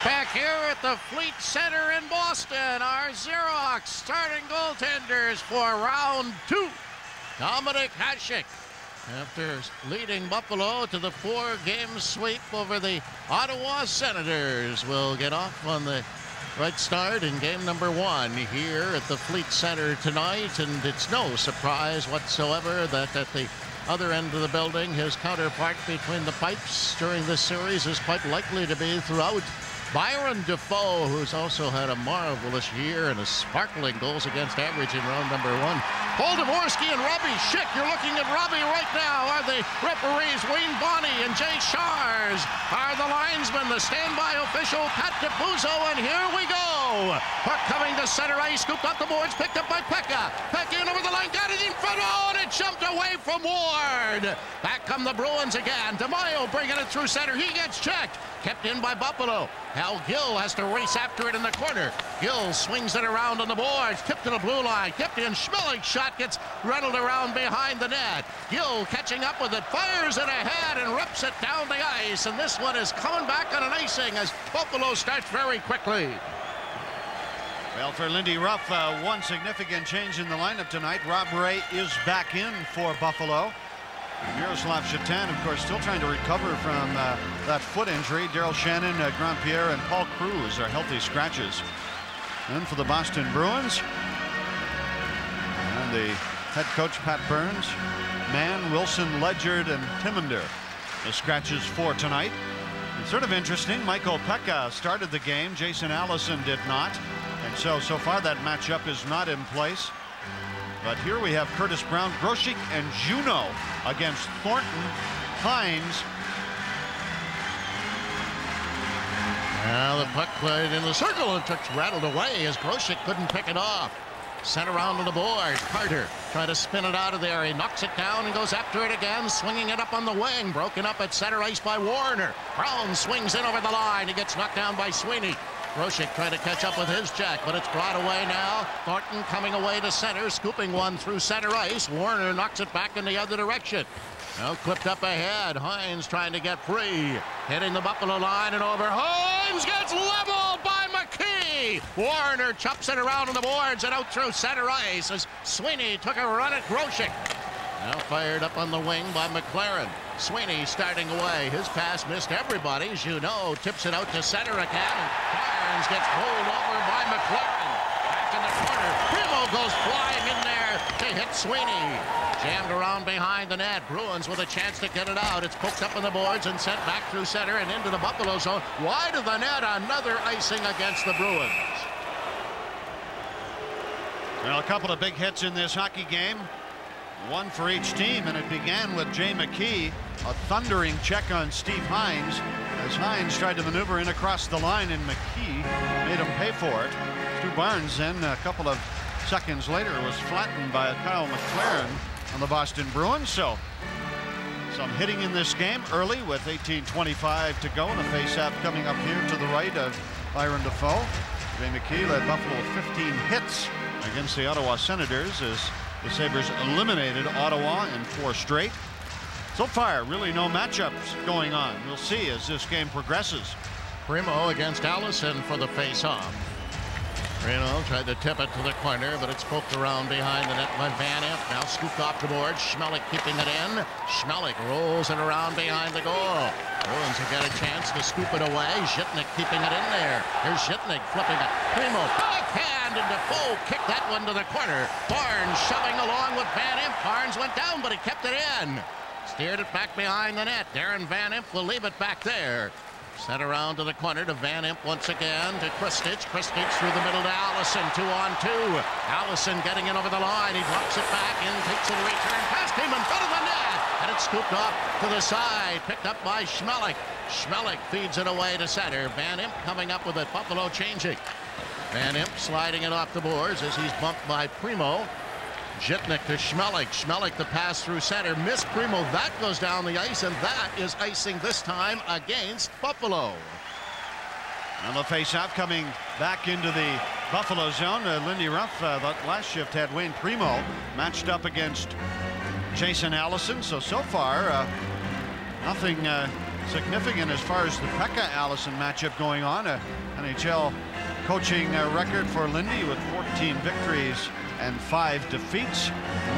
Back here at the Fleet Center in Boston, our Xerox starting goaltenders for round 2. Dominik Hasek, after leading Buffalo to the 4-game sweep over the Ottawa Senators, will get off on the right start in game number 1 here at the Fleet Center tonight. And it's no surprise whatsoever that at the other end of the building, his counterpart between the pipes during this series is quite likely to be throughout Byron Defoe, who's also had a marvelous year and a sparkling goals against average in round number 1. Paul Dvorsky and Robbie Schick, you're looking at Robbie right now, are the referees. Wayne Bonney and Jay Shars are the linesmen, the standby official Pat DePuzzo, and here we go. Puck coming to center ice, scooped up the boards, picked up by Pekka. Pekka in over the line, got it in front, oh, and it jumped away from Ward. Back come the Bruins again. DeMaio bringing it through center, he gets checked. Kept in by Buffalo. Hal Gill has to race after it in the corner. Gill swings it around on the boards, tipped to the blue line, tipped in. Schmellick's shot gets rattled around behind the net. Gill catching up with it, fires it ahead and rips it down the ice. And this one is coming back on an icing as Buffalo starts very quickly. Well, for Lindy Ruff, one significant change in the lineup tonight. Rob Ray is back in for Buffalo. Miroslav Shatan, of course, still trying to recover from that foot injury. Daryl Shannon, Grand Pierre, and Paul Cruz are healthy scratches. And for the Boston Bruins, and the head coach Pat Burns, Mann, Wilson, Ledyard, and Timonder, the scratches for tonight. It's sort of interesting. Michael Pekka started the game. Jason Allison did not. And so far that matchup is not in place. But here we have Curtis Brown, Grosek, and Juneau against Thornton, Hines. Now the puck played in the circle and took rattled away as Grosek couldn't pick it off. Sent around to the board. Carter trying to spin it out of there. He knocks it down and goes after it again, swinging it up on the wing. Broken up at center ice by Warner. Brown swings in over the line. He gets knocked down by Sweeney. Grosek trying to catch up with his check, but it's brought away now. Thornton coming away to center, scooping one through center ice. Warner knocks it back in the other direction. Now clipped up ahead. Hines trying to get free. Hitting the Buffalo line and over. Hines gets leveled by McKee. Warner chops it around on the boards and out through center ice as Sweeney took a run at Grosek. Now fired up on the wing by McLaren. Sweeney starting away. His pass missed everybody. As you know, tips it out to center again. And Barnes gets pulled over by McLaren. Back in the corner. Primo goes flying in there to hit Sweeney. Jammed around behind the net. Bruins with a chance to get it out. It's poked up on the boards and sent back through center and into the Buffalo zone. Wide of the net. Another icing against the Bruins. Well, a couple of big hits in this hockey game. One for each team, and it began with Jay McKee, a thundering check on Steve Hines as Hines tried to maneuver in across the line, and McKee made him pay for it. Stu Barnes then a couple of seconds later was flattened by Kyle McLaren on the Boston Bruins. So some hitting in this game early with 18:25 to go, and a faceoff coming up here to the right of Byron Defoe. Jay McKee led Buffalo with 15 hits against the Ottawa Senators as the Sabres eliminated Ottawa in 4 straight. So far, really no matchups going on. We'll see as this game progresses. Primo against Allison for the face-off. Primo tried to tip it to the corner, but it's poked around behind the net by Van Imp. Now scooped off the board. Schmellick keeping it in. Schmellick rolls it around behind the goal. Bruins have got a chance to scoop it away. Zhitnik keeping it in there. Here's Zhitnik flipping it. Primo backhand, and Defoe kicked that one to the corner. Barnes shoving along with Van Imp. Barnes went down, but he kept it in. Steered it back behind the net. Darren Van Imp will leave it back there. Sent around to the corner to Van Imp once again to Kristich. Kristich through the middle to Allison. 2-on-2. Allison getting in over the line. He drops it back in, takes a return pass, came in front of the net, and it's scooped off to the side. Picked up by Schmellick. Schmellick feeds it away to center. Van Imp coming up with it. Buffalo changing. Van Imp sliding it off the boards as he's bumped by Primo. Zhitnik to Schmellick. Schmellick the pass through center. Missed Primo. That goes down the ice, and that is icing this time against Buffalo. And the face-off coming back into the Buffalo zone. Lindy Ruff, that last shift had Wayne Primo matched up against Jason Allison. So far, nothing significant as far as the Pekka-Allison matchup going on. A NHL coaching record for Lindy with 14 victories and 5 defeats.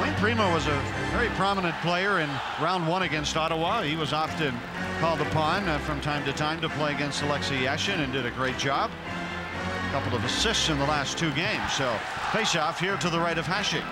Wayne Primo was a very prominent player in round 1 against Ottawa. He was often called upon from time to time to play against Alexei Yashin and did a great job. A couple of assists in the last 2 games. So face-off here to the right of Hasek.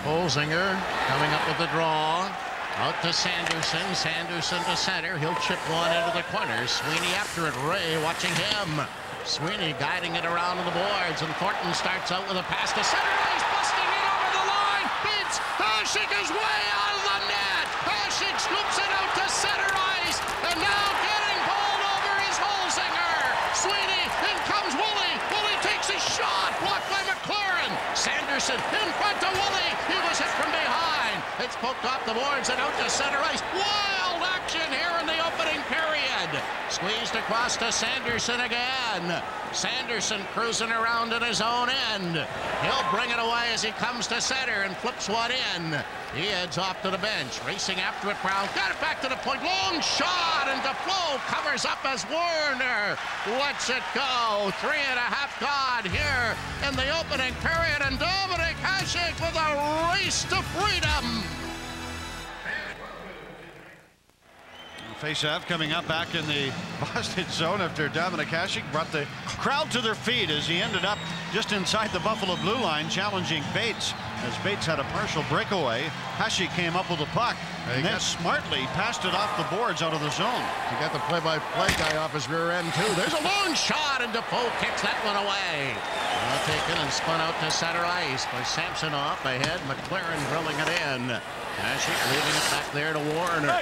Holzinger coming up with the draw. Out to Sanderson. Sanderson to center. He'll chip one into the corner. Sweeney after it. Ray watching him. Sweeney guiding it around the boards. And Thornton starts out with a pass to center. He's busting it over the line. Beats. Hasek is way out of the net. Hasek scoops it out to center ice. And now getting balled over is Holzinger. Sweeney. In comes Woolley. Woolley takes a shot. Blocked by McLaren. Sanderson in front to Woolley. He was hit from behind. It's poked off the boards and out to center ice. Wild action here in the opening period. Squeezed across to Sanderson again. Sanderson cruising around at his own end. He'll bring it away as he comes to center and flips one in. He heads off to the bench. Racing after it, Brown. Got it back to the point. Long shot, and Defoe covers up as Werner lets it go. 3.5 gone here in the opening period, and Dominic Hasek with a race to freedom. Face-off coming up back in the Boston zone after Dominic Hasek brought the crowd to their feet as he ended up just inside the Buffalo blue line challenging Bates. As Bates had a partial breakaway, Hasek came up with the puck and then smartly passed it off the boards out of the zone. He got the play-by-play guy off his rear end too. There's a long shot and Defoe kicks that one away. Well taken and spun out to center ice by Samsonov ahead. McLaren drilling it in. Hasek leaving it back there to Warner.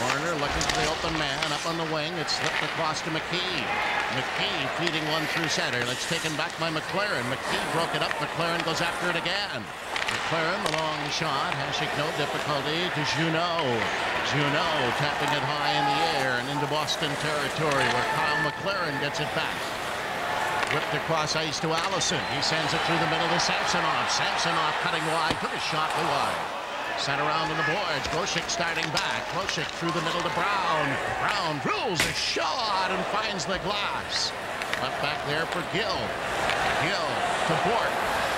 Warner looking for the open man up on the wing. It's slipped across to McKee. McKee feeding one through center. That's taken back by McLaren. McKee broke it up. McLaren goes after it again. McLaren, the long shot. Hasek no difficulty to Junot. Junot tapping it high in the air and into Boston territory where Kyle McLaren gets it back. Whipped across ice to Allison. He sends it through the middle to Samsonov. Samsonov cutting wide. Took a shot to wide. Sent around on the boards. Grosek starting back. Grosek through the middle to Brown. Brown drills a shot and finds the glass. Left back there for Gill. Gill to Bork.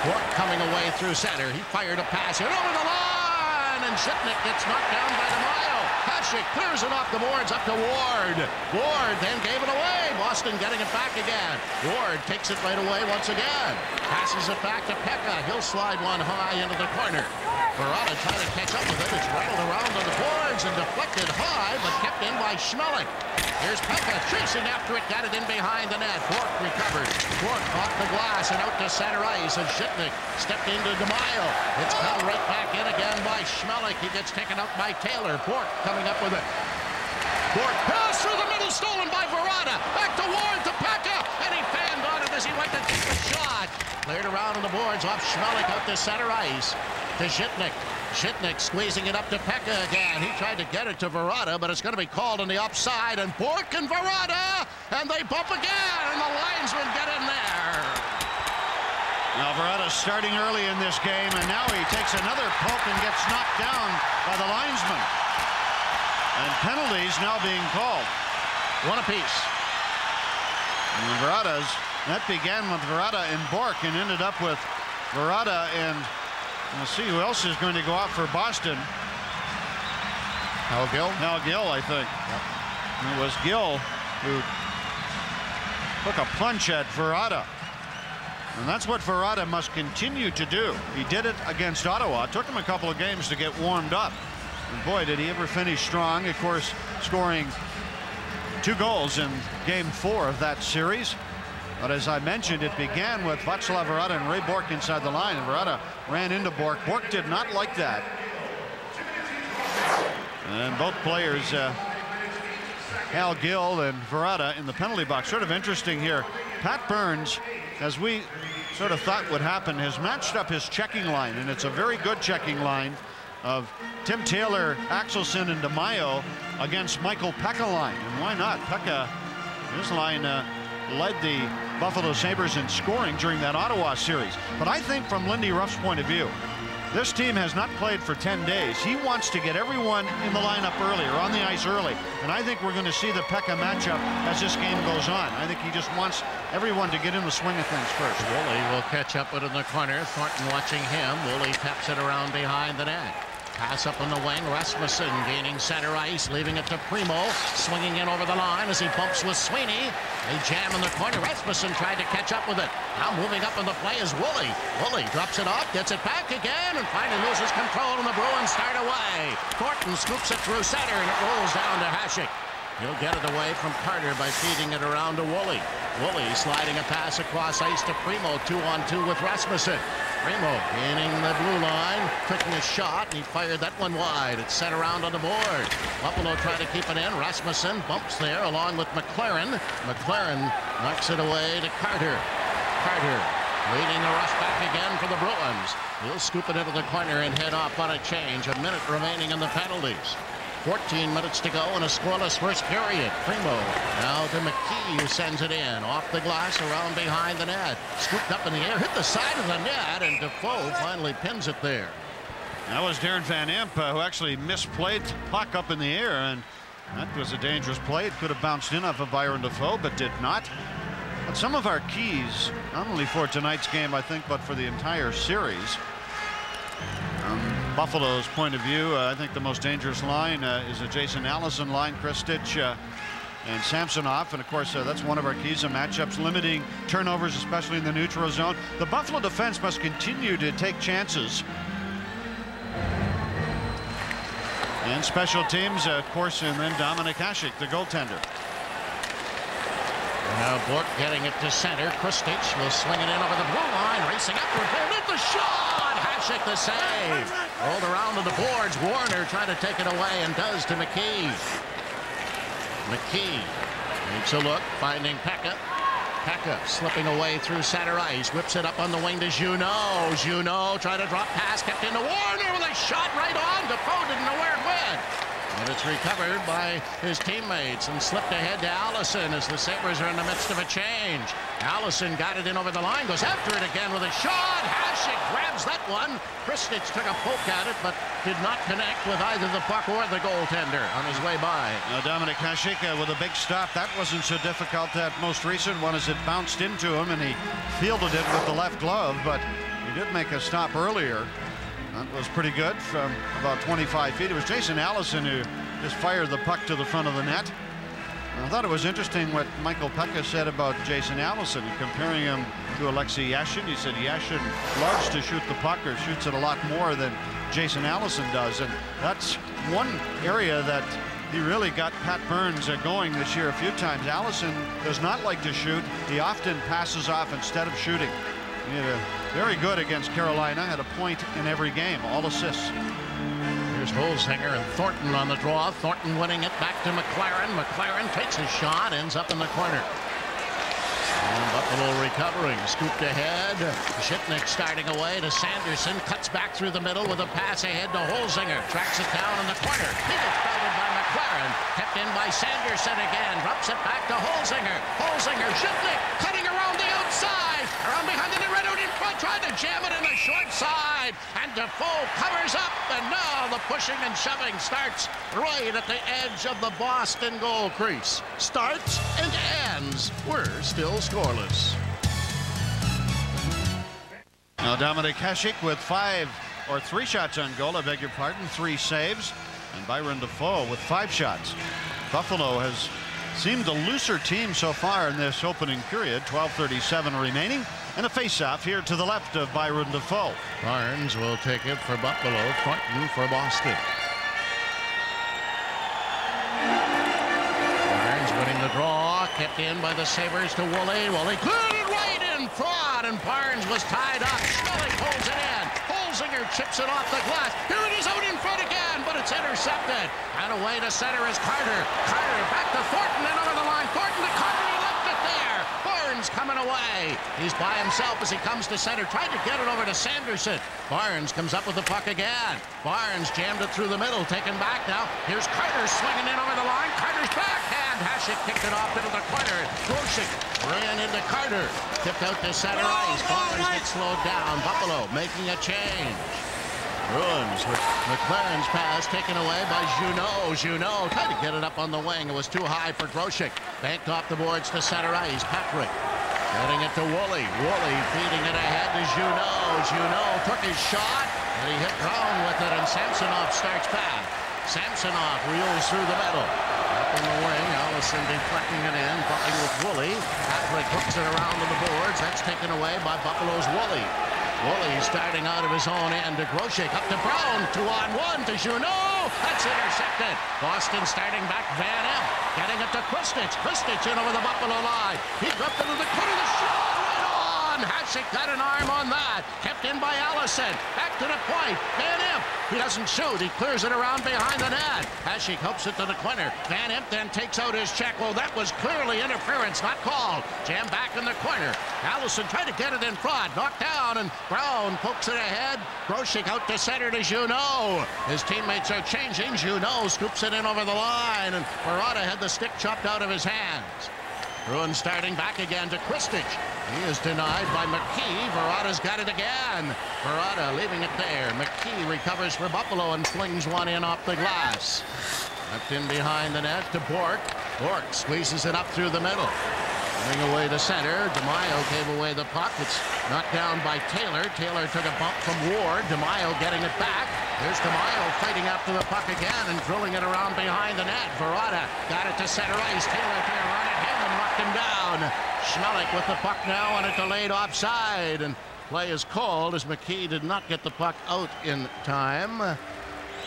Bork coming away through center. He fired a pass and over the line. And Shipnick gets knocked down by DeMaio. Hasek clears it off the boards up to Ward. Ward then gave it away. Boston getting it back again. Ward takes it right away once again. Passes it back to Pekka. He'll slide one high into the corner. Verada trying to catch up with it. It's rattled around on the boards and deflected high, but kept in by Schmeling. Here's Pekka chasing after it. Got it in behind the net. Bork recovered. Bork off the glass and out to center ice. And Shipnick stepped into DeMaio. It's come right back in again by Schmeling. He gets taken out by Taylor. Bork coming up with it. Bork pass through the middle, stolen by Verada. Back to Ward to Pekka. And he fanned on it as he went to take the shot. Cleared around on the boards off Schmeling out to center ice. To Shipnick. Shipnick squeezing it up to Pekka again. He tried to get it to Verada, but it's going to be called on the upside. And Bork and Verada, and they bump again, and the linesmen get in there. Now Verada's starting early in this game, and now he takes another poke and gets knocked down by the linesman. And penalties now being called. One apiece. And Verada's, that began with Verada and Bork and ended up with Verada and we'll see who else is going to go out for Boston. Hal Gill? Hal Gill, I think. Yep. And it was Gill who took a punch at Verada. And that's what Verada must continue to do. He did it against Ottawa. It took him a couple of games to get warmed up. And boy, did he ever finish strong. Of course, scoring 2 goals in Game 4 of that series. But as I mentioned, it began with Václav Verada and Ray Bork inside the line, and Verada ran into Bork. Bork did not like that. And both players, Hal Gill and Verada, in the penalty box. Sort of interesting here. Pat Burns, as we sort of thought would happen, has matched up his checking line, and it's a very good checking line of Tim Taylor, Axelson, and DeMaio against Michael Pekka line. And why not? Pekka, his line led the Buffalo Sabres in scoring during that Ottawa series. But I think from Lindy Ruff's point of view, This team has not played for 10 days. He wants to get everyone in the lineup early or on the ice early. And I think we're going to see the Pekka matchup as this game goes on. I think he just wants everyone to get in the swing of things first. Woolley will catch up with it in the corner. Thornton watching him. Woolley taps it around behind the net. Pass up on the wing. Rasmussen gaining center ice, leaving it to Primo. Swinging in over the line as he bumps with Sweeney. They jam in the corner. Rasmussen tried to catch up with it. Now moving up in the play is Woolley. Woolley drops it off, gets it back again, and finally loses control, and the Bruins start away. Thornton scoops it through center, and it rolls down to Hasek. He'll get it away from Carter by feeding it around to Woolley. Woolley sliding a pass across ice to Primo, 2-on-2 with Rasmussen. Primo gaining the blue line, taking a shot, and he fired that one wide. It's sent around on the board. Buffalo trying to keep it in. Rasmussen bumps there along with McLaren. McLaren knocks it away to Carter. Carter leading the rush back again for the Bruins. He'll scoop it into the corner and head off on a change. A minute remaining in the penalties. 14 minutes to go in a scoreless first period. Primo now to McKee, who sends it in. Off the glass, around behind the net. Scooped up in the air, hit the side of the net, and Defoe finally pins it there. That was Darren Van Imp who actually misplayed the puck up in the air, and that was a dangerous play. It could have bounced in off of Byron Defoe, but did not. But some of our keys, not only for tonight's game, I think, but for the entire series. Buffalo's point of view, I think the most dangerous line is a Jason Allison line. Kristich and Samsonov, and of course that's one of our keys in matchups, limiting turnovers, especially in the neutral zone. The Buffalo defense must continue to take chances. And special teams, of course, and then Dominic Hasek, the goaltender. Now Bork getting it to center. Kristich will swing it in over the blue line, racing up for the shot. Hasek the save. Rolled around to the boards. Warner trying to take it away and does to McKee. McKee takes a look, finding Pekka. Pekka slipping away through center ice. Whips it up on the wing to Junot. Junot tried to drop pass, kept into Warner with a shot right on. Defoe didn't know where it went. And it's recovered by his teammates and slipped ahead to Allison as the Sabres are in the midst of a change. Allison got it in over the line, goes after it again with a shot. Hasek grabs that one. Kristich took a poke at it, but did not connect with either the puck or the goaltender on his way by. Now Dominic Hasek with a big stop. That wasn't so difficult. That most recent one as it bounced into him and he fielded it with the left glove, but he did make a stop earlier. That was pretty good from about 25 feet. It was Jason Allison who just fired the puck to the front of the net. I thought it was interesting what Michael Pekka said about Jason Allison, comparing him to Alexei Yashin. He said Yashin loves to shoot the puck, or shoots it a lot more than Jason Allison does. And that's one area that he really got Pat Burns going this year a few times. Allison does not like to shoot. He often passes off instead of shooting. He had a very good against Carolina, had a point in every game, all assists. Here's Holzinger and Thornton on the draw. Thornton winning it back to McLaren. McLaren takes a shot, ends up in the corner. And Buffalo recovering, scooped ahead. Shipnick starting away to Sanderson, cuts back through the middle with a pass ahead to Holzinger. Tracks it down in the corner. He gets batted by McLaren. Kept in by Sanderson again. Drops it back to Holzinger. Holzinger, Shipnick cutting around the outside. Around behind the net, right out in front, trying to jam it in the short side. And Defoe covers up, and now the pushing and shoving starts right at the edge of the Boston goal crease. Starts and ends. We're still scoreless. Now Dominic Hasek with 3 shots on goal, I beg your pardon, 3 saves. And Byron Defoe with 5 shots. Buffalo has seemed a looser team so far in this opening period. 12:37 remaining, and a face-off here to the left of Byron Defoe. Barnes will take it for Buffalo. Thornton for Boston. Barnes winning the draw, kept in by the Sabres to Woolley. Woolley cleared it right in front, and Barnes was tied up. Schmeling holds it in. Holzinger chips it off the glass. Here it is out in front again, but it's intercepted. And away to center is Carter. Carter back to Thornton and over the line. Thornton to Carter. He left it there. Barnes coming away. He's by himself as he comes to center. Tried to get it over to Sanderson. Barnes comes up with the puck again. Barnes jammed it through the middle. Taken back now. Here's Carter swinging in over the line. Carter's backhand. Hasek kicked it off into the corner. Grosek ran into Carter. Tipped out to center ice. Barnes gets slowed down. Buffalo making a change. Bruins with McLaren's pass taken away by Junot. Junot tried to get it up on the wing. It was too high for Grosek. Banked off the boards to center ice. Patrick getting it to Woolley. Woolley feeding it ahead to Junot. Junot took his shot and he hit ground with it, and Samsonov starts back. Samsonov reels through the middle. Up on the wing, Allison deflecting it in, fighting with Woolley. Patrick hooks it around to the boards. That's taken away by Buffalo's Woolley. Woolley starting out of his own end to Grosek, up to Brown, 2-on-1 to Junot. That's intercepted. Boston starting back, Van Emp getting it to Kristich. Kristich in over the Buffalo line. He dropped into the corner, the shot right on. Hasek got an arm on that. Kept in by Allison. Back to the point. Van Emp. He doesn't shoot. He clears it around behind the net. Hasek helps it to the corner. Van Emp then takes out his check. Well, that was clearly interference, not called. Jam back in the corner. Allison tried to get it in front. Knocked down, and Brown pokes it ahead. Grosek out to center to Junot. His teammates are changing. Junot scoops it in over the line, and Barada had the stick chopped out of his hands. Bruins starting back again to Kristich. He is denied by McKee. Barada's got it again. Barada leaving it there. McKee recovers for Buffalo and flings one in off the glass. Left in behind the net to Bork. Bork squeezes it up through the middle. Moving away to center. DeMaio gave away the puck. It's knocked down by Taylor. Taylor took a bump from Ward. DeMaio getting it back. There's DeMaio fighting after the puck again and drilling it around behind the net. Barada got it to center ice. Taylor can run at him and knocked him down. Schmelik with the puck now on a delayed offside, and play is called as McKee did not get the puck out in time.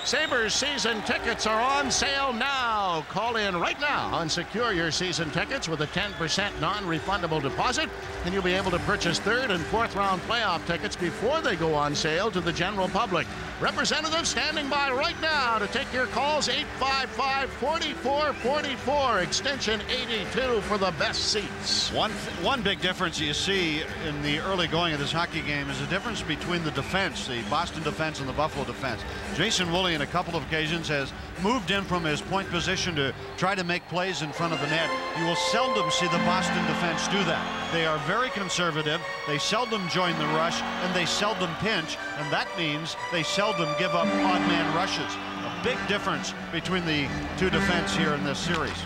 Sabres season tickets are on sale now. Call in right now and secure your season tickets with a 10% non-refundable deposit, and you'll be able to purchase third and fourth round playoff tickets before they go on sale to the general public. Representatives standing by right now to take your calls. 855-4444, extension 82 for the best seats. One big difference you see in the early going of this hockey game is the difference between the defense, the Boston defense and the Buffalo defense. Jason Woolley, in a couple of occasions, has moved in from his point position to try to make plays in front of the net. You will seldom see the Boston defense do that. They are very conservative. They seldom join the rush, and they seldom pinch, and that means they seldom give up odd man rushes. A big difference between the two defense here in this series.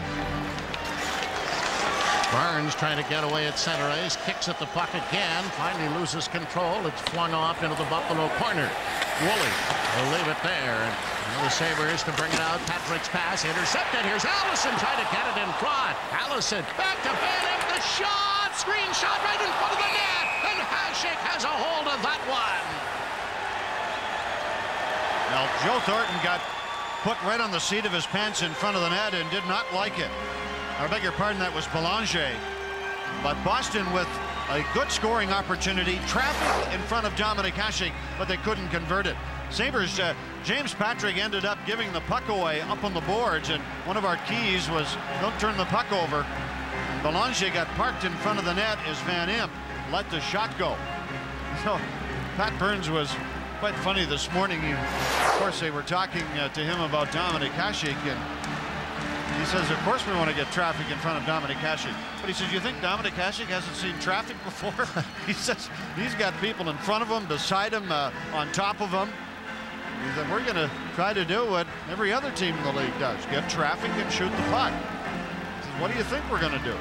Barnes trying to get away at center ice, kicks at the puck again, finally loses control. It's flung off into the Buffalo corner. Woolley will leave it there, and the Sabres to bring it out. Patrick's pass intercepted. Here's Allison trying to get it in front. Allison back to Van Emp, the shot, screen shot right in front of the net, and Hasek has a hold of that one. Now, Joe Thornton got put right on the seat of his pants in front of the net and did not like it. I beg your pardon, that was Belanger. But Boston with a good scoring opportunity, traffic in front of Dominik Hasek, but they couldn't convert it. Sabres, James Patrick ended up giving the puck away up on the boards, and one of our keys was don't turn the puck over. And Belanger got parked in front of the net as Van Emp let the shot go. So Pat Burns was quite funny this morning. Of course, they were talking to him about Dominik Hasek, and he says, of course we want to get traffic in front of Dominik Hasek. But he says, you think Dominik Hasek hasn't seen traffic before? He says he's got people in front of him, beside him, on top of him. He said, we're going to try to do what every other team in the league does, get traffic and shoot the puck. He says, what do you think we're going to do?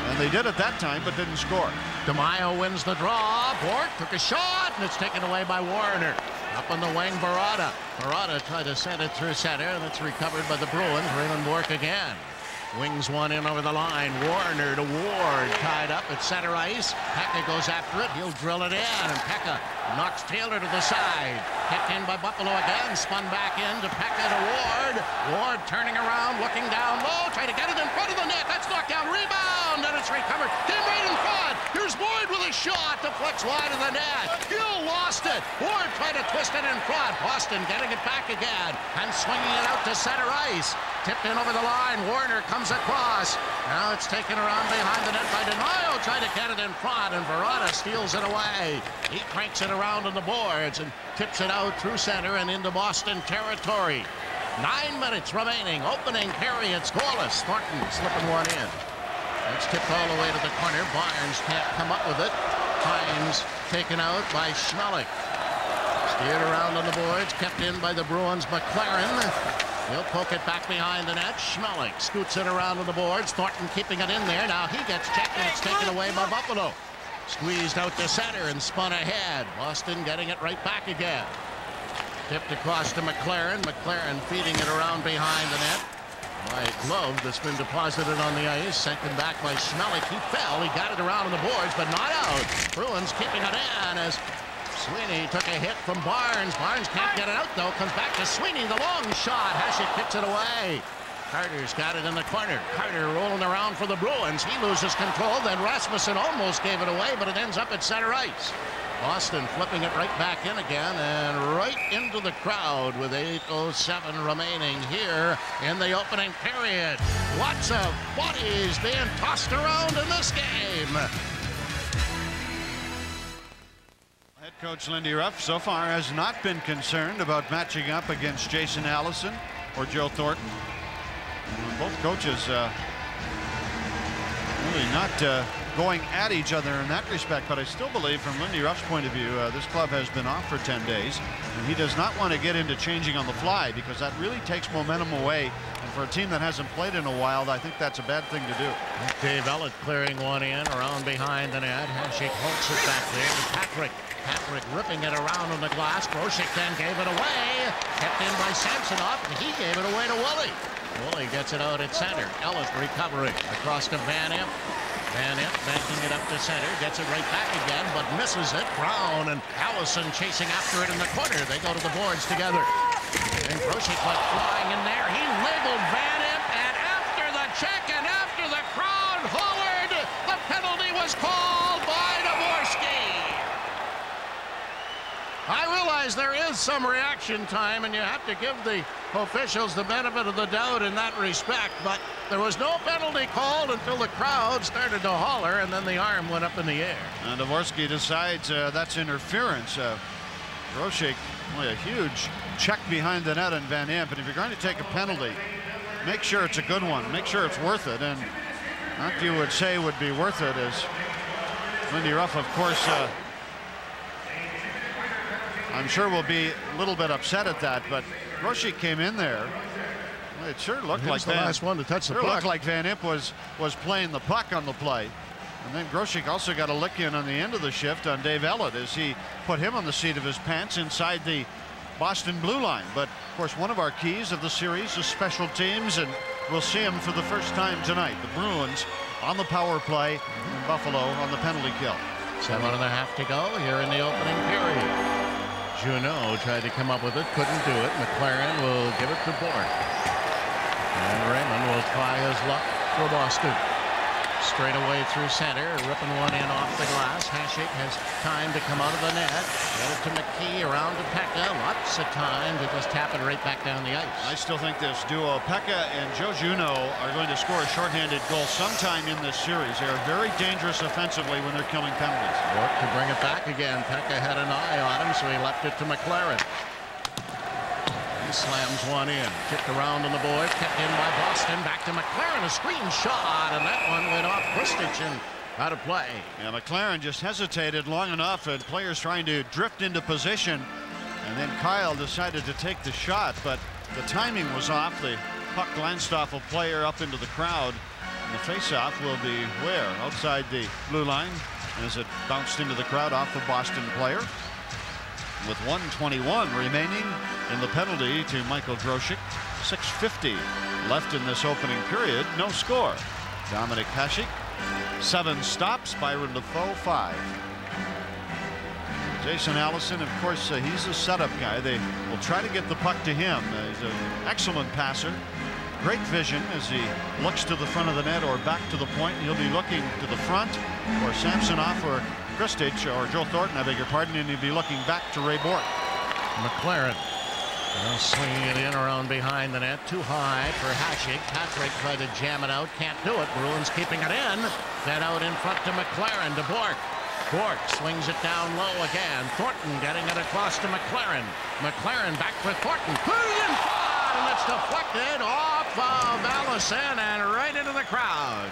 And they did it that time, but didn't score. DeMaio wins the draw. Bork took a shot, and it's taken away by Warner. Up on the wing, Barada. Barada tried to send it through center, and it's recovered by the Bruins. Raymond Bork again. Wings one in over the line. Warner to Ward, tied up at center ice. Pekka goes after it. He'll drill it in, and Pekka knocks Taylor to the side. Kicked in by Buffalo again. Spun back in to Pekka to Ward. Ward turning around, looking down low, trying to get it in front of the net. That's knocked down. Rebound, and it's recovered. Came right in front. Here's Ward with a shot. Deflects wide of the net. Gill lost it. Ward tried to twist it in front. Boston getting it back again and swinging it out to center ice. Tipped in over the line. Warner comes across. Now it's taken around behind the net by DeMaio. Trying to get it in front, and Barada steals it away. He cranks it around on the boards and tips it out through center and into Boston territory. 9 minutes remaining. Opening period scoreless. Thornton slipping one in. It's tipped all the way to the corner. Barnes can't come up with it. Hines taken out by Schmelik. Steered around on the boards, kept in by the Bruins. McLaren. He'll poke it back behind the net. Schmeling scoots it around on the boards. Thornton keeping it in there. Now he gets checked and it's taken away by Buffalo. Squeezed out to center and spun ahead. Boston getting it right back again. Tipped across to McLaren. McLaren feeding it around behind the net. My glove that's been deposited on the ice. Sent him back by Schmeling. He fell. He got it around on the boards, but not out. Bruins keeping it in as Sweeney took a hit from Barnes. Barnes can't get it out, though. Comes back to Sweeney. The long shot. Hasek kicks it away. Carter's got it in the corner. Carter rolling around for the Bruins. He loses control. Then Rasmussen almost gave it away, but it ends up at center ice. Boston flipping it right back in again and right into the crowd with 8:07 remaining here in the opening period. Lots of bodies being tossed around in this game. Head coach Lindy Ruff so far has not been concerned about matching up against Jason Allison or Joe Thornton. Both coaches really not going at each other in that respect, but I still believe from Lindy Ruff's point of view this club has been off for 10 days and he does not want to get into changing on the fly because that really takes momentum away, and for a team that hasn't played in a while I think that's a bad thing to do. Dave Ellett clearing one in around behind the net. Hasek holds it back there to Patrick ripping it around on the glass. Grosek then gave it away, kept in by Samsonov, and he gave it away to Woolley. Woolley gets it out at center. Ellett recovering across to Van Imp. Van Imp banking it up to center, gets it right back again, but misses it. Brown and Allison chasing after it in the corner. They go to the boards together. And Grosek went flying in there. He labeled Van Imp, and after the check and after the crowd hollered, the penalty was called by Dvorsky. I realize there is some reaction time, and you have to give the officials the benefit of the doubt in that respect, but there was no penalty called until the crowd started to holler, and then the arm went up in the air. And Dvorsky decides that's interference. Grosek, boy, a huge check behind the net on Van Imp, and if you're going to take a penalty, make sure it's a good one. Make sure it's worth it, and not you would say would be worth it, as Lindy Ruff, of course, I'm sure will be a little bit upset at that, but Grosek came in there. Well, it sure looked like the last one to touch the puck. Looked like Van Imp was playing the puck on the play. And then Grosek also got a lick in on the end of the shift on Dave Ellett as he put him on the seat of his pants inside the Boston blue line. But of course, one of our keys of the series is special teams, and we'll see him for the first time tonight. The Bruins on the power play and Buffalo on the penalty kill. 7.5 to go here in the opening period. Junot tried to come up with it, couldn't do it. McLaren will give it to Bourque. And Raymond will try his luck for Boston. Straight away through center, ripping one in off the glass. Hasek has time to come out of the net. Get it to McKee, around to Pekka. Lots of time to just tap it right back down the ice. I still think this duo, Pekka and Joe Junot, are going to score a shorthanded goal sometime in this series. They are very dangerous offensively when they're killing penalties. Bourque to bring it back again. Pekka had an eye on him, so he left it to McLaren. He slams one in. Kicked around on the board. Kept in by Boston. Back to McLaren. A screen shot, and that one went off Kristich and out of play. Yeah, McLaren just hesitated long enough, and players trying to drift into position. And then Kyle decided to take the shot, but the timing was off. The puck glanced off a player up into the crowd. And the faceoff will be where? Outside the blue line as it bounced into the crowd off the Boston player. With 1:21 remaining in the penalty to Michael Grosek. 6:50 left in this opening period. No score. Dominik Hasek, 7 stops. Byron Defoe, 5. Jason Allison, of course, he's a setup guy. They will try to get the puck to him. He's an excellent passer. Great vision as he looks to the front of the net or back to the point. He'll be looking to the front, or Samsonov or Kristich, or Joe Thornton, I beg your pardon, and he'll be looking back to Ray Bourque. McLaren swinging it in around behind the net. Too high for Hasek. Patrick tried to jam it out. Can't do it. Bruins keeping it in. Then out in front to McLaren. To Bourque. Bourque swings it down low again. Thornton getting it across to McLaren. McLaren back for Thornton. Put it in front, and it's deflected off of Allison and right into the crowd.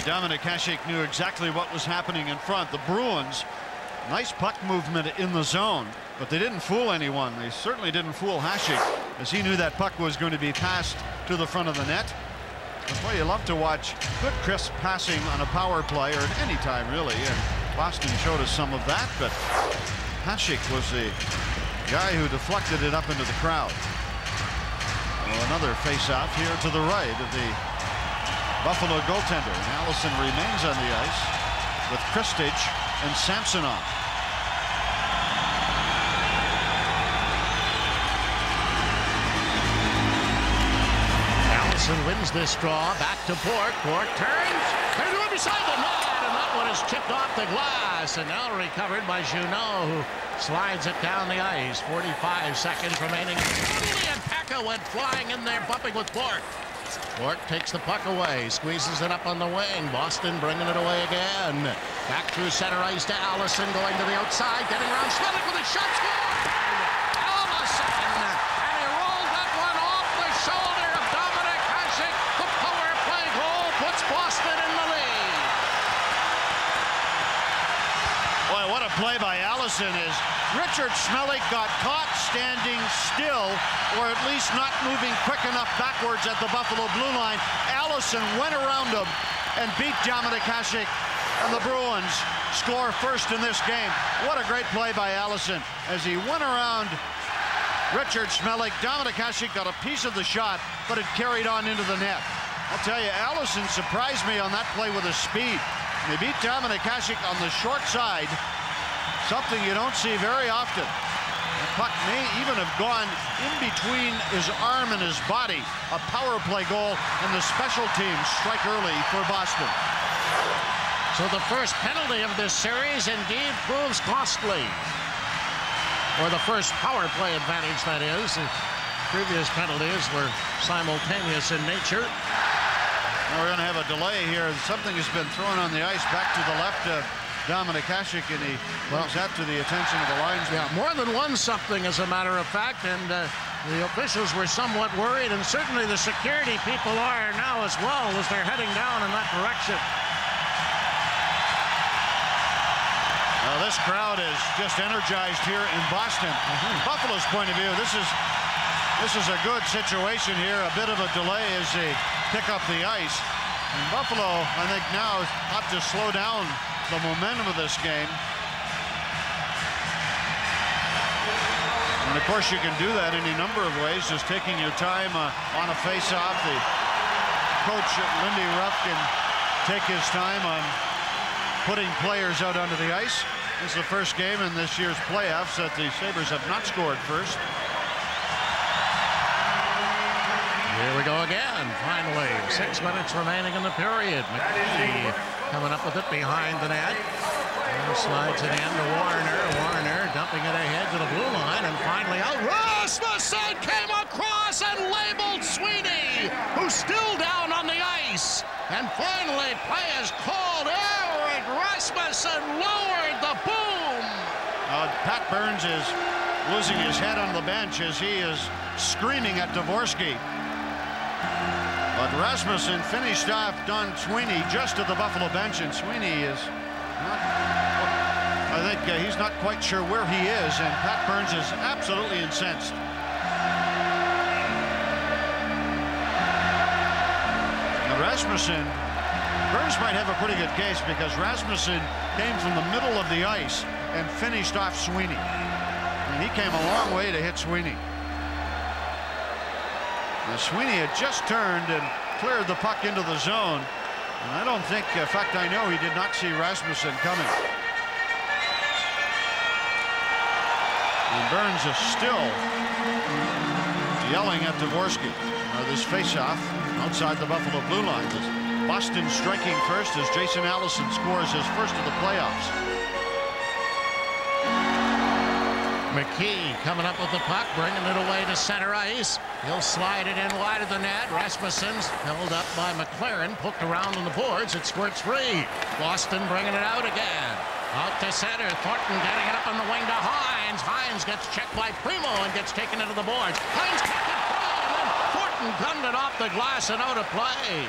Dominik Hasek knew exactly what was happening in front. The Bruins Nice puck movement in the zone, but they didn't fool anyone. They certainly didn't fool Hasek, as he knew that puck was going to be passed to the front of the net. That's why you love to watch good crisp passing on a power play, or at any time really, and Boston showed us some of that, but Hasek was the guy who deflected it up into the crowd. Well, another face-off here to the right of the Buffalo goaltender, and Allison remains on the ice with Kristich and Samsonov. Allison wins this draw. Back to Port. Port turns. There's one beside the net, and that one is chipped off the glass, and now recovered by Junot, who slides it down the ice. 45 seconds remaining. And Pekka went flying in there, bumping with Port. Port takes the puck away, squeezes it up on the wing. Boston bringing it away again. Back through center ice to Allison, going to the outside, getting around Smilek with a shot. Scored! Allison! And he rolled that one off the shoulder of Dominic Hasek. The power play goal puts Boston in the lead. Boy, what a play by Allison. Is Richard Smilek got caught standing still, or at least not moving quick enough backwards at the Buffalo blue line. Allison went around him and beat Dominic Hasek, and the Bruins score first in this game. What a great play by Allison as he went around Richard Smilek. Dominic Hasek got a piece of the shot, but it carried on into the net. I'll tell you, Allison surprised me on that play with his speed. They beat Dominic Hasek on the short side, something you don't see very often. The puck may even have gone in between his arm and his body. A power play goal, and the special teams strike early for Boston. So the first penalty of this series indeed proves costly. Or the first power play advantage, that is. The previous penalties were simultaneous in nature. Now we're going to have a delay here. Something has been thrown on the ice back to the left of Dominic Hasek, and he brings that to the attention of the linesman. Yeah, more than one something, as a matter of fact, and the officials were somewhat worried, and certainly the security people are now as well, as they're heading down in that direction. Well, this crowd is just energized here in Boston. Buffalo's point of view, this is a good situation here. A bit of a delay as they pick up the ice. And Buffalo, I think, now ought to slow down the momentum of this game. And of course, you can do that any number of ways, just taking your time on a face-off. The coach, Lindy Ruff, can take his time on putting players out onto the ice. This is the first game in this year's playoffs that the Sabres have not scored first. Here we go again, finally. 6 minutes remaining in the period. McKee coming up with it behind the net. And slides it in to Warner. Warner dumping it ahead to the blue line, and finally out. Rasmussen came across and labeled Sweeney, who's still down on the ice. And finally, play is called. Eric Rasmussen lowered the boom. Pat Burns is losing his head on the bench as he is screaming at Dvorsky. But Rasmussen finished off Don Sweeney just at the Buffalo bench, and Sweeney is not, I think he's not quite sure where he is, and Pat Burns is absolutely incensed. Now Rasmussen, Burns might have a pretty good case, because Rasmussen came from the middle of the ice and finished off Sweeney. And he came a long way to hit Sweeney. Now Sweeney had just turned and cleared the puck into the zone, and I don't think, in fact I know he did not see Rasmussen coming. And Burns is still yelling at Dvorsky. Now this face-off outside the Buffalo blue line. Boston striking first as Jason Allison scores his first of the playoffs. McKee coming up with the puck, bringing it away to center ice. He'll slide it in wide of the net. Rasmussen's held up by McLaren, poked around on the boards. It squirts free. Boston bringing it out again. Out to center. Thornton getting it up on the wing to Hines. Hines gets checked by Primo and gets taken into the boards. Hines kept it free, and then Thornton gunned it off the glass and out of play.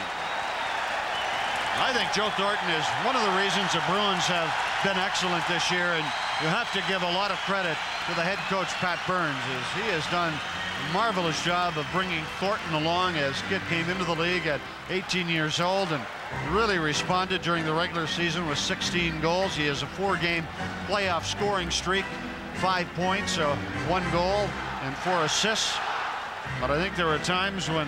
I think Joe Thornton is one of the reasons the Bruins have been excellent this year, and you have to give a lot of credit to the head coach, Pat Burns, as he has done a marvelous job of bringing Thornton along as kid came into the league at 18 years old and really responded during the regular season with 16 goals. He has a 4-game playoff scoring streak, 5 points, 1 goal and 4 assists. But I think there were times when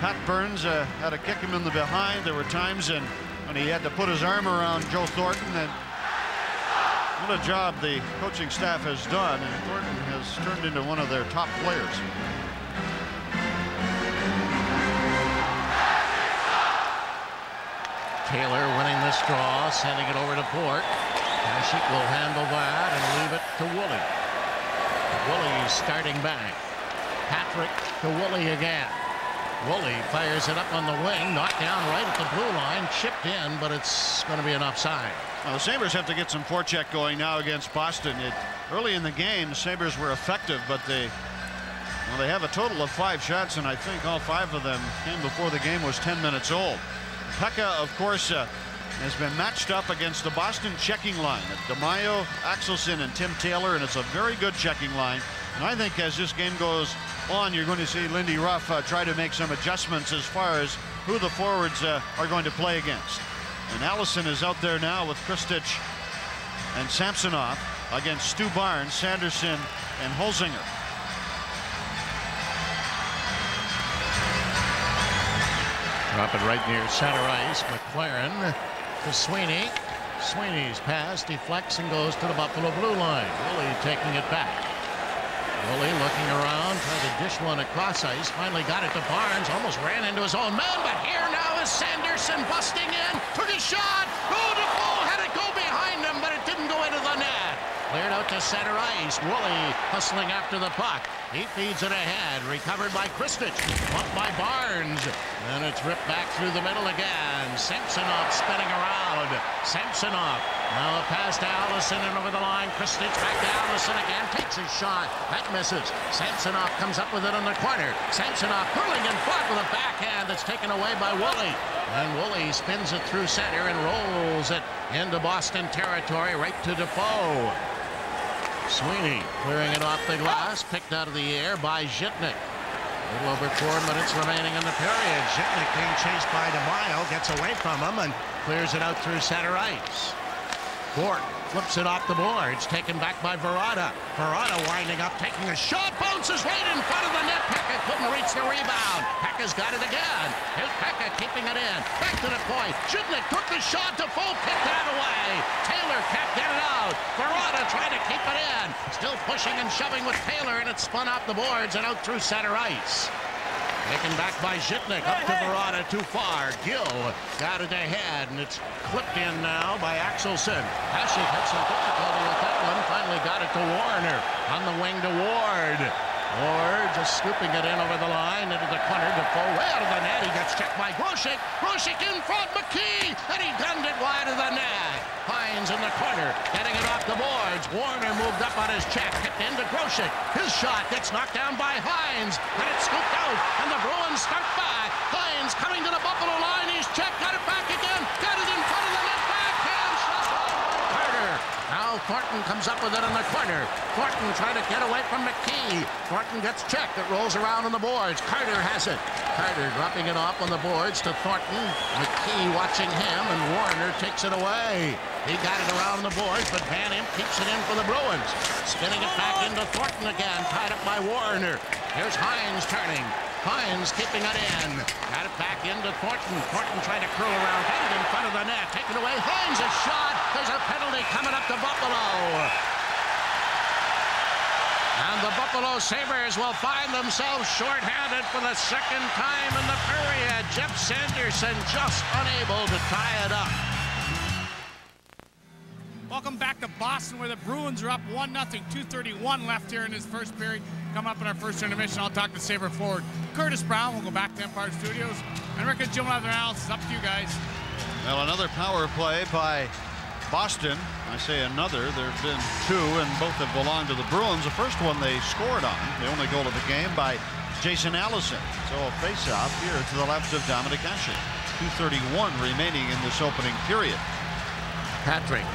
Pat Burns had to kick him in the behind. There were times when he had to put his arm around Joe Thornton. And what a job the coaching staff has done, and Thornton has turned into one of their top players. Taylor winning this draw, sending it over to Port. Hasek will handle that and leave it to Woolley. Woolley starting back. Patrick to Woolley again. Woolley fires it up on the wing, knocked down right at the blue line, chipped in, but it's going to be an offside. Well, the Sabres have to get some forecheck going now against Boston. Early in the game, the Sabres were effective, but they have a total of 5 shots, and I think all 5 of them came before the game was 10 minutes old. Pekka, of course, has been matched up against the Boston checking line of DeMaio, Axelson, and Tim Taylor, and it's a very good checking line. And I think as this game goes on, you're going to see Lindy Ruff try to make some adjustments as far as who the forwards are going to play against. And Allison is out there now with Kristich and Samsonov against Stu Barnes, Sanderson, and Holzinger. Drop it right near center ice. McLaren to Sweeney. Sweeney's pass deflects and goes to the Buffalo blue line. Woolley taking it back. Woolley looking around, trying to dish one across ice. Finally got it to Barnes. Almost ran into his own man, but here now is Sanderson busting in. Took a shot. Oh, Defoe had it go behind him, but it didn't go into the net. Cleared out to center ice. Woolley hustling after the puck. He feeds it ahead. Recovered by Kristich. Bumped by Barnes. And it's ripped back through the middle again. Samsonov spinning around. Samsonov. Now a pass to Allison and over the line. Kristich back to Allison again. Takes his shot. That misses. Samsonov comes up with it in the corner. Samsonov hurling in front with a backhand that's taken away by Woolley. And Woolley spins it through center and rolls it into Boston territory right to Defoe. Sweeney clearing it off the glass, picked out of the air by Zhitnik. A little over 4 minutes remaining in the period. Zhitnik being chased by DeMaio, gets away from him and clears it out through center ice. Gort flips it off the boards, taken back by Verada. Verada winding up, taking a shot, bounces right in front of the net. Pekka couldn't reach the rebound. Pekka's got it again. Here's Pekka keeping it in. Back to the point. Zhitnik took the shot. Defoe picked that away. Taylor can't get it out. Verada trying to keep it in. Still pushing and shoving with Taylor, and it spun off the boards and out through center ice. Taken back by Zhitnik, up to Verada, too far. Gill got it ahead, and it's clipped in now by Axelson. Hasek had some difficulty with that one. Finally got it to Warner. On the wing to Ward. Ward just scooping it in over the line into the corner. Defoe way out of the net. He gets checked by Grosek. Grosek in front, McKee, and he gunned it wide of the net. Hines in the corner, getting it off the boards. Warner moved up on his check, hit into Grosek. His shot gets knocked down by Hines, and it's scooped out, and the Bruins start back. Hines coming to the Buffalo line. He's checked, got it back again, got it in front of the net. Backhand shot. Carter. Now Thornton comes up with it in the corner. Thornton trying to get away from McKee. Thornton gets checked. It rolls around on the boards. Carter has it. Carter dropping it off on the boards to Thornton. McKee watching him, and Warner takes it away. He got it around the boards, but Van Imp keeps it in for the Bruins. Spinning it back into Thornton again, tied up by Warner. Here's Hines turning. Hines keeping it in. Got it back into Thornton. Thornton trying to curl around. Got it in front of the net. Taken away. Hines a shot. There's a penalty coming up to Buffalo. And the Buffalo Sabres will find themselves shorthanded for the second time in the period. Jeff Sanderson just unable to tie it up. Welcome back to Boston, where the Bruins are up 1-0. 2:31 left here in this first period. Coming up in our first intermission, I'll talk to Sabre forward Curtis Brown. We'll go back to Empire Studios. And Rick and Jim will have their analysis. Up to you guys. Well, another power play by Boston. I say another. There have been 2, and both have belonged to the Bruins. The first one they scored on, the only goal of the game, by Jason Allison. So a face-off here to the left of Dominic Hasek. 2:31 remaining in this opening period. Patrick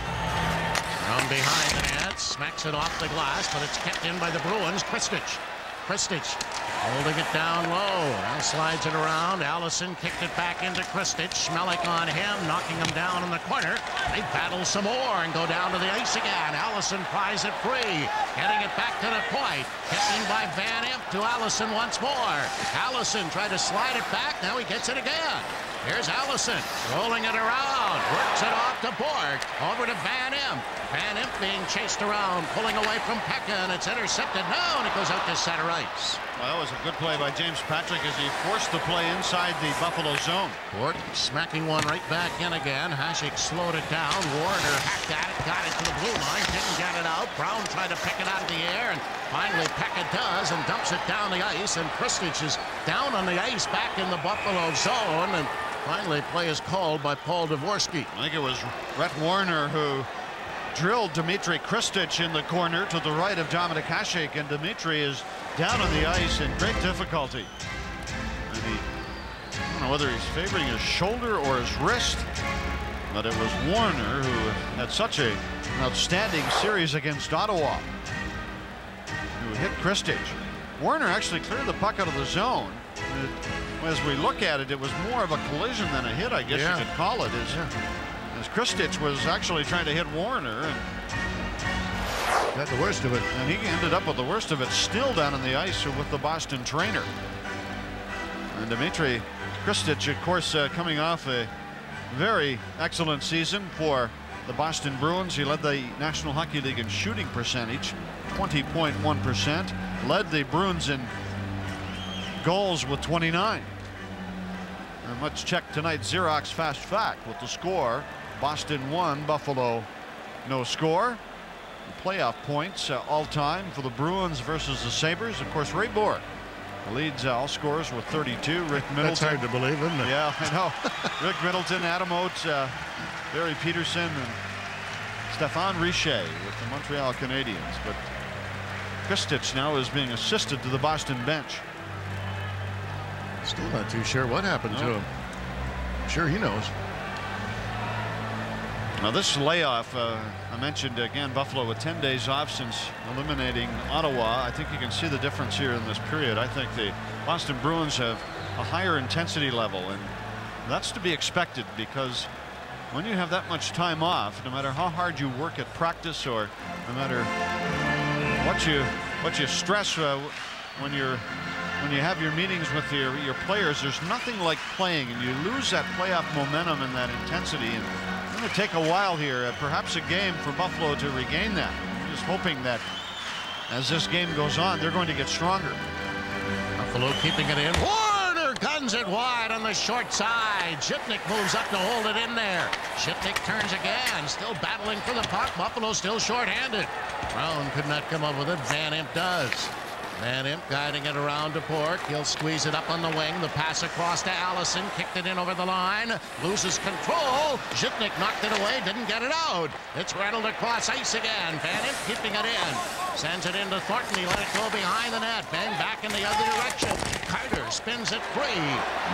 From behind the net, smacks it off the glass, but it's kept in by the Bruins. Kristich holding it down low. Now slides it around. Allison kicked it back into Kristich. Schmelik on him, knocking him down in the corner. They battle some more and go down to the ice again. Allison pries it free, getting it back to the point. Kicking by Van Imp to Allison once more. Allison tried to slide it back. Now he gets it again. Here's Allison rolling it around. Works it off to Bork. Over to Van Imp. Van Imp being chased around, pulling away from Pekka, and it's intercepted now, and it goes out to center ice. Well, that was a good play by James Patrick as he forced the play inside the Buffalo zone. Bork smacking one right back in again. Hasek slowed it down. Warner hacked at it, got it to the blue line, didn't get it out. Brown tried to pick it out of the air, and finally Pekka does and dumps it down the ice, and Kristich is down on the ice back in the Buffalo zone, and finally play is called by Paul Dvorsky. I think it was Rhett Warner who drilled Dmitry Kristich in the corner to the right of Dominik Hasek, and Dmitry is down on the ice in great difficulty. And I don't know whether he's favoring his shoulder or his wrist, but it was Warner who had such an outstanding series against Ottawa who hit Kristich. Warner actually cleared the puck out of the zone. As we look at it, it was more of a collision than a hit, I guess you could call it. As Kristich was actually trying to hit Warner and got the worst of it. And he ended up with the worst of it, still down on the ice with the Boston trainer. And Dmitry Kristich, of course, coming off a very excellent season for the Boston Bruins. He led the National Hockey League in shooting percentage, 20.1%. Led the Bruins in goals with 29. And let's check tonight's Xerox Fast Fact with the score. Boston 1, Buffalo no score. The playoff points all time for the Bruins versus the Sabres. Of course, Ray Bourque leads all scores with 32. Rick Middleton. That's hard to believe, isn't it? Yeah, I know. Rick Middleton, Adam Oates, Barry Peterson, and Stéphane Richer with the Montreal Canadiens. But Kristich now is being assisted to the Boston bench. Still not too sure what happened to him. I'm sure he knows. Now this layoff, I mentioned again, Buffalo with 10 days off since eliminating Ottawa. I think you can see the difference here in this period. I think the Boston Bruins have a higher intensity level, and that's to be expected, because when you have that much time off, no matter how hard you work at practice or no matter what you stress when you have your meetings with your players, there's nothing like playing, and you lose that playoff momentum and that intensity. And it's going to take a while here, perhaps a game for Buffalo to regain that. I'm just hoping that as this game goes on, they're going to get stronger. Buffalo keeping it in. Warner guns it wide on the short side. Shipnick moves up to hold it in there. Shipnick turns again, still battling for the puck. Buffalo still shorthanded. Brown could not come up with it. Van Imp does. Van Imp guiding it around to Bork. He'll squeeze it up on the wing. The pass across to Allison. Kicked it in over the line. Loses control. Zhitnik knocked it away. Didn't get it out. It's rattled across ice again. Van Imp keeping it in. Sends it into Thornton. He let it go behind the net. Bang back in the other direction. Carter spins it free.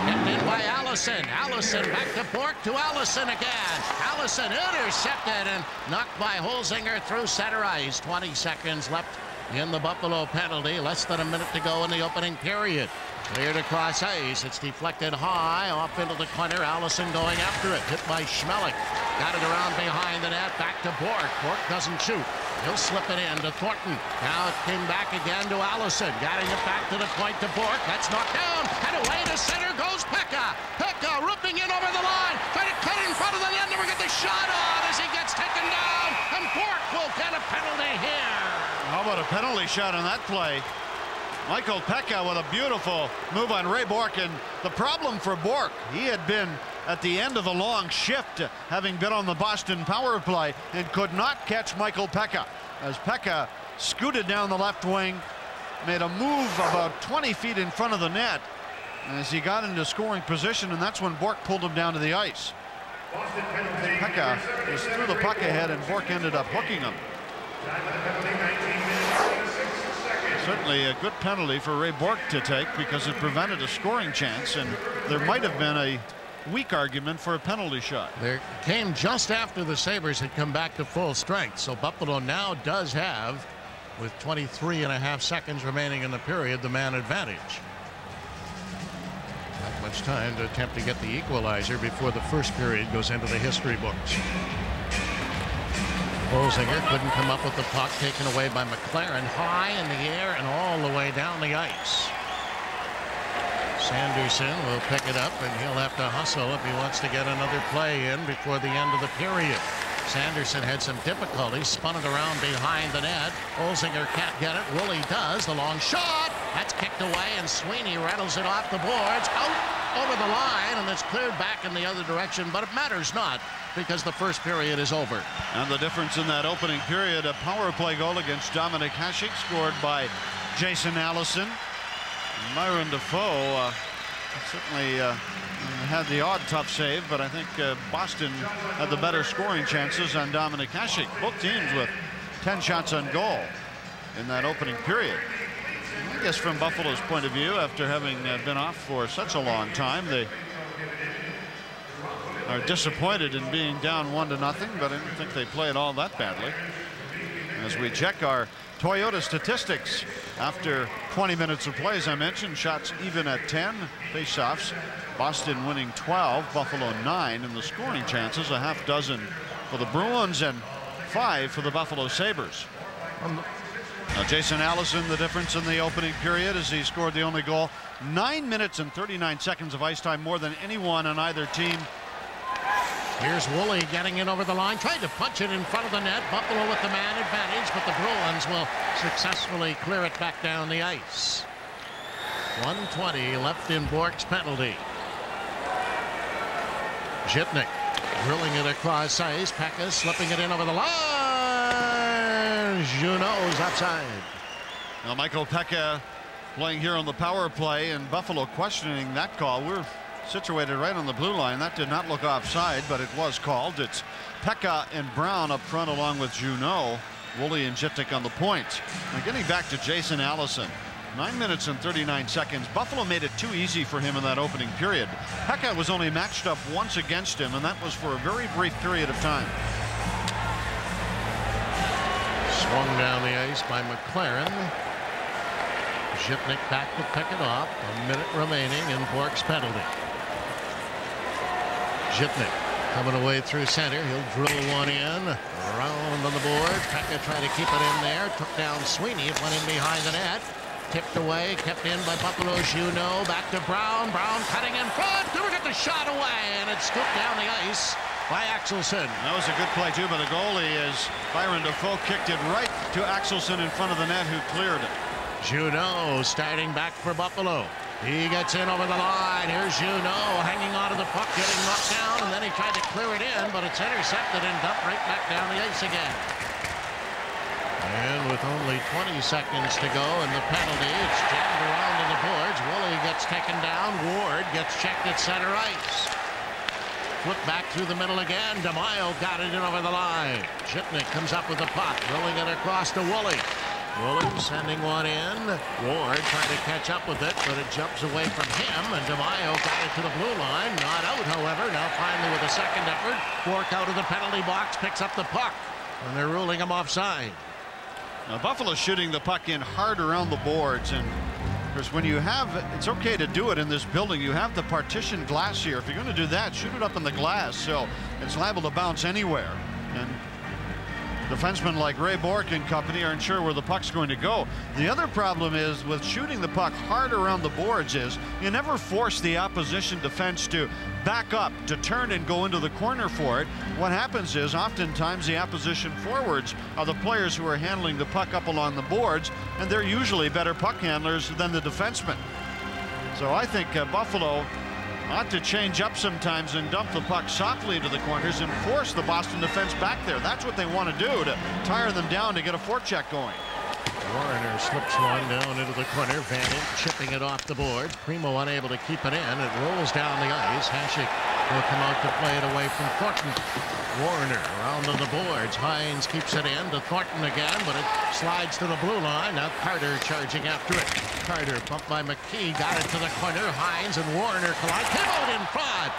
Kept in by Allison. Allison back to Bork to Allison again. Allison intercepted and knocked by Holzinger through center ice. 20 seconds left in the Buffalo penalty. Less than a minute to go in the opening period. Cleared across ice. It's deflected high off into the corner. Allison going after it. Hit by Schmelik. Got it around behind the net. Back to Bork. Bork doesn't shoot. He'll slip it in to Thornton. Now it came back again to Allison. Getting it back to the point to Bork. That's knocked down. And away to center goes Pekka. Pekka ripping in over the line. Trying to cut in front of the net. Never get the shot on as he gets taken down. And Bork will get a penalty here. How about a penalty shot on that play? Michael Pekka with a beautiful move on Ray Bourque. And the problem for Bourque, he had been at the end of a long shift, having been on the Boston power play, and could not catch Michael Pekka. As Pekka scooted down the left wing, made a move about 20 feet in front of the net as he got into scoring position, and that's when Bourque pulled him down to the ice. Pekka was threw the puck ahead, and Bourque ended up hooking him. Certainly a good penalty for Ray Bourque to take, because it prevented a scoring chance, and there might have been a weak argument for a penalty shot. There came just after the Sabres had come back to full strength. So Buffalo now does have, with 23.5 seconds remaining in the period, the man advantage. Not much time to attempt to get the equalizer before the first period goes into the history books. Holzinger couldn't come up with the puck, taken away by McLaren, high in the air and all the way down the ice. Sanderson will pick it up, and he'll have to hustle if he wants to get another play in before the end of the period. Sanderson had some difficulty, spun it around behind the net. Holzinger can't get it. Woolley does. The long shot. That's kicked away, and Sweeney rattles it off the boards, out over the line, and it's cleared back in the other direction, but it matters not because the first period is over. And the difference in that opening period, a power play goal against Dominik Hasek, scored by Jason Allison. Myron Defoe certainly had the odd tough save, but I think Boston had the better scoring chances on Dominik Hasek. Both teams with 10 shots on goal in that opening period. I guess from Buffalo's point of view, after having been off for such a long time, they are disappointed in being down 1-0, but I don't think they played all that badly. As we check our Toyota statistics after 20 minutes of play, as I mentioned, shots even at 10, faceoffs, Boston winning 12, Buffalo 9, and the scoring chances a half dozen for the Bruins and 5 for the Buffalo Sabres. Now Jason Allison, the difference in the opening period as he scored the only goal. 9 minutes and 39 seconds of ice time, more than anyone on either team. Here's Woolley getting in over the line, trying to punch it in front of the net. Buffalo with the man advantage, but the Bruins will successfully clear it back down the ice. 1:20 left in Bork's penalty. Zhitnik drilling it across ice. Pekka slipping it in over the line. Junot's offside. Now Michael Pekka playing here on the power play, and Buffalo questioning that call. We're situated right on the blue line. That did not look offside, but it was called. It's Pekka and Brown up front along with Junot. Woolley and Zhitnik on the point. Now getting back to Jason Allison. 9 minutes and 39 seconds. Buffalo made it too easy for him in that opening period. Pekka was only matched up once against him, and that was for a very brief period of time. Swung down the ice by McLaren. Zhitnik back to pick it up. A minute remaining in Bork's penalty. Zhitnik coming away through center. He'll drill one in. Around on the board. Pekka trying to keep it in there. Took down Sweeney. It went in behind the net. Tipped away. Kept in by Buffalo. Junot. Back to Brown. Brown cutting in front. Never get the shot away. And it's scooped down the ice by Axelson. That was a good play too by the goalie as Byron Defoe kicked it right to Axelson in front of the net, who cleared it. Junot starting back for Buffalo. He gets in over the line. Here's Junot hanging onto the puck, getting knocked down, and then he tried to clear it in, but it's intercepted and dumped right back down the ice again. And with only 20 seconds to go in the penalty, it's jammed around to the boards. Woolley gets taken down. Ward gets checked at center ice. Flip back through the middle again. DeMaio got it in over the line. Zhitnik comes up with the puck, throwing it across to Woolley. Woolley sending one in. Ward trying to catch up with it, but it jumps away from him, and DeMaio got it to the blue line. Not out, however. Now finally with a second effort, Bork out of the penalty box, picks up the puck, and they're ruling him offside. Now Buffalo's shooting the puck in hard around the boards, and because when you have, it's okay to do it in this building. You have the partition glass here. If you're going to do that, shoot it up in the glass so it's liable to bounce anywhere. And defensemen like Ray Bourque and company aren't sure where the puck's going to go. The other problem is with shooting the puck hard around the boards is you never force the opposition defense to back up, to turn and go into the corner for it. What happens is oftentimes the opposition forwards are the players who are handling the puck up along the boards, and they're usually better puck handlers than the defensemen. So I think Buffalo ought to change up sometimes and dump the puck softly into the corners and force the Boston defense back there. That's what they want to do, to tire them down to get a forecheck going. Warner slips one down into the corner. Vannon chipping it off the boards. Primo unable to keep it in. It rolls down the ice. Hasek will come out to play it away from Thornton. Warner around on the boards. Hines keeps it in to Thornton again, but it slides to the blue line. Now Carter charging after it. Carter bumped by McKee, got it to the corner. Hines and Warner collide. Came out in front.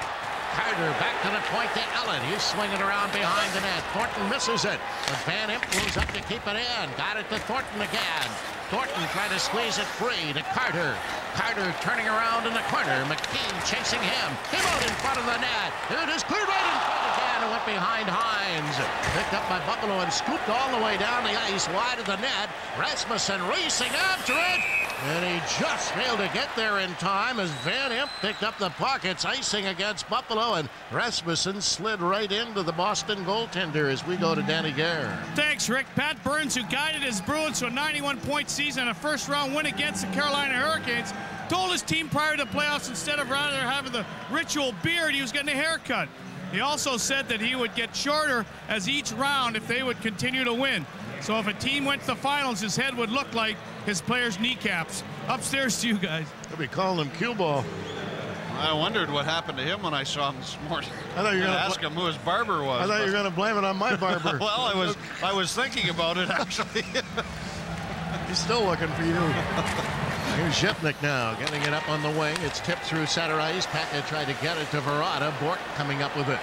Carter back to the point to Ellen. He's swinging around behind the net. Thornton misses it. But Van Impe moves up to keep it in. Got it to Thornton again. Thornton trying to squeeze it free to Carter. Carter turning around in the corner. McKee chasing him. Him out in front of the net. It is cleared right in front again and went behind Hines. Picked up by Buffalo and scooped all the way down the ice wide of the net. Rasmussen racing after it. And he just failed to get there in time as Van Impe picked up the pockets, icing against Buffalo, and Rasmussen slid right into the Boston goaltender as we go to Danny Gare. Thanks, Rick. Pat Burns, who guided his Bruins to a 91-point season and a first-round win against the Carolina Hurricanes, told his team prior to the playoffs instead of rather having the ritual beard, he was getting a haircut. He also said that he would get shorter as each round if they would continue to win. So if a team went to the finals, his head would look like his players' kneecaps. Upstairs to you guys. They'll be calling him cue ball. I wondered what happened to him when I saw him this morning. I thought you were going to ask him who his barber was. I thought you were going to blame it on my barber. Well, I was thinking about it actually. He's still looking for you. Here's Zhipnik now, getting it up on the wing. It's tipped through center ice. Pekka tried to get it to Verada. Bork coming up with it.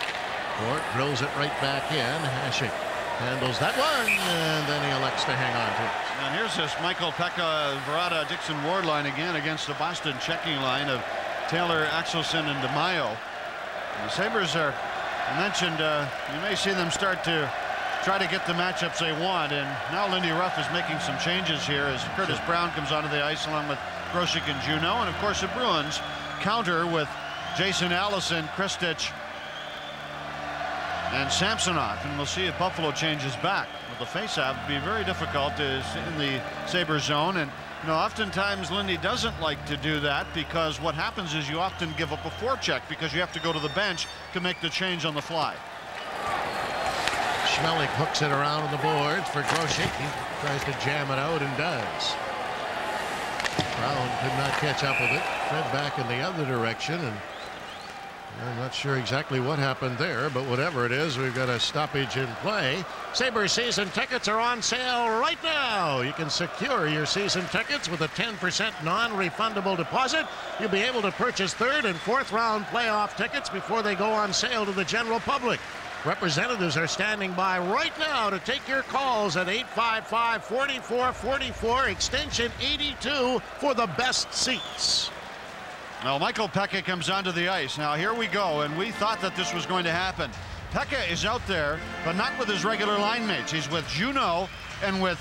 Bork drills it right back in. Hasek handles that one, and then he elects to hang on to it. And here's this Michael Pekka, Verada, Dixon Ward line again against the Boston checking line of Taylor, Axelson, and DeMaio. The Sabres are, I mentioned, you may see them start to try to get the matchups they want, and now Lindy Ruff is making some changes here as Curtis Brown comes onto the ice along with Grosek and Juneau, and of course the Bruins counter with Jason Allison, Kristich, and Samsonov, and we'll see if Buffalo changes back. With the faceoff, it'd be very difficult is in the Sabre zone, and you know, oftentimes Lindy doesn't like to do that because what happens is you often give up a forecheck because you have to go to the bench to make the change on the fly. Schmeling hooks it around on the boards for Grosek. He tries to jam it out and does. Brown could not catch up with it. Fed back in the other direction, and I'm not sure exactly what happened there, but whatever it is, we've got a stoppage in play. Sabres season tickets are on sale right now. You can secure your season tickets with a 10% non-refundable deposit. You'll be able to purchase third and fourth round playoff tickets before they go on sale to the general public. Representatives are standing by right now to take your calls at 855-4444, extension 82 for the best seats. Now Michael Pekka comes onto the ice. Now here we go, and we thought that this was going to happen. Pekka is out there, but not with his regular line mates. He's with Juneau and with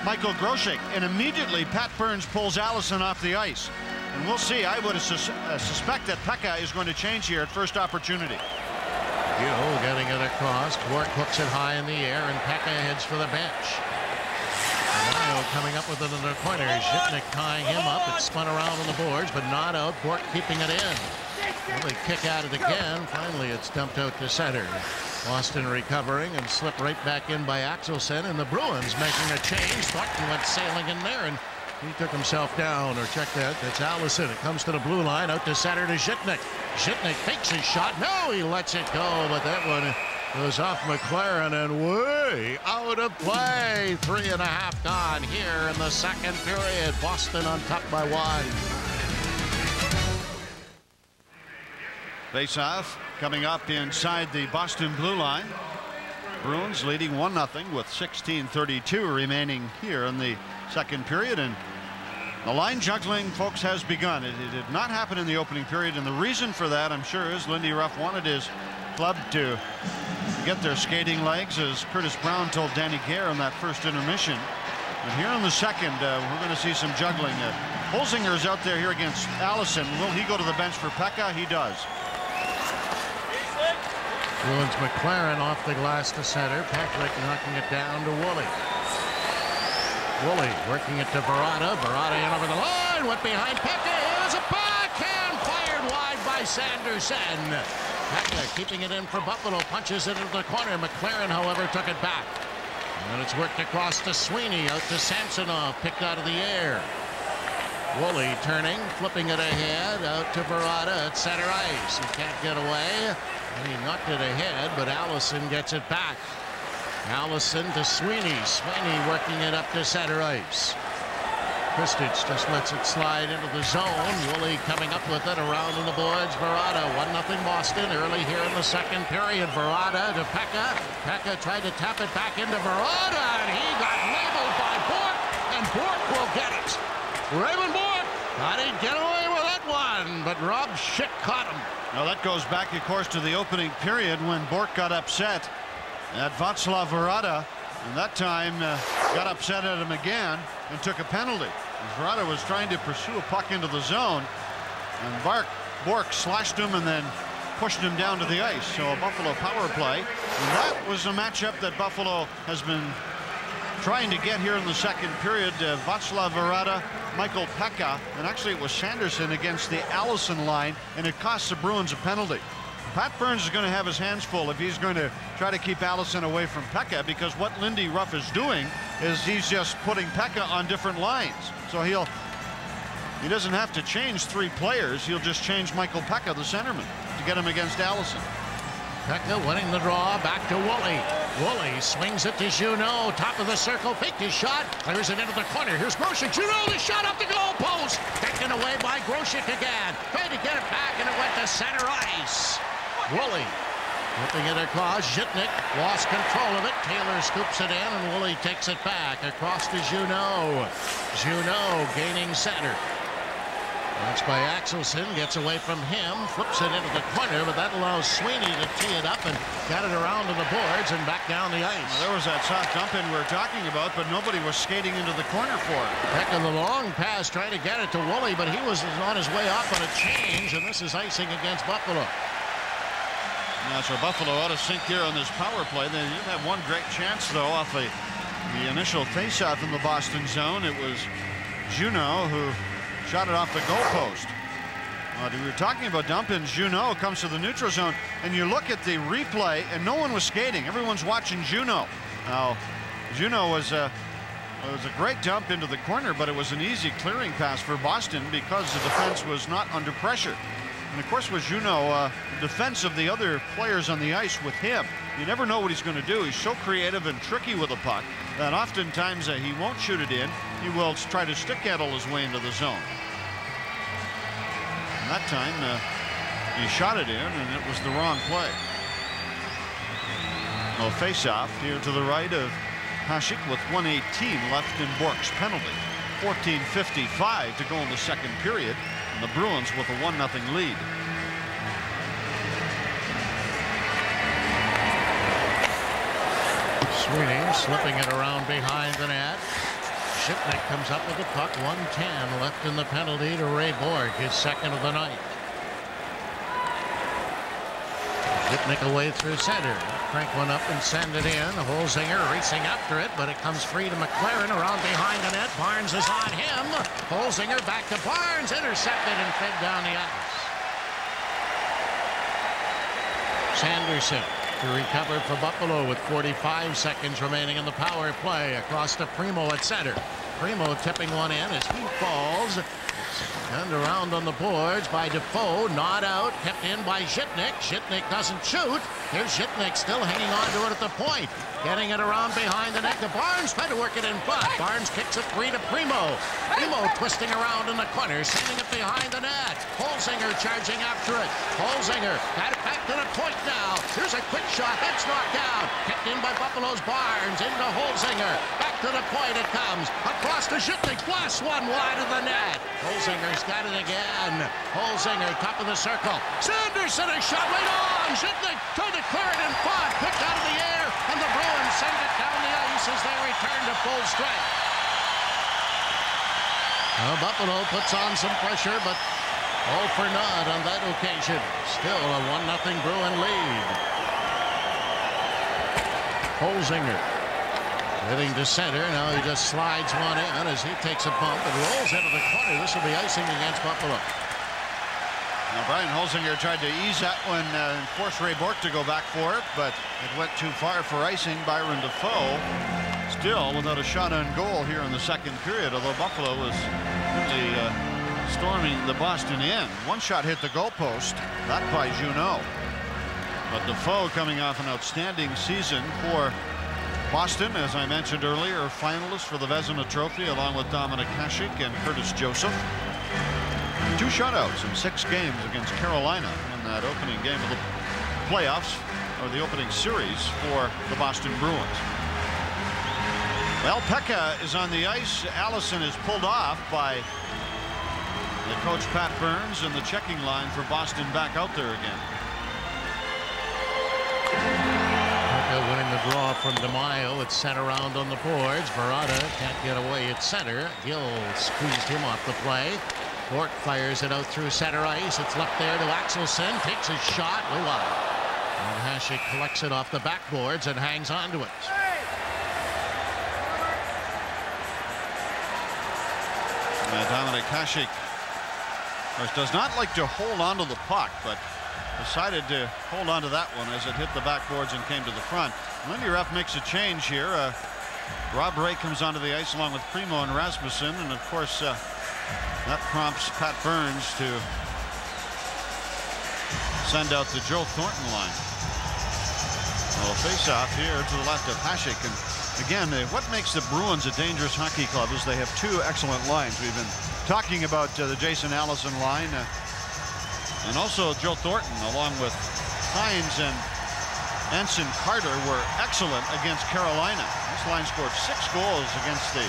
Michael Grosek, and immediately Pat Burns pulls Allison off the ice. And we'll see. I would suspect that Pekka is going to change here at first opportunity. Getting it across. Bork hooks it high in the air, and Pekka heads for the bench. Mayo coming up with it in the corner. Zhipnik tying him up. It's spun around on the boards, but not out. Bork keeping it in. Well, they kick at it again. Finally, it's dumped out to center. Boston recovering and slipped right back in by Axelson, and the Bruins making a change. Thornton went sailing in there, and he took himself down, or check that. That's Allison. It comes to the blue line, out to center to Zhipnik. Zhipnik fakes his shot. No, he lets it go, but that one goes off McLaren and way out of play. 3.5 gone here in the second period. Boston on top by 1. Face-off coming up inside the Boston blue line. Bruins leading 1-0 with 16:32 remaining here in the second period, and the line juggling, folks, has begun. It did not happen in the opening period, and the reason for that, I'm sure, is Lindy Ruff wanted his club to get their skating legs, as Curtis Brown told Danny Gare in that first intermission. And here in the second, we're going to see some juggling. Holzinger's out there here against Allison. Will he go to the bench for Pekka? He does. Bruins McLaren off the glass to center. Patrick knocking it down to Woolley. Woolley working it to Verada. Verada in over the line. Went behind Pekka. Here's a backhand fired wide by Sanderson. Pekka keeping it in for Buffalo. Punches it into the corner. McLaren, however, took it back. And it's worked across to Sweeney. Out to Samsonov. Picked out of the air. Woolley turning. Flipping it ahead. Out to Verada at center ice. He can't get away. And he knocked it ahead, but Allison gets it back. Allison to Sweeney. Sweeney working it up to center ice. Kristich just lets it slide into the zone. Woolley coming up with it around on the boards. Verada, 1-0 Boston early here in the second period. Verada to Pekka. Pekka tried to tap it back into Verada, and he got labeled by Bourque, and Bourque will get it. Raymond Bourque thought he'd get away with that one, but Rob Schick caught him. Now that goes back, of course, to the opening period when Bourque got upset at Václav Verada, and that time got upset at him again and took a penalty. Verada was trying to pursue a puck into the zone, and Bourque slashed him and then pushed him down to the ice. So a Buffalo power play, and that was a matchup that Buffalo has been trying to get here in the second period. Václav Verada, Michael Pekka, and actually it was Sanderson against the Allison line, and it cost the Bruins a penalty. Pat Burns is going to have his hands full if he's going to try to keep Allison away from Pekka, because what Lindy Ruff is doing is he's just putting Pekka on different lines. So he doesn't have to change 3 players. He'll just change Michael Pekka, the centerman, to get him against Allison. Pekka winning the draw, back to Woolley. Woolley swings it to Junot, top of the circle, faked his shot, clears it into the corner. Here's Grosek. Junot, the shot up the goal post, taken away by Grosek again. Tried to get it back, and it went to center ice. Woolley whipping it across. Zhitnik lost control of it. Taylor scoops it in, and Woolley takes it back across to Junot. Junot gaining center. That's by Axelson, gets away from him, flips it into the corner, but that allows Sweeney to tee it up and got it around to the boards and back down the ice. Well, there was that soft dump in we were talking about, but nobody was skating into the corner for it. Heck of the long pass trying to get it to Woolley, but he was on his way off on a change, and this is icing against Buffalo. Now, so Buffalo out of sync here on this power play. They did have one great chance, though, off the initial faceoff in the Boston zone. It was Junot who shot it off the goalpost. We were talking about dump-ins. Junot comes to the neutral zone, and you look at the replay, and no one was skating. Everyone's watching Junot. Now, Junot was a great dump into the corner, but it was an easy clearing pass for Boston because the defense was not under pressure. And of course, with Junot, defense of the other players on the ice with him, you never know what he's going to do. He's so creative and tricky with a puck that oftentimes he won't shoot it in. He will try to stick handle his way into the zone. And that time he shot it in, and it was the wrong play. No face-off here to the right of Hasek with 1:18 left in Bourque's penalty. 14:55 to go in the second period, and the Bruins with a 1-0 lead. Sweeney slipping it around behind the net. Zhitnik comes up with the puck. 1:10 left in the penalty to Ray Bourque, his second of the night. Zhitnik away through center. Crank one up and send it in. Holzinger racing after it, but it comes free to McLaren around behind the net. Barnes is on him. Holzinger back to Barnes, intercepted and fed down the ice. Sanderson to recover for Buffalo with 45 seconds remaining in the power play. Across to Primo at center. Primo tipping one in as he falls. Turned around on the boards by Defoe. Not out. Kept in by Zhitnik. Zhitnik doesn't shoot. Here's Zhitnik still hanging on to it at the point. Getting it around behind the net to Barnes. Trying to work it in front. Barnes kicks it free to Primo. Primo twisting around in the corner. Sending it behind the net. Holzinger charging after it. Holzinger got it back to the point now. Here's a quick shot. That's knocked down. Kicked in by Buffalo's Barnes. Into Holzinger. Back to the point it comes. Across to Zhitnik. Blasts one wide of the net. Holzinger's got it again. Holzinger, top of the circle. Sanderson, a shot right on. Zhitnik trying to clear it in front. Picked out of the air. And the Bruins send it down the ice as they return to full strength. Well, Buffalo puts on some pressure, but all for naught on that occasion. Still a 1-0 Bruin lead. Holzinger heading to center. Now he just slides one in as he takes a bump and rolls into the corner. This will be icing against Buffalo. Now Brian Holzinger tried to ease that one and force Ray Bourque to go back for it, but it went too far for icing. Byron Defoe still without a shot on goal here in the second period, although Buffalo was really storming the Boston end. One shot hit the goalpost, that by Junot. But Defoe coming off an outstanding season for Boston, as I mentioned earlier, are finalists for the Vezina Trophy along with Dominik Hasek and Curtis Joseph. 2 shutouts in 6 games against Carolina in that opening game of the playoffs, or the opening series for the Boston Bruins. Well, Pekka is on the ice. Allison is pulled off by the coach Pat Burns, and the checking line for Boston back out there again. Winning the draw from DeMaio. It's sent around on the boards. Verada can't get away at center. Gill squeezed him off the play. Fort fires it out through center ice. It's left there to Axelson. Takes his shot. Way wide. And Hasek collects it off the backboards and hangs on to it. Dominik Hasek, of course, does not like to hold on to the puck, but decided to hold on to that one as it hit the backboards and came to the front. Lindy Ruff makes a change here. Rob Ray comes onto the ice along with Primo and Rasmussen, and of course that prompts Pat Burns to send out the Joe Thornton line. Well, a face-off here to the left of Hasek, and again, what makes the Bruins a dangerous hockey club is they have 2 excellent lines. We've been talking about the Jason Allison line. And also Joe Thornton, along with Hines and Anson Carter, were excellent against Carolina. This line scored 6 goals against the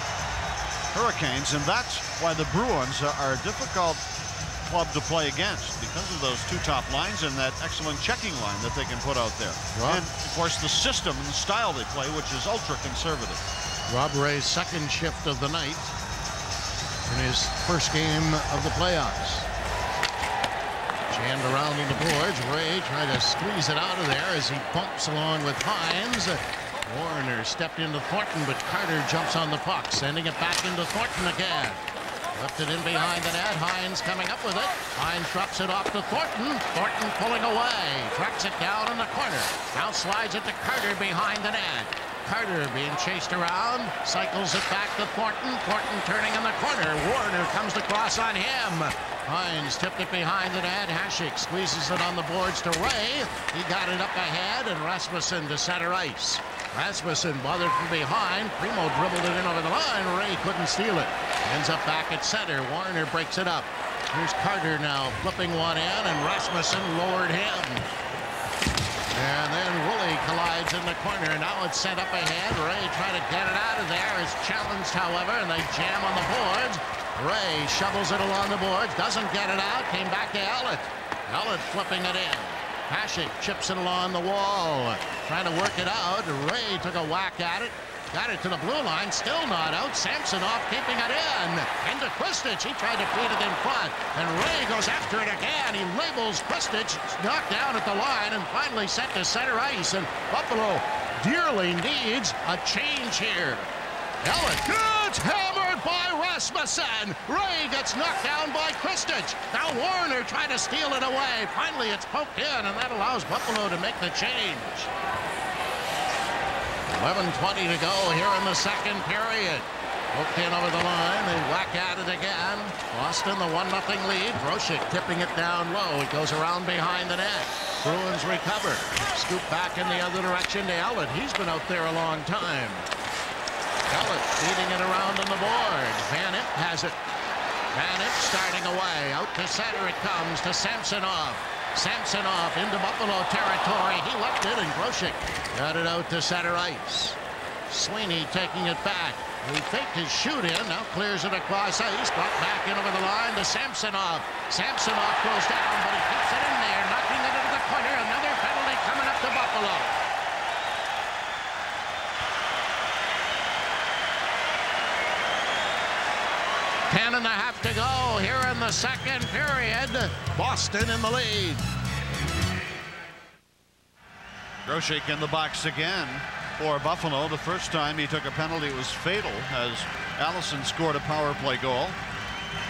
Hurricanes, and that's why the Bruins are a difficult club to play against, because of those 2 top lines and that excellent checking line that they can put out there. And of course the system and the style they play, which is ultra conservative. Rob Ray's 2nd shift of the night in his 1st game of the playoffs. Jammed around on the boards. Ray tried to squeeze it out of there as he bumps along with Hines. Warner stepped into Thornton, but Carter jumps on the puck, sending it back into Thornton again. Left it in behind the net. Hines coming up with it. Hines drops it off to Thornton. Thornton pulling away. Tracks it down in the corner. Now slides it to Carter behind the net. Carter being chased around. Cycles it back to Thornton. Thornton turning in the corner. Warner comes across on him. Hines tipped it behind the net. Hasek squeezes it on the boards to Ray. He got it up ahead, and Rasmussen to center ice. Rasmussen bothered from behind. Primo dribbled it in over the line. Ray couldn't steal it. Ends up back at center. Warner breaks it up. Here's Carter now flipping one in, and Rasmussen lowered him. And then Woolley collides in the corner. Now it's sent up ahead. Ray trying to get it out of there. Is challenged, however, and they jam on the boards. Ray shovels it along the boards. Doesn't get it out. Came back to Ellett. Ellett flipping it in. Hasek chips it along the wall. Trying to work it out. Ray took a whack at it. Got it to the blue line, still not out. Samsonov keeping it in. Into Kristich. He tried to feed it in front. And Ray goes after it again. He labels Kristich. Knocked down at the line and finally sent to center ice. And Buffalo dearly needs a change here. Ellett gets hammered by Rasmussen. Ray gets knocked down by Kristich. Now Warner trying to steal it away. Finally it's poked in, and that allows Buffalo to make the change. 11:20 to go here in the 2nd period. Poked in over the line. They whack at it again. Boston the 1-0 lead. Grosek tipping it down low. It goes around behind the net. Bruins recover. Scoop back in the other direction to Ellett. He's been out there a long time. Ellett feeding it around on the board. Van Imp has it. Van Imp starting away. Out to center it comes to Samsonov. Samsonov into Buffalo territory. He left it, and Grosek got it out to center ice. Sweeney taking it back. He faked his shoot in. Now clears it across ice. Brought back in over the line to Samsonov. Samsonov goes down, but he keeps it in there. Knocking it into the corner. Another penalty coming up to Buffalo. Ten and a half to go here in the 2nd period. Boston in the lead. Grosek in the box again for Buffalo. The first time he took a penalty, it was fatal as Allison scored a power play goal.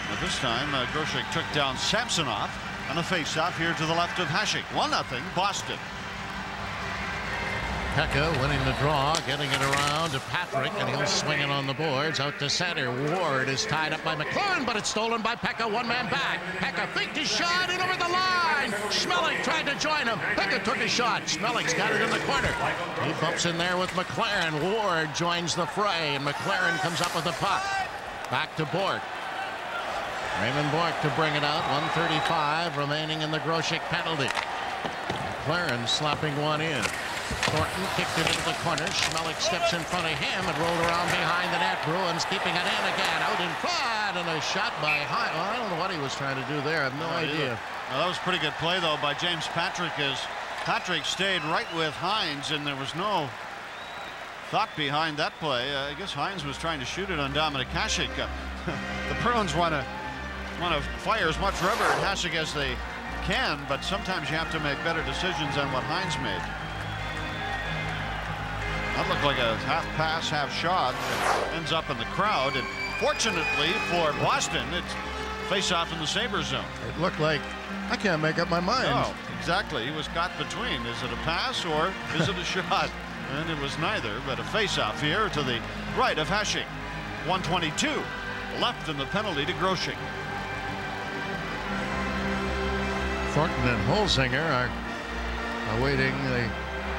But this time Grosek took down Samsonov on a face-off here to the left of Hasek. 1-0 Boston. Pekka winning the draw, getting it around to Patrick, and he'll swing it on the boards. Out to center. Ward is tied up by McLaren, but it's stolen by Pekka. One man back. Pekka faked his shot and over the line. Schmeling tried to join him. Pekka took a shot. Schmeling's got it in the corner. He bumps in there with McLaren. Ward joins the fray, and McLaren comes up with the puck. Back to Bork. Raymond Bork to bring it out. 1:35 remaining in the Grosek penalty. McLaren slapping one in. Thornton kicked it into the corner. Schmeling steps in front of him and rolled around behind the net. Bruins keeping it in again. Out in front, and a shot by Hines. Well, I don't know what he was trying to do there. I have no idea. Well, that was a pretty good play, though, by James Patrick, as Patrick stayed right with Hines, and there was no thought behind that play. I guess Hines was trying to shoot it on Dominik Hasek. The Bruins want to fire as much rubber at Hasek as they can, but sometimes you have to make better decisions than what Hines made. That looked like a half pass, half shot. It ends up in the crowd, and fortunately for Boston, it's face-off in the Sabres zone. It looked like, I can't make up my mind. No, exactly. He was caught between. Is it a pass or is it a shot? And it was neither, but a face-off here to the right of Hasek. 1:22 left in the penalty to Grosek. Thornton and Holzinger are awaiting the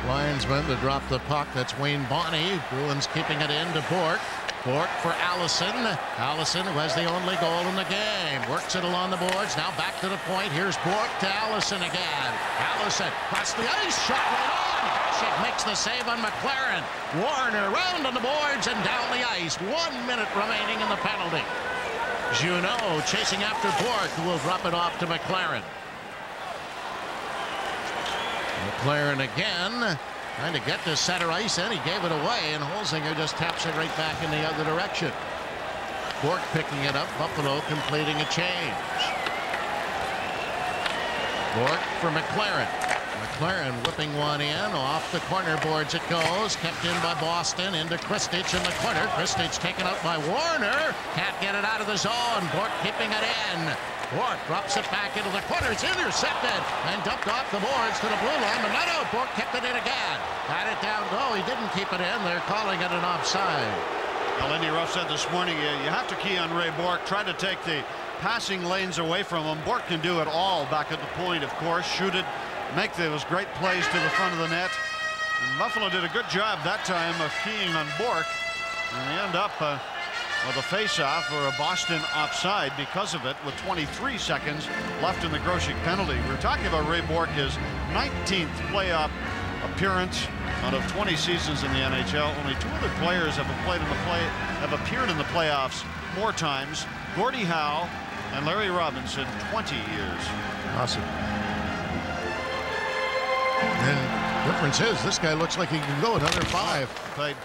linesman to drop the puck. That's Wayne Bonney. Bruins keeping it in to Bork. Bork for Allison. Allison, who has the only goal in the game. Works it along the boards. Now back to the point. Here's Bork to Allison again. Allison across the ice. Shot right on. Hasek makes the save on McLaren. Warner round on the boards and down the ice. 1 minute remaining in the penalty. Junot chasing after Bork, who will drop it off to McLaren. McLaren again trying to get to center ice, and he gave it away, and Holzinger just taps it right back in the other direction. Bork picking it up. Buffalo completing a change. Bork for McLaren. McLaren whipping one in. Off the corner boards it goes. Kept in by Boston. Into Kristich in the corner. Kristich taken out by Warner. Can't get it out of the zone. Bork keeping it in. Bork drops it back into the corner. It's intercepted and dumped off the boards to the blue line. But not out. Bork kept it in again. Had it down low. He didn't keep it in. They're calling it an offside. Well, Lindy Ruff said this morning, you have to key on Ray Bork. Try to take the passing lanes away from him. Bork can do it all back at the point, of course. Shoot it. Make those great plays to the front of the net. And Buffalo did a good job that time of keying on Bork. And they end up with a face-off or a Boston offside because of it, with 23 seconds left in the Grosek penalty. We're talking about Ray Bork, his 19th playoff appearance out of 20 seasons in the NHL. Only two other players have appeared in the playoffs more times: Gordie Howe and Larry Robinson. 20 years. Awesome. And the difference is this guy looks like he can go another 5. Played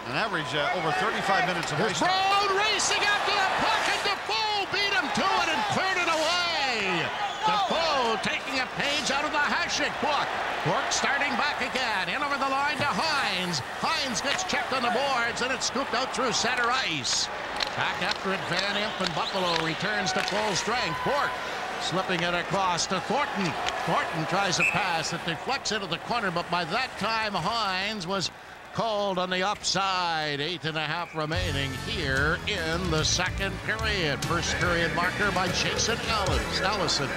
an average over 35 minutes of ice time. Brown racing after the puck, and Defoe beat him to it and cleared it away. Defoe taking a page out of the Hasek book. Bork starting back again. In over the line to Hines. Hines gets checked on the boards, and it's scooped out through center ice. Back after it, Van Imp, and Buffalo returns to full strength. Bork slipping it across to Thornton. Thornton tries a pass that deflects into the corner, but by that time Hines was called on the upside. 8.5 remaining here in the second period. First period marker by Jason Allison.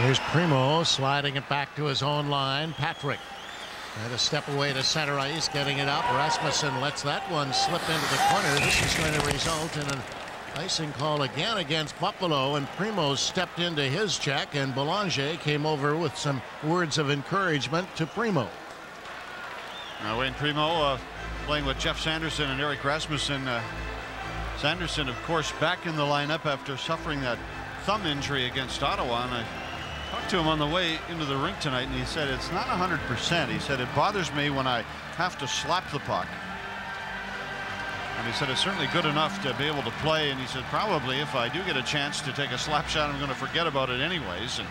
Here's Primo sliding it back to his own line. Patrick had a step away to center ice, getting it up. Rasmussen lets that one slip into the corner. This is going to result in an icing call again against Buffalo, and Primo stepped into his check, and Belanger came over with some words of encouragement to Primo. Now Wayne Primo playing with Jeff Sanderson and Eric Rasmussen. Sanderson, of course, back in the lineup after suffering that thumb injury against Ottawa, and I talked to him on the way into the rink tonight, and he said it's not 100%. He said it bothers me when I have to slap the puck. And he said it's certainly good enough to be able to play, and he said probably if I do get a chance to take a slap shot, I'm going to forget about it anyways. And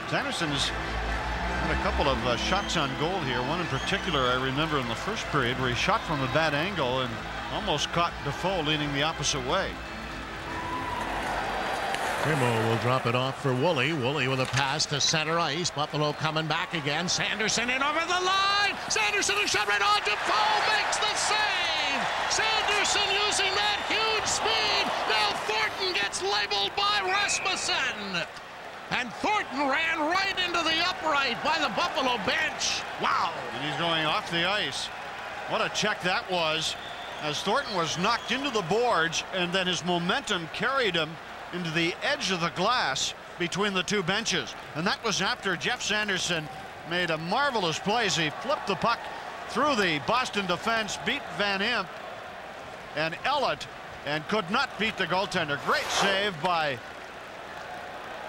Sanderson's had a couple of shots on goal here. One in particular I remember in the first period where he shot from a bad angle and Almost caught Defoe leaning the opposite way. Primo will drop it off for Woolley. Woolley with a pass to center ice. Buffalo coming back again. Sanderson in over the line. Sanderson is shot right on. Defoe makes the save. Sanderson using that huge speed. Now Thornton gets labeled by Rasmussen. And Thornton ran right into the upright by the Buffalo bench. Wow. And he's going off the ice. What a check that was, as Thornton was knocked into the boards, and then his momentum carried him into the edge of the glass between the two benches. And that was after Jeff Sanderson made a marvelous play as he flipped the puck through the Boston defense, beat Van Imp and Ellett, and could not beat the goaltender. Great save by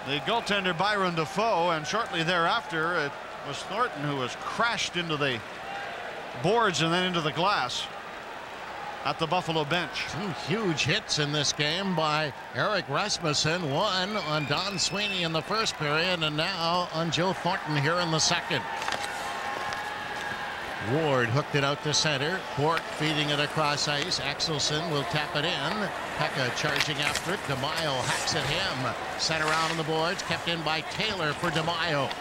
the goaltender Byron Defoe, and shortly thereafter it was Thornton who was crashed into the boards and then into the glass at the Buffalo bench. Two huge hits in this game by Eric Rasmussen. One on Don Sweeney in the first period, and now on Joe Thornton here in the second. Ward hooked it out to center. Bork feeding it across ice. Axelson will tap it in. Pekka charging after it. DeMaio hacks at him. Sent around on the boards. Kept in by Taylor for DeMaio.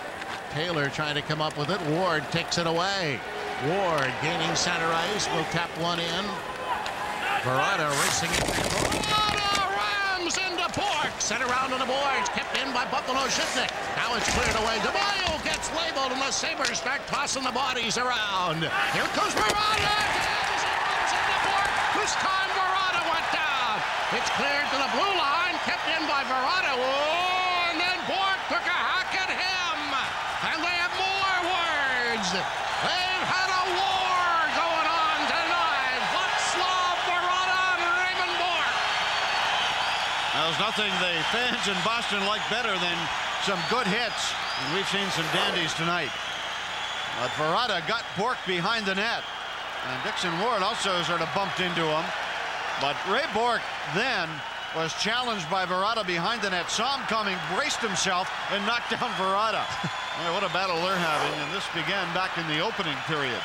Taylor trying to come up with it. Ward takes it away. Ward gaining center ice. Will tap one in. Verada racing it. Verada rams into Bork. Sent around on the boards. Kept in by Buffalo Shipnick. Now it's cleared away. DeMaio gets labeled, and the Sabres start tossing the bodies around. Here comes Verada. As he runs into Bork. This time Verada went down. It's cleared to the blue line. Kept in by Verada. Whoa, and then Bork took a hack at him. And they have more words. They've had a war going on tonight. Václav Verada and Raymond Bork. There's nothing the fans in Boston like better than some good hits, and we've seen some dandies tonight. But Verada got Bork behind the net, and Dixon Ward also sort of bumped into him. But Ray Bork then was challenged by Verada behind the net, saw him coming, braced himself, and knocked down Verada. Boy, what a battle they're having, and this began back in the opening period.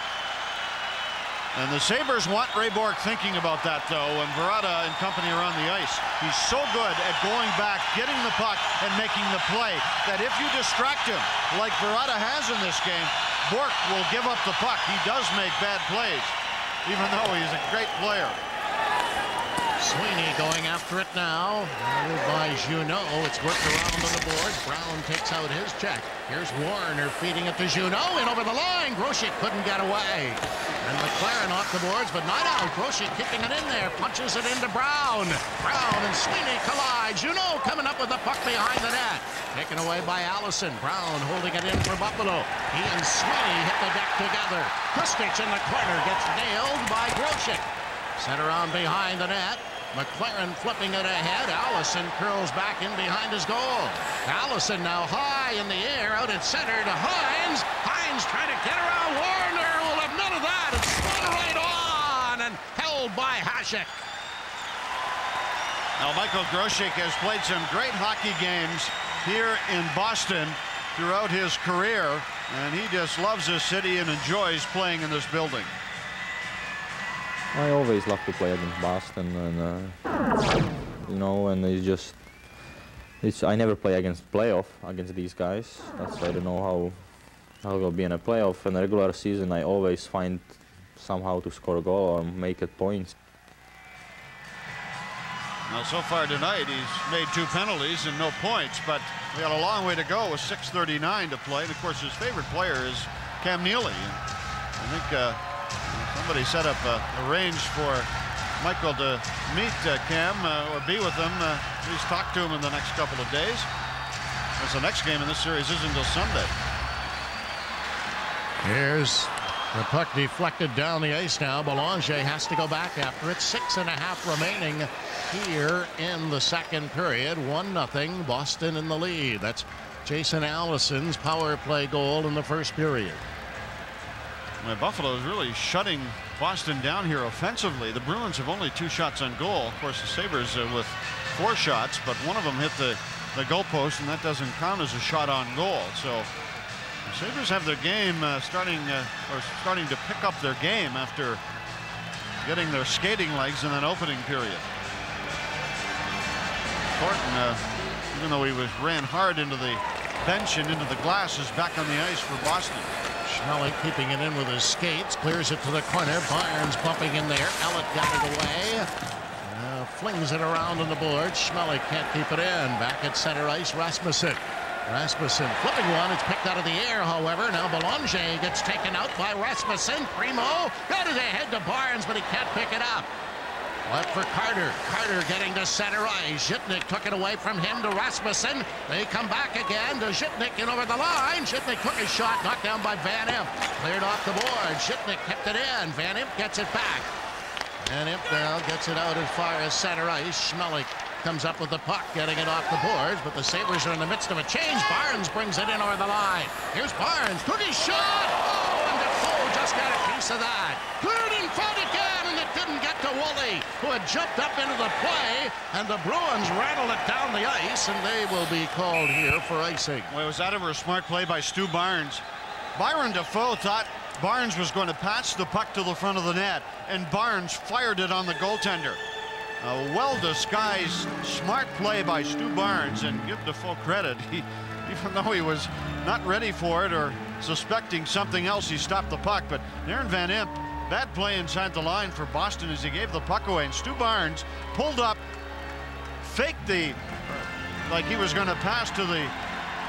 And the Sabres want Ray Bork thinking about that, though, when Verada and company are on the ice. He's so good at going back, getting the puck, and making the play that if you distract him, like Verada has in this game, Bork will give up the puck. He does make bad plays, even though he's a great player. Sweeney going after it now. Handled by Junot. It's worked around on the boards. Brown takes out his check. Here's Warner feeding it to Junot. In over the line. Grosek couldn't get away. And McLaren off the boards, but not out. Grosek kicking it in there. Punches it into Brown. Brown and Sweeney collide. Junot coming up with the puck behind the net. Taken away by Allison. Brown holding it in for Buffalo. He and Sweeney hit the deck together. Kristich in the corner gets nailed by Grosek. Sent around behind the net. McLaren flipping it ahead. Allison curls back in behind his goal. Allison now high in the air out at center to Hines. Hines trying to get around Warner. Will have none of that. It's spun right on and held by Hasek. Now Michael Grosek has played some great hockey games here in Boston throughout his career, and he just loves this city and enjoys playing in this building. I always love to play against Boston, and you know, and I never play against playoff against these guys. That's why I don't know how it will be in a playoff. In a regular season, I always find somehow to score a goal or make it points. Now, so far tonight, he's made 2 penalties and no points, but we got a long way to go with 6:39 to play. And of course, his favorite player is Cam Neely. And I think somebody set up a range for Michael to meet Cam or be with him. Please talk to him in the next couple of days, as the next game in this series isn't until Sunday. Here's the puck deflected down the ice now. Belanger has to go back after it. 6.5 remaining here in the second period. 1-0 Boston in the lead. That's Jason Allison's power play goal in the first period. Buffalo is really shutting Boston down here offensively. The Bruins have only 2 shots on goal. Of course, the Sabres with 4 shots, but one of them hit the goalpost, and that doesn't count as a shot on goal. So the Sabres have their game starting to pick up their game after getting their skating legs in an opening period. Thornton, even though he ran hard into the bench and into the glass, is back on the ice for Boston. Schmeling keeping it in with his skates, clears it to the corner. Barnes bumping in there. Ellett got it away. Flings it around on the board. Schmeling can't keep it in. Back at center ice, Rasmussen. Rasmussen flipping one. It's picked out of the air, however. Now Belanger gets taken out by Rasmussen. Primo got it ahead to Barnes, but he can't pick it up. Left for Carter. Carter getting to center ice. Zhitnik took it away from him to Rasmussen. They come back again to Zhitnik and over the line. Zhitnik took his shot, knocked down by Van Imp. Cleared off the board. Zhitnik kept it in. Van Imp gets it back. Van Imp now gets it out as far as center ice. Schmeling comes up with the puck, getting it off the boards, but the Sabres are in the midst of a change. Barnes brings it in over the line. Here's Barnes. Took his shot. Oh, and Defoe just got a piece of that. Cleared in front again, and it didn't get to Woolley, who had jumped up into the play, and the Bruins rattled it down the ice, and they will be called here for icing. Well, it was out of a smart play by Stu Barnes. Byron Defoe thought Barnes was going to patch the puck to the front of the net, and Barnes fired it on the goaltender. A well-disguised, smart play by Stu Barnes, and give Defoe credit. Even though he was not ready for it or suspecting something else, he stopped the puck. But Aaron Van Imp, bad play inside the line for Boston as he gave the puck away, and Stu Barnes pulled up, faked like he was going to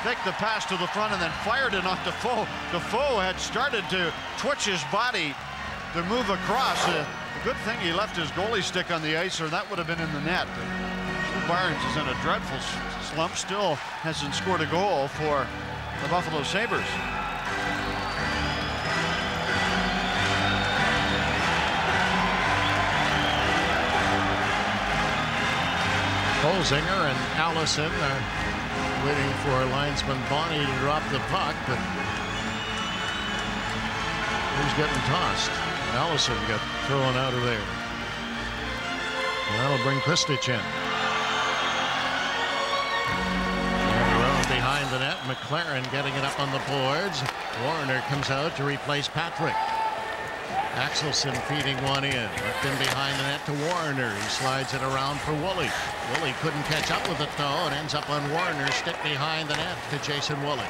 fake the pass to the front, and then fired it on Defoe. Defoe had started to twitch his body to move across. A good thing he left his goalie stick on the ice, or that would have been in the net. Stu Barnes is in a dreadful slump, still hasn't scored a goal for the Buffalo Sabres. Holzinger and Allison are waiting for linesman Bonnie to drop the puck, but who's getting tossed? Allison got thrown out of there. That'll bring Kristich in. And around behind the net, McLaren getting it up on the boards. Warner comes out to replace Patrick. Axelson feeding one in. Left in behind the net to Warner. He slides it around for Woolley. Woolley couldn't catch up with it though, and ends up on Warner. Stick behind the net to Jason Woolley.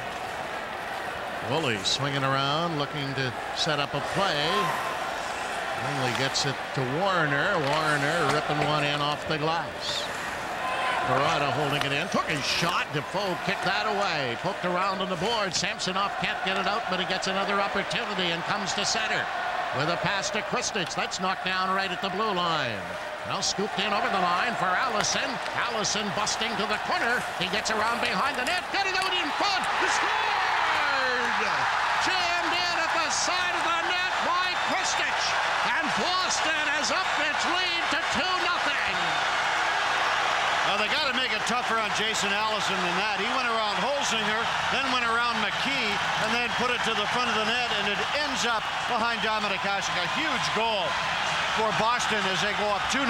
Woolley swinging around, looking to set up a play. Only gets it to Warner. Warner ripping one in off the glass. Barada holding it in. Took his shot. Defoe kicked that away. Poked around on the board. Samsonov can't get it out, but he gets another opportunity and comes to center. With a pass to Kristich. That's knocked down right at the blue line. Now scooped in over the line for Allison. Allison busting to the corner. He gets around behind the net. Got it out in front. He scored! Jammed in at the side of the net by Kristich. And Boston has upped its lead to 2-0. Well, they got to make it tougher on Jason Allison than that. He went around Holzinger, then went around McKee, and then put it to the front of the net, and it ends up behind Dominik Hasek. A huge goal for Boston as they go up 2-0.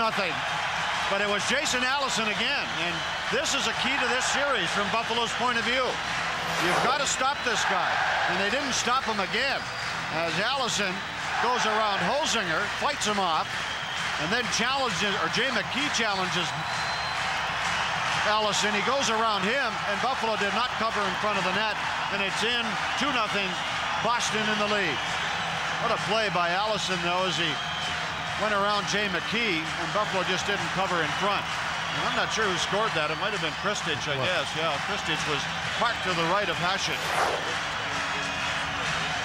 But it was Jason Allison again, and this is a key to this series from Buffalo's point of view. You've got to stop this guy, and they didn't stop him again as Allison goes around Holzinger, fights him off, and then challenges, or Jay McKee challenges Allison. He goes around him, and Buffalo did not cover in front of the net, and it's in 2-0, Boston in the lead. What a play by Allison, though, as he went around Jay McKee, and Buffalo just didn't cover in front. And I'm not sure who scored that. It might have been Kristich, I guess. Yeah, Kristich was parked to the right of Hasek.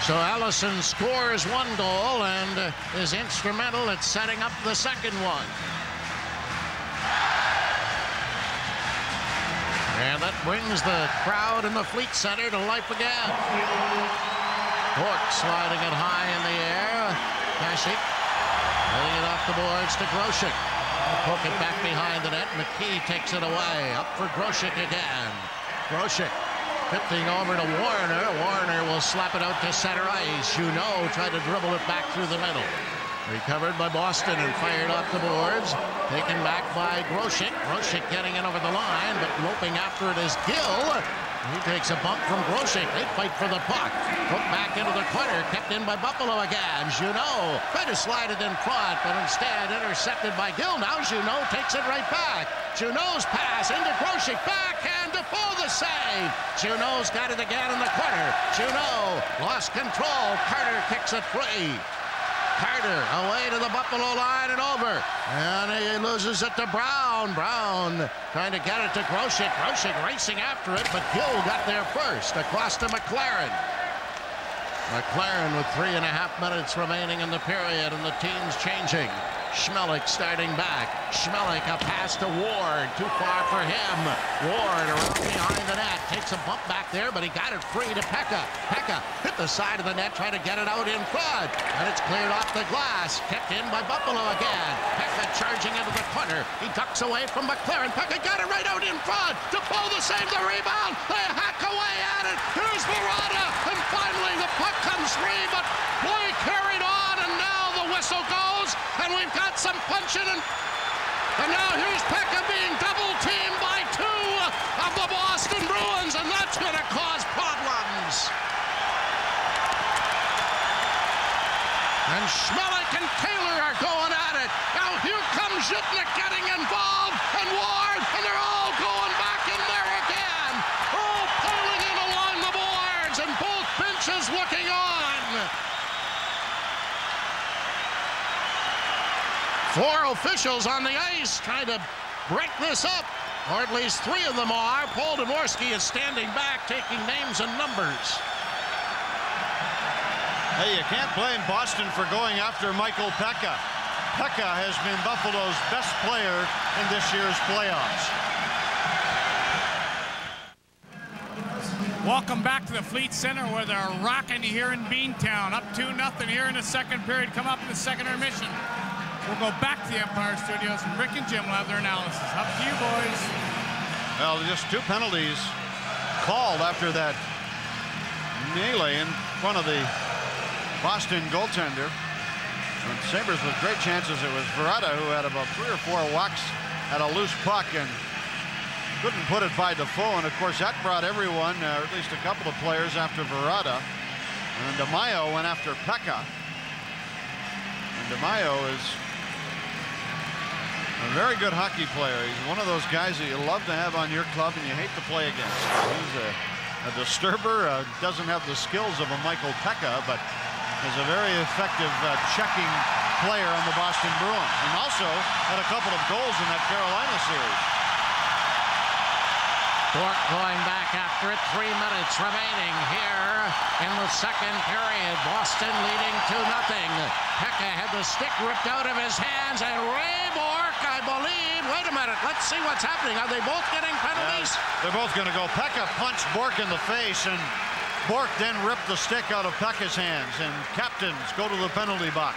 So Allison scores one goal and is instrumental at setting up the second one. And that brings the crowd in the Fleet Center to life again. Cork sliding it high in the air. Hasek letting it off the boards to Grosek. Poke it back behind the net. McKee takes it away. Up for Grosek again. Grosek tipping over to Warner. Warner will slap it out to center ice. Junot tried to dribble it back through the middle. Recovered by Boston and fired off the boards. Taken back by Grosek. Grosek getting it over the line, but loping after it is Gill. He takes a bump from Grosek. They fight for the puck. Put back into the corner. Kept in by Buffalo again. Junot tried to slide it in front, but instead intercepted by Gill. Now Junot takes it right back. Junot's pass into Grosek. Backhand to Defoe the save. Junot's got it again in the corner. Junot lost control. Carter kicks it free. Carter away to the Buffalo line and over. And he loses it to Brown. Brown trying to get it to Grosek. Grosek racing after it, but Gill got there first. Across to McLaren. McLaren with 3.5 minutes remaining in the period, and the team's changing. Schmelik starting back. Schmelik, a pass to Ward. Too far for him. Ward around behind the net. Takes a bump back there, but he got it free to Pekka. Pekka hit the side of the net, trying to get it out in front. And it's cleared off the glass. Kept in by Buffalo again. Pekka charging into the corner. He ducks away from McLaren. Pekka got it right out in front. Defoe the save, the rebound. They hack away at it. Here's Verada. And finally the puck comes free, but play carried on, and now the whistle goes, and we've got some punching, and now here's Pekka being double-teamed by two of the Boston Bruins, and that's going to cause problems. And Schmelik and Taylor are going at it. Now here comes Zhitnik getting involved, and Ward, and they're all going back in there again. All piling in along the boards, and both benches looking on. 4 officials on the ice trying to break this up, or at least 3 of them are. Paul Dvorsky is standing back, taking names and numbers. Hey, you can't blame Boston for going after Michael Pekka. Pekka has been Buffalo's best player in this year's playoffs. Welcome back to the Fleet Center, where they're rocking here in Beantown. Up 2-0 here in the second period. Come up in the second intermission. We'll go back to the Empire Studios, and Rick and Jim will have their analysis. Up to you, boys. Well, just 2 penalties called after that melee in front of the Boston goaltender. And Sabres with great chances. It was Verada who had about 3 or 4 walks at a loose puck and couldn't put it by Defoe. And of course that brought everyone, or at least a couple of players, after Verada. And DeMaio went after Pekka. And DeMaio is a very good hockey player. He's one of those guys that you love to have on your club and you hate to play against. He's a disturber, doesn't have the skills of a Michael Pekka, but is a very effective checking player on the Boston Bruins, and also had a couple of goals in that Carolina series. Bourque going back after it. 3 minutes remaining here in the second period. Boston leading 2-0. Pekka had the stick ripped out of his hands, and Ray Bourque, I believe. Wait a minute. Let's see what's happening. Are they both getting penalties? Yeah, they're both going to go. Pekka punched Bourque in the face, and Bourque then ripped the stick out of Pekka's hands, and captains go to the penalty box.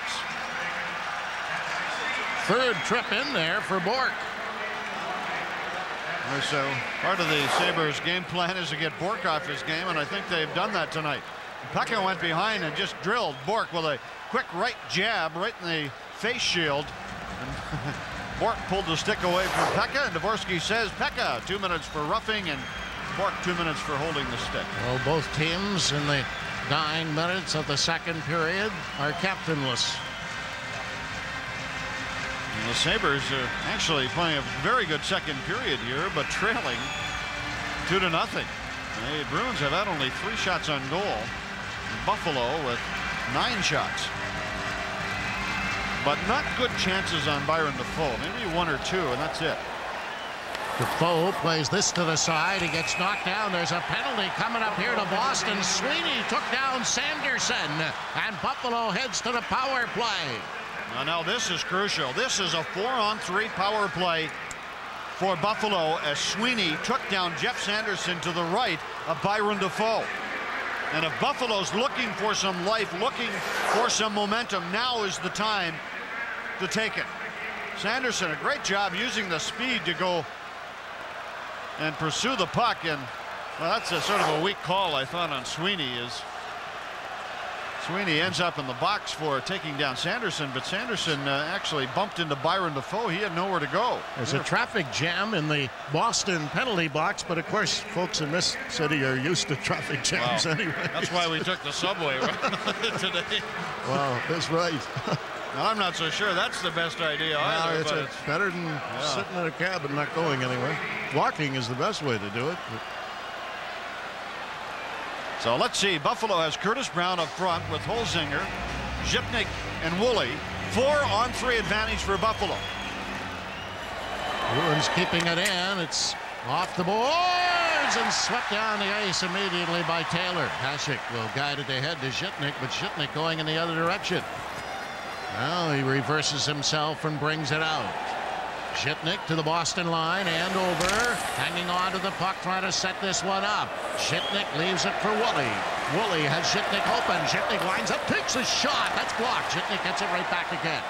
Third trip in there for Bourque. So part of the Sabres game plan is to get Bourque off his game, and I think they've done that tonight. Pekka went behind and just drilled Bourque with a quick right jab right in the face shield. And Bourque pulled the stick away from Pekka, and Dvorsky says Pekka 2 minutes for roughing, and Bourque 2 minutes for holding the stick. Well, both teams in the dying minutes of the second period are captainless. And the Sabres are actually playing a very good second period here, but trailing 2-0. The Bruins have had only 3 shots on goal. Buffalo with 9 shots. But not good chances on Byron Defoe. Maybe 1 or 2, and that's it. Defoe plays this to the side. He gets knocked down. There's a penalty coming up here to Boston. Sweeney took down Sanderson, and Buffalo heads to the power play. Now this is crucial. This is a 4-on-3 power play for Buffalo, as Sweeney took down Jeff Sanderson to the right of Byron Defoe. And if Buffalo's looking for some life, looking for some momentum, now is the time to take it. Sanderson, a great job using the speed to go and pursue the puck, and well, that's a sort of a weak call, I thought, on Sweeney. As Sweeney ends up in the box for taking down Sanderson, but Sanderson actually bumped into Byron Dafoe. He had nowhere to go. There's a traffic jam in the Boston penalty box, but of course folks in this city are used to traffic jams anyway. That's why we took the subway today. Wow, that's right. I'm not so sure that's the best idea either. It's, but it's better than sitting in a cab and not going anywhere. Walking is the best way to do it. So let's see. Buffalo has Curtis Brown up front with Holzinger, Zhipnik, and Woolley. 4-on-3 advantage for Buffalo. Bruins keeping it in. It's off the boards and swept down the ice immediately by Taylor. Hasek will guide it ahead to Zhipnik, but Zhipnik going in the other direction. Now he reverses himself and brings it out. Zhipnik to the Boston line and over, hanging on to the puck, trying to set this one up. Zhipnik leaves it for Woolley. Woolley has Zhipnik open. Zhipnik lines up, takes a shot. That's blocked. Zhipnik gets it right back again.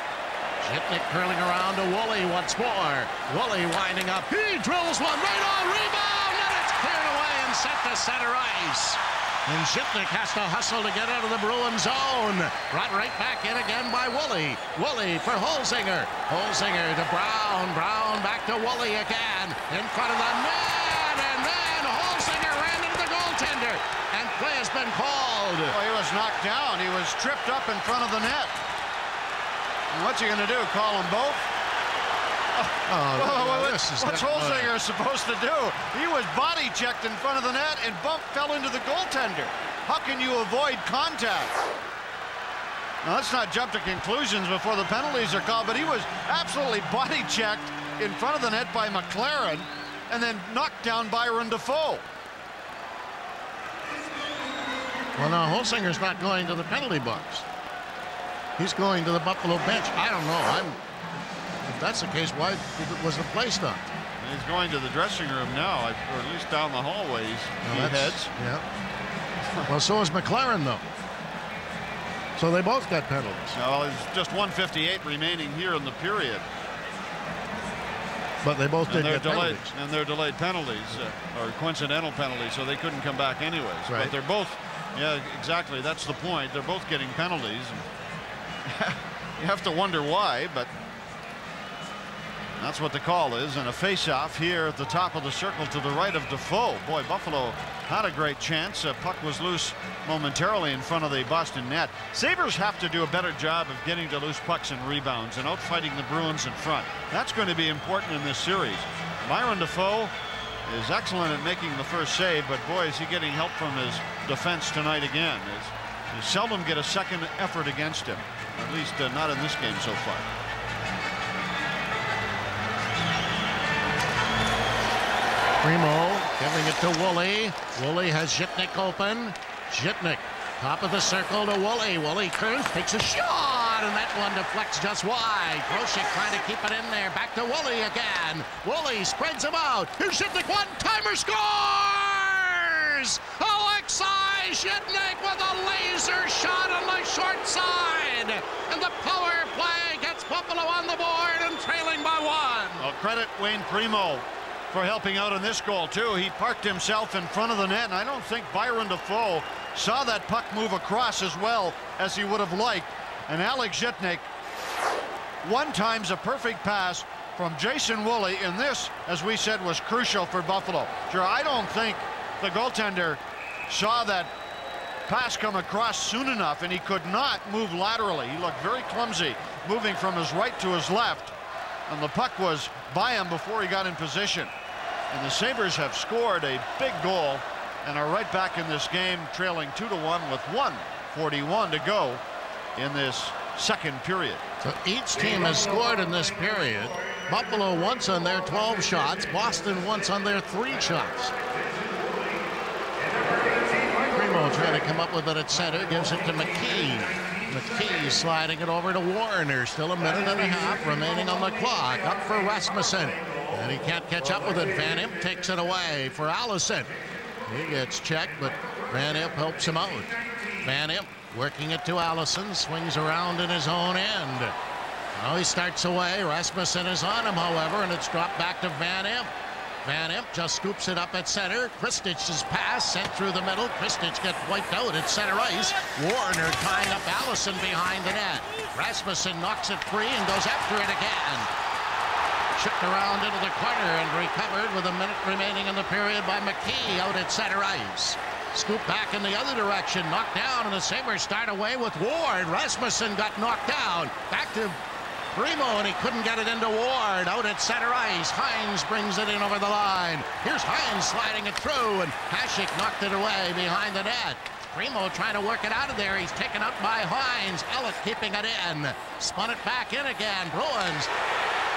Zhipnik curling around to Woolley once more. Woolley winding up. He drills one right on, rebound, and it's cleared away and sent to center ice. And Zhipnik has to hustle to get out of the Bruins zone. Brought right back in again by Woolley. Woolley for Holzinger. Holzinger to Brown. Brown back to Woolley again. In front of the net. And then Holzinger ran into the goaltender. And play has been called. Well, he was knocked down. He was tripped up in front of the net. And what's he going to do? Call them both? What's Holzinger supposed to do? He was body checked in front of the net and fell into the goaltender. How can you avoid contact? Now let's not jump to conclusions before the penalties are called, but he was absolutely body checked in front of the net by McLaren and then knocked down Byron Dafoe. Well, now Holzinger's not going to the penalty box. He's going to the Buffalo bench. I don't know. If that's the case, why was the play stopped? He's going to the dressing room now, or at least down the hallways. He heads. Yeah. Well, so is McLaren, though. So they both got penalties. Well, there's just 1:58 remaining here in the period. But they both did get penalties. And they're delayed penalties, or coincidental penalties, so they couldn't come back anyways. Right. But they're both, yeah, exactly. That's the point. They're both getting penalties. You have to wonder why, but that's what the call is. And a face-off here at the top of the circle to the right of Dafoe. Boy, Buffalo had a great chance. Puck was loose momentarily in front of the Boston net. Sabres have to do a better job of getting to loose pucks and rebounds and outfighting the Bruins in front. That's going to be important in this series. Byron Dafoe is excellent at making the first save, but boy, is he getting help from his defense tonight again. You seldom get a second effort against him, at least not in this game so far. Primo giving it to Woolley. Woolley has Zhipnik open. Zhipnik, top of the circle to Woolley. Woolley curves, takes a shot, and that one deflects just wide. Grosek trying to keep it in there. Back to Woolley again. Woolley spreads him out. Here's Zhipnik, one-timer, scores! Alexei Zhipnik with a laser shot on the short side. And the power play gets Buffalo on the board and trailing by one. Well, credit Wayne Primo for helping out in this goal, too. He parked himself in front of the net, and I don't think Byron Dafoe saw that puck move across as well as he would have liked. And Alex Zhipnik one-times a perfect pass from Jason Woolley, and this, as we said, was crucial for Buffalo. Sure, I don't think the goaltender saw that pass come across soon enough, and he could not move laterally. He looked very clumsy, moving from his right to his left, and the puck was by him before he got in position. And the Sabres have scored a big goal and are right back in this game, trailing 2-1 with 1:41 to go in this second period. So each team has scored in this period. Buffalo once on their 12 shots, Boston once on their 3 shots. Primo trying to come up with it at center, gives it to McKee. McKee sliding it over to Warner. Still a minute and a half remaining on the clock. Up for Rasmussen. And he can't catch up with it. Van Imp takes it away for Allison. He gets checked, but Van Imp helps him out. Van Imp working it to Allison. Swings around in his own end. Now he starts away. Rasmussen is on him, however, and it's dropped back to Van Imp. Van Imp just scoops it up at center. Kristich's pass sent through the middle. Kristich gets wiped out at center ice. Warner tying up Allison behind the net. Rasmussen knocks it free and goes after it again. Shipped around into the corner and recovered with a minute remaining in the period by McKee out at center ice. Scoop back in the other direction, knocked down, and the Sabres start away with Ward. Rasmussen got knocked down. Back to Primo, and he couldn't get it into Ward. Out at center ice, Hines brings it in over the line. Here's Hines sliding it through, and Hasek knocked it away behind the net. Primo trying to work it out of there. He's taken up by Hines. Ellett keeping it in. Spun it back in again. Bruins.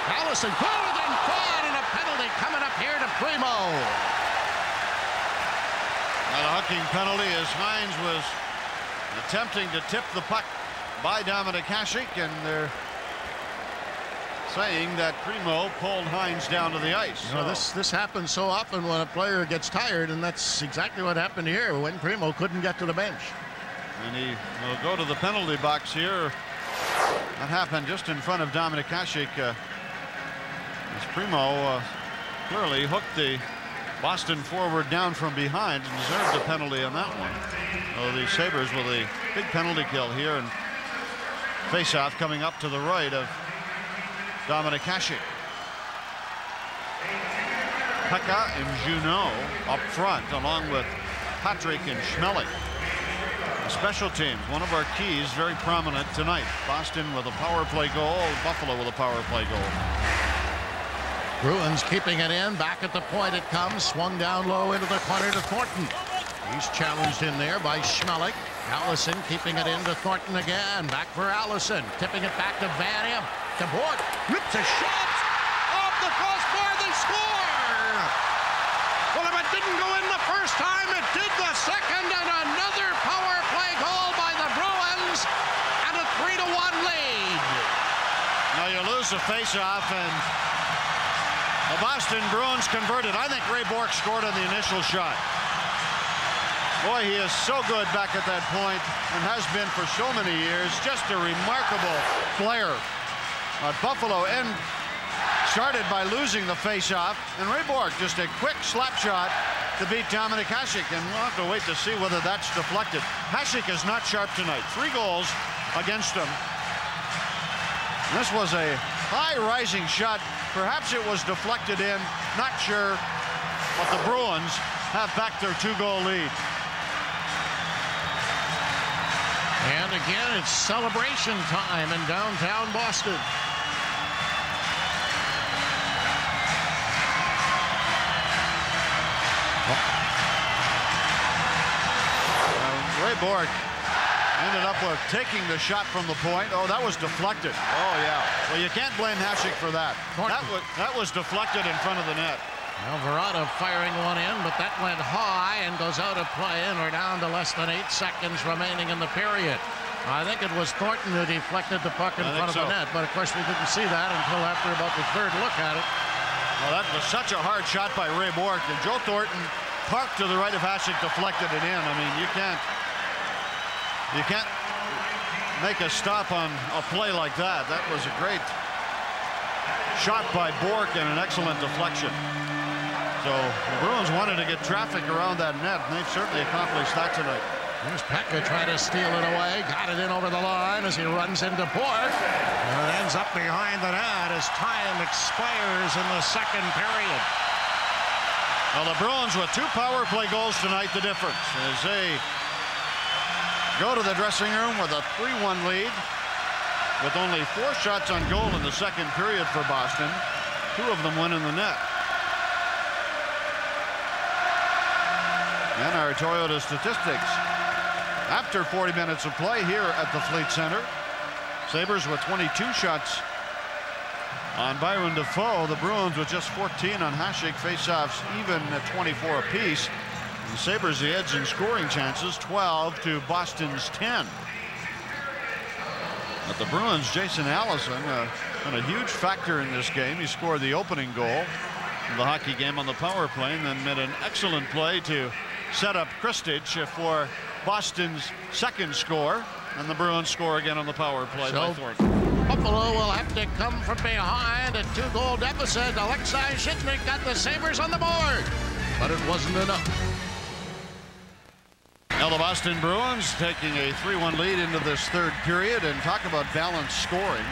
Allison forward and caught, and a penalty coming up here to Primo. And a hooking penalty as Hines was attempting to tip the puck by Dominic Hasek, and they're saying that Primo pulled Hines down to the ice. You know, this happens so often when a player gets tired, and that's exactly what happened here when Primo couldn't get to the bench. And he will go to the penalty box here. That happened just in front of Dominic Hasek. As Primo clearly hooked the Boston forward down from behind and deserved a penalty on that one. So the Sabres with a big penalty kill here, and face-off coming up to the right of Dominic Hasek. Pekka and Junot up front along with Patrick and Schmeling. The special teams, one of our keys, very prominent tonight. Boston with a power play goal, Buffalo with a power play goal. Bruins keeping it in. Back at the point it comes. Swung down low into the corner to Thornton. He's challenged in there by Schmeling. Allison keeping it in to Thornton again. Back for Allison. Tipping it back to Van Imp. To Bork. Rips a shot. Off the crossbar. They score. Well, if it didn't go in the first time, it did the second. And another power play goal by the Bruins. And a 3-1 lead. Now you lose the face-off, and the Boston Bruins converted. I think Ray Bork scored on the initial shot. Boy, he is so good back at that point and has been for so many years. Just a remarkable player. Buffalo started by losing the face-off, and Ray Bork just a quick slap shot to beat Dominic Hasek, and we'll have to wait to see whether that's deflected. Hasek is not sharp tonight. 3 goals against him. This was a high rising shot. Perhaps it was deflected in. Not sure. But the Bruins have back their 2-goal lead. And again, it's celebration time in downtown Boston. Ray Bork ended up with taking the shot from the point. Oh, that was deflected. Oh, yeah. Well, you can't blame Hasek for that. That was deflected in front of the net. Alvarado firing one in, but that went high and goes out of play, and we're down to less than 8 seconds remaining in the period. I think it was Thornton who deflected the puck in front of the net, but of course we didn't see that until after about the 3rd look at it. Well, that was such a hard shot by Ray Bork, and Joe Thornton parked to the right of Hasek, deflected it in. I mean, you can't make a stop on a play like that. That was a great shot by Bork and an excellent deflection. So the Bruins wanted to get traffic around that net, and they've certainly accomplished that tonight. Here's Pekka trying to steal it away. Got it in over the line as he runs into Bork. And it ends up behind the net as time expires in the 2nd period. Well, the Bruins with 2 power play goals tonight, the difference as they go to the dressing room with a 3-1 lead with only 4 shots on goal in the 2nd period for Boston. 2 of them went in the net. And our Toyota statistics after 40 minutes of play here at the Fleet Center. Sabres with 22 shots on Byron Defoe. The Bruins with just 14 on Hasek. Faceoffs even at 24 apiece. The Sabres the edge in scoring chances, 12 to Boston's 10. But the Bruins, Jason Allison, been a huge factor in this game. He scored the opening goal of the hockey game on the power play, and then made an excellent play to set up Kristich for Boston's 2nd score, and the Bruins score again on the power play by Thornton. Buffalo will have to come from behind. A 2-goal deficit. Alexei Zhitnik got the Sabres on the board, but it wasn't enough. Now the Boston Bruins taking a 3-1 lead into this third period, and talk about balanced scoring.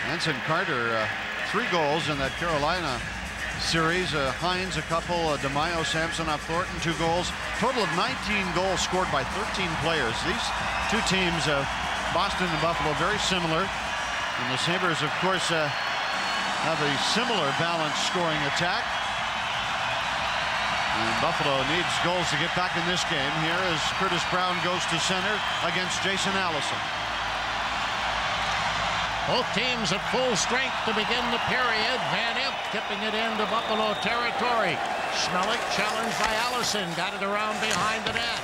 Anson Carter, 3 goals in that Carolina series. Hines a couple, DeMaio, Samsonov, Thornton 2 goals. Total of 19 goals scored by 13 players. These two teams, Boston and Buffalo, very similar. And the Sabres, of course, have a similar balanced scoring attack. And Buffalo needs goals to get back in this game. Here as Curtis Brown goes to center against Jason Allison. Both teams at full strength to begin the period. Van Imp tipping it into Buffalo territory. Schmelik challenged by Allison. Got it around behind the net.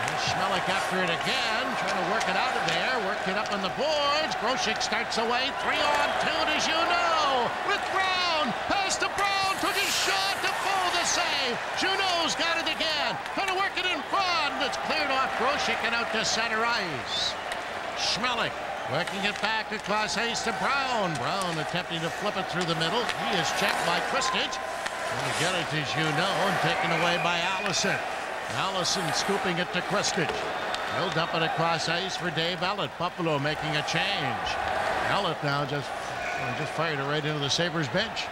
And Schmelik after it again. Trying to work it out of there. Worked it up on the boards. Grosek starts away. 3-on-2 as you know. With Brown. Pass to Brown. Took his shot to Foe the save. Junot's got it again. Trying to work it in front. It's cleared off Grosek and out to center ice. Schmelik working it back across ice to Brown. Brown attempting to flip it through the middle. He is checked by Kristich. Going to get it, as you know, and taken away by Allison. Allison scooping it to Kristich. He'll dump it across ice for Dave Ellett. Buffalo making a change. Ellett now just fired it right into the Sabres bench.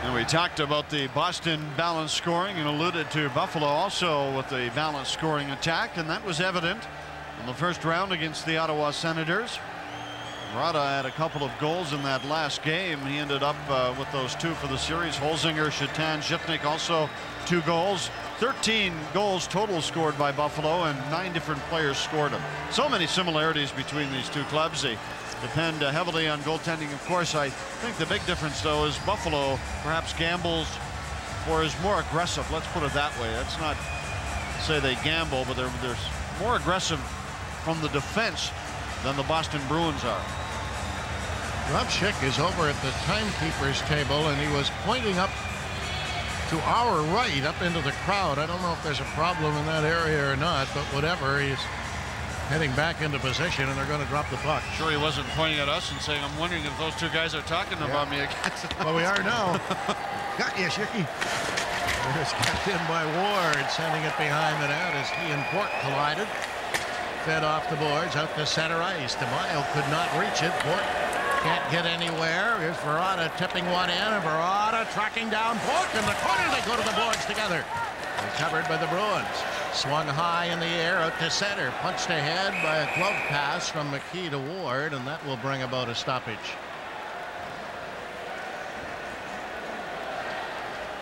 And we talked about the Boston balanced scoring and alluded to Buffalo also with the balanced scoring attack, and that was evident in the first round against the Ottawa Senators. Rada had a couple of goals in that last game. He ended up with those 2 for the series. Holzinger, Shatan, Zhitnik also 2 goals. 13 goals total scored by Buffalo, and 9 different players scored them. So many similarities between these two clubs. They depend heavily on goaltending. Of course, I think the big difference, though, is Buffalo perhaps gambles or is more aggressive. Let's put it that way. That's not to say they gamble, but they're more aggressive from the defense than the Boston Bruins are. Rob Schick is over at the timekeeper's table, and he was pointing up to our right, up into the crowd. I don't know if there's a problem in that area or not, but whatever. He's heading back into position, and they're going to drop the puck. Sure, he wasn't pointing at us and saying, "I'm wondering if those 2 guys are talking about me again." Well, we are now. Got you, Schicky. There's kept in by Ward, sending it behind the net as he and Port collided. Fed off the boards out to center ice. DeMaio could not reach it. Port can't get anywhere. Here's Verada tipping one in, and Verada tracking down Port in the corner. They go to the boards together. Recovered by the Bruins. Swung high in the air out to center. Punched ahead by a glove pass from McKee to Ward, and that will bring about a stoppage.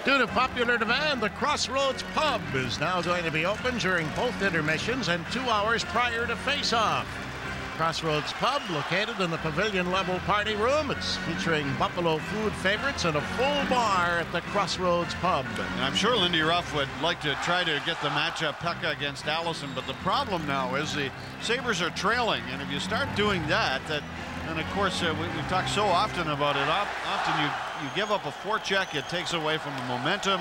Due to popular demand, the Crossroads Pub is now going to be open during both intermissions and 2 hours prior to face-off. Crossroads Pub, located in the pavilion-level party room. It's featuring Buffalo food favorites and a full bar at the Crossroads Pub. And I'm sure Lindy Ruff would like to try to get the matchup Pekka against Allison, but the problem now is the Sabres are trailing, and if you start doing that, and of course we've talked so often about it. Often you give up a forecheck, it takes away from the momentum.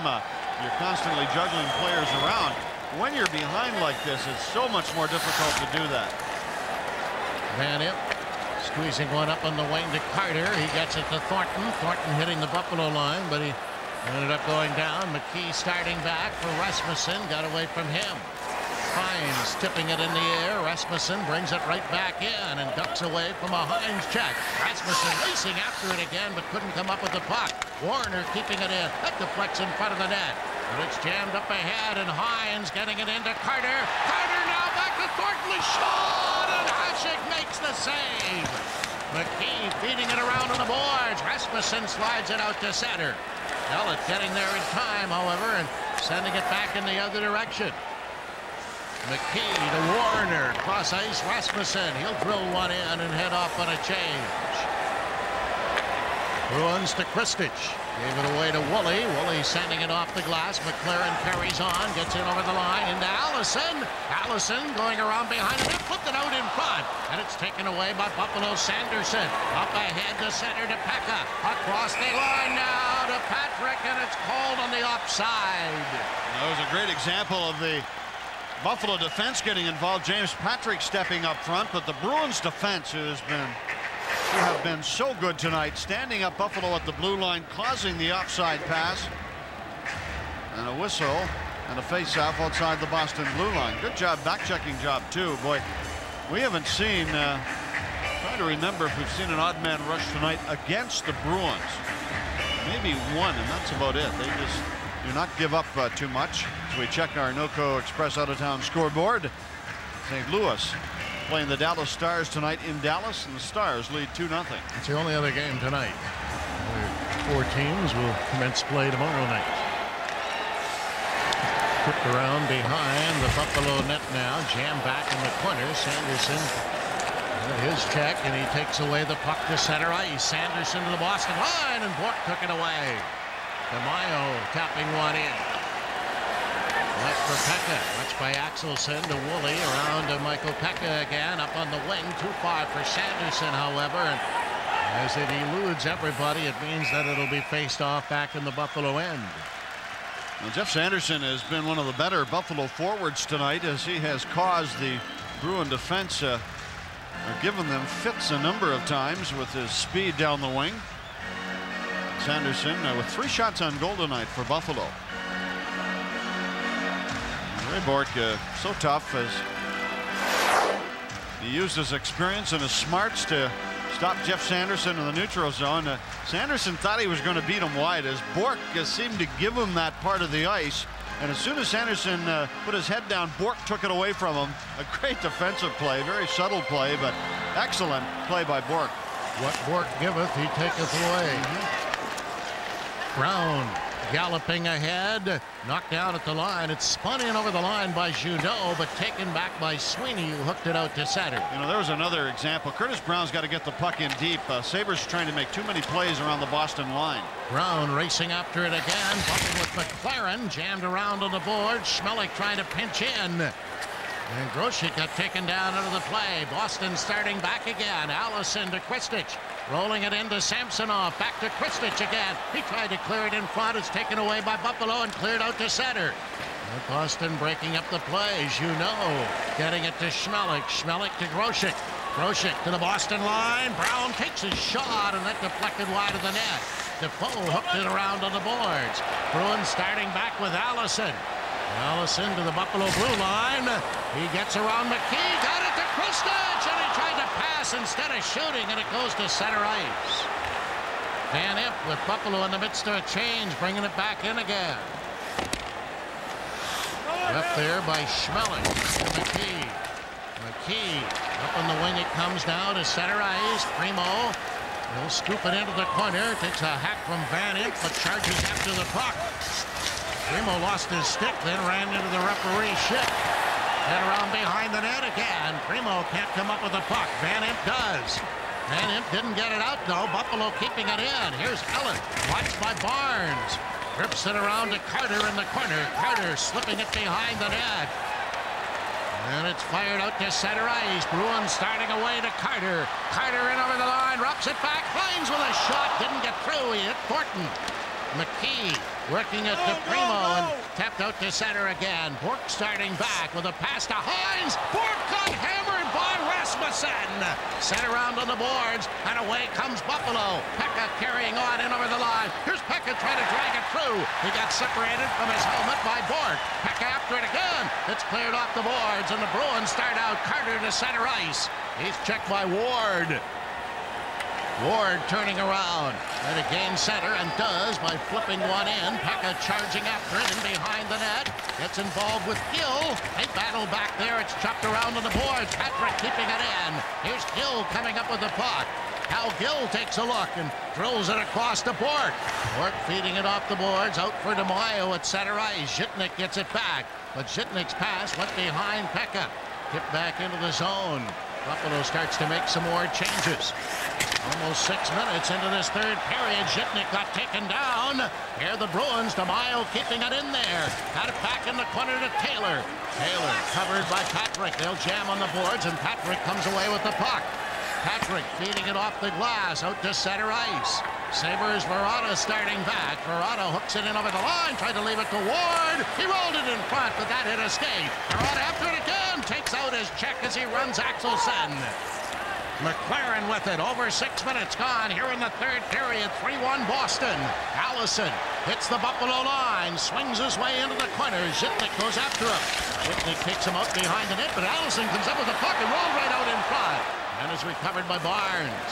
You're constantly juggling players around. When you're behind like this, it's so much more difficult to do that. Van Imp squeezing one up on the wing to Carter. He gets it to Thornton. Thornton hitting the Buffalo line, but he ended up going down. McKee starting back for Rasmussen. Got away from him. Hines tipping it in the air. Rasmussen brings it right back in and ducks away from a Hines check. Rasmussen racing after it again, but couldn't come up with the puck. Warner keeping it in. That deflects in front of the net. But it's jammed up ahead, and Hines getting it into Carter. Carter now back to Thornton. A shot, and Hasek makes the save. McKee feeding it around on the boards. Rasmussen slides it out to center. Ellett getting there in time, however, and sending it back in the other direction. McKee to Warner. Cross ice, Rasmussen. He'll drill one in and head off on a change. Bruins to Kristich. Gave it away to Woolley. Woolley sending it off the glass. McLaren carries on. Gets in over the line into Allison. Allison going around behind him. He flipped it out in front. And it's taken away by Buffalo Sanderson. Up ahead to center to Pekka. Across the line now to Patrick. And it's called on the offside. That was a great example of the Buffalo defense getting involved. James Patrick stepping up front, but the Bruins defense who have been so good tonight, standing up Buffalo at the blue line, causing the offside pass, and a whistle and a face-off outside the Boston blue line. Good job, back-checking job too. Boy, we haven't seen. Trying to remember if we've seen an odd man rush tonight against the Bruins. Maybe one, and that's about it. They just do not give up too much. As we check our NOCO Express out-of-town scoreboard, St. Louis playing the Dallas Stars tonight in Dallas, and the Stars lead 2-0. It's the only other game tonight. Four teams will commence play tomorrow night. Tipped around behind the Buffalo net now. Jammed back in the corner. Sanderson. His check, and he takes away the puck to center ice. Sanderson to the Boston line, and Bork took it away. DeMaio tapping one in. Left for Pekka. Watched by Axelson to Woolley. Around to Michael Pekka again. Up on the wing. 2-5 for Sanderson, however. And as it eludes everybody, it means that it'll be faced off back in the Buffalo end. Well, Jeff Sanderson has been one of the better Buffalo forwards tonight, as he has caused the Bruin defense given them fits a number of times with his speed down the wing. Sanderson with 3 shots on goal tonight for Buffalo. Ray Bork so tough as he used his experience and his smarts to stop Jeff Sanderson in the neutral zone. Sanderson thought he was going to beat him wide as Bork seemed to give him that part of the ice. And as soon as Sanderson put his head down, Bork took it away from him. A great defensive play, very subtle play, but excellent play by Bork. What Bork giveth, he taketh away. Brown galloping ahead, knocked down at the line. It's spun in over the line by Juneau, but taken back by Sweeney, who hooked it out to center. You know, there was another example. Curtis Brown's got to get the puck in deep. Sabres trying to make too many plays around the Boston line. Brown racing after it again, bumping with McLaren, jammed around on the board. Schmelik trying to pinch in. And Grosek got taken down out of the play. Boston starting back again. Allison to Kristich. Rolling it into Samsonov. Back to Kristich again. He tried to clear it in front. It's taken away by Buffalo and cleared out to center. And Boston breaking up the plays. You know, getting it to Schmelik. Schmelik to Grosek. Grosek to the Boston line. Brown takes his shot, and that deflected wide of the net. Defoe hooked it around on the boards. Bruins starting back with Allison. Allison to the Buffalo blue line. He gets around McKee. Got it to Kristich, and he tried to pass instead of shooting, and it goes to center ice. Van Imp with Buffalo in the midst of a change, bringing it back in again. Left there by Schmelik to McKee. McKee up on the wing. It comes now to center ice. Primo will scoop it into the corner. Takes a hack from Van Imp, but charges after the puck. Primo lost his stick, then ran into the referee's shit. Head around behind the net again. Primo can't come up with the puck. Van Imp does. Van Imp didn't get it out, though. Buffalo keeping it in. Here's Ellen, watched by Barnes. Rips it around to Carter in the corner. Carter slipping it behind the net. And it's fired out to center ice. Bruins starting away to Carter. Carter in over the line, drops it back. Hines with a shot, didn't get through. He hit Thornton. McKee working it to Primo and tapped out to center again. Bork starting back with a pass to Hines. Bork got hammered by Rasmussen. Set around on the boards, and away comes Buffalo. Pekka carrying on in over the line. Here's Pekka trying to drag it through. He got separated from his helmet by Bork. Pekka after it again. It's cleared off the boards, and the Bruins start out. Carter to center ice. He's checked by Ward. Ward turning around, trying to gain center, and does by flipping one in. Pekka charging after it and behind the net. Gets involved with Gill. They battle back there. It's chopped around on the boards. Patrick keeping it in. Here's Gill coming up with the puck. Hal Gill takes a look and drills it across the Bork. Bork feeding it off the boards. Out for DeMaio at center ice. Zhitnik gets it back, but Zhitnik's pass went behind Pekka. Tipped back into the zone. Buffalo starts to make some more changes. Almost 6 minutes into this third period. Zhitnik got taken down. Here the Bruins. DeMaio keeping it in there. Got it back in the corner to Taylor. Taylor covered by Patrick. They'll jam on the boards, and Patrick comes away with the puck. Patrick feeding it off the glass out to center ice. Sabres, Verada starting back. Verada hooks it in over the line, tried to leave it to Ward. He rolled it in front, but that hit a skate. Verada after it again, takes out his check as he runs Axelson. McLaren with it, over 6 minutes gone here in the third period. 3-1 Boston. Allison hits the Buffalo line, swings his way into the corner. Zitnik goes after him. Zitnik takes him out behind the net, but Allison comes up with the puck and rolls right out in front. And is recovered by Barnes.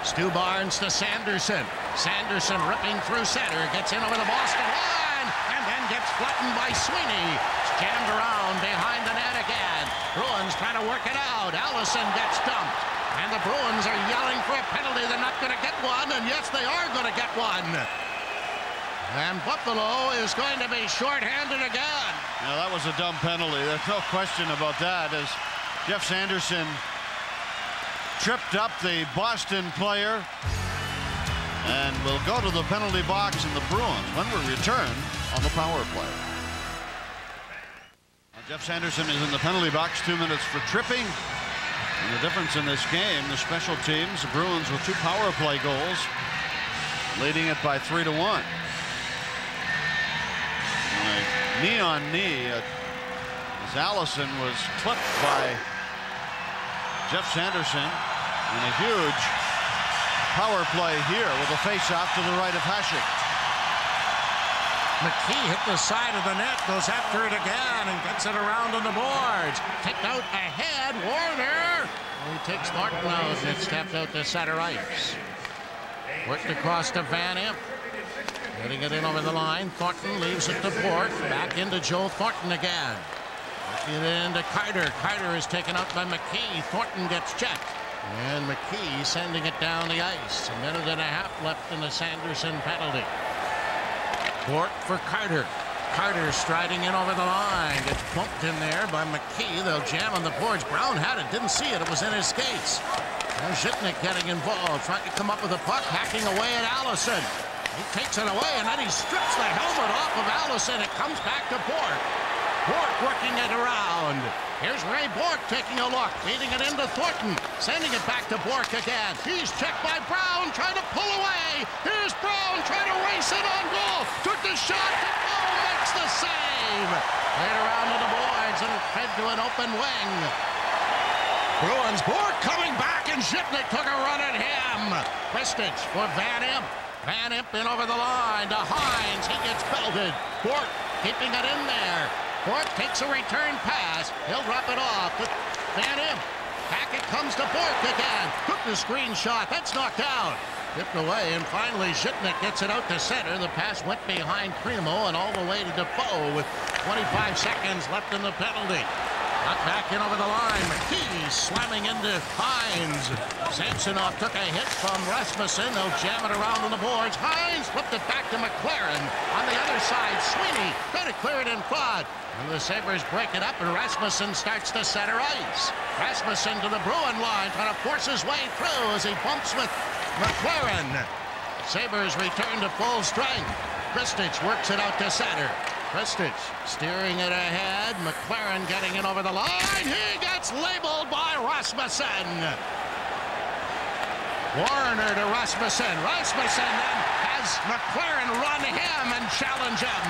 Stu Barnes to Sanderson. Sanderson ripping through center, gets in over the Boston line, and then gets flattened by Sweeney. It's jammed around behind the net again. Bruins trying to work it out. Allison gets dumped. And the Bruins are yelling for a penalty. They're not going to get one, and yes, they are going to get one. And Buffalo is going to be shorthanded again. Yeah, that was a dumb penalty. There's no question about that, as Jeff Sanderson tripped up the Boston player and will go to the penalty box in the Bruins when we return on the power play. Jeff Sanderson is in the penalty box, 2 minutes for tripping. And the difference in this game, the special teams, the Bruins with 2 power play goals, leading it by 3-1. Knee on knee as Allison was clipped by Jeff Sanderson in a huge power play here with a face-off to the right of Hasek. McKee hit the side of the net, goes after it again, and gets it around on the boards. Kicked out ahead, Warner. Well, he takes Thornton out, and it's tapped out to center ice. Worked across to Van Imp. Getting it in over the line. Thornton leaves it to Bourque. Back into Joe Thornton again. Working it into Carter. Carter is taken out by McKee. Thornton gets checked. And McKee sending it down the ice. A minute and a half left in the Sanderson penalty. Bourque for Carter. Carter striding in over the line. Gets bumped in there by McKee. They'll jam on the boards. Brown had it. Didn't see it. It was in his skates. And Zitnik getting involved. Trying to come up with a puck. Hacking away at Allison. He takes it away, and then he strips the helmet off of Allison. It comes back to Bourque. Bourque working it around. Here's Ray Bourque taking a look, feeding it into Thornton, sending it back to Bourque again. He's checked by Brown, trying to pull away. Here's Brown trying to race it on goal. Took the shot. Oh, makes the save. Played around to the boards and fed to an open wing. Bruins, Bourque coming back, and Zitnik took a run at him. Kristich for Van Imp. Van Imp in over the line to Hines. He gets belted. Bourque keeping it in there. Bourque takes a return pass. He'll drop it off to Van Imp. Back it comes to Bourque again. Took the screen shot. That's knocked out. Tipped away, and finally Zitnik gets it out to center. The pass went behind Primo and all the way to Defoe with 25 seconds left in the penalty. Got back in over the line. McKee slamming into Hines. Samsonov took a hit from Rasmussen. They'll jam it around on the boards. Hines flipped it back to McLaren. On the other side, Sweeney trying to clear it in front. And the Sabres break it up, and Rasmussen starts to center ice. Rasmussen to the Bruin line, trying to force his way through as he bumps with McLaren. Sabres return to full strength. Kristich works it out to center. Kristich steering it ahead. McLaren getting it over the line. He gets labeled by Rasmussen. Warner to Rasmussen. Rasmussen then has McLaren run him and challenge him.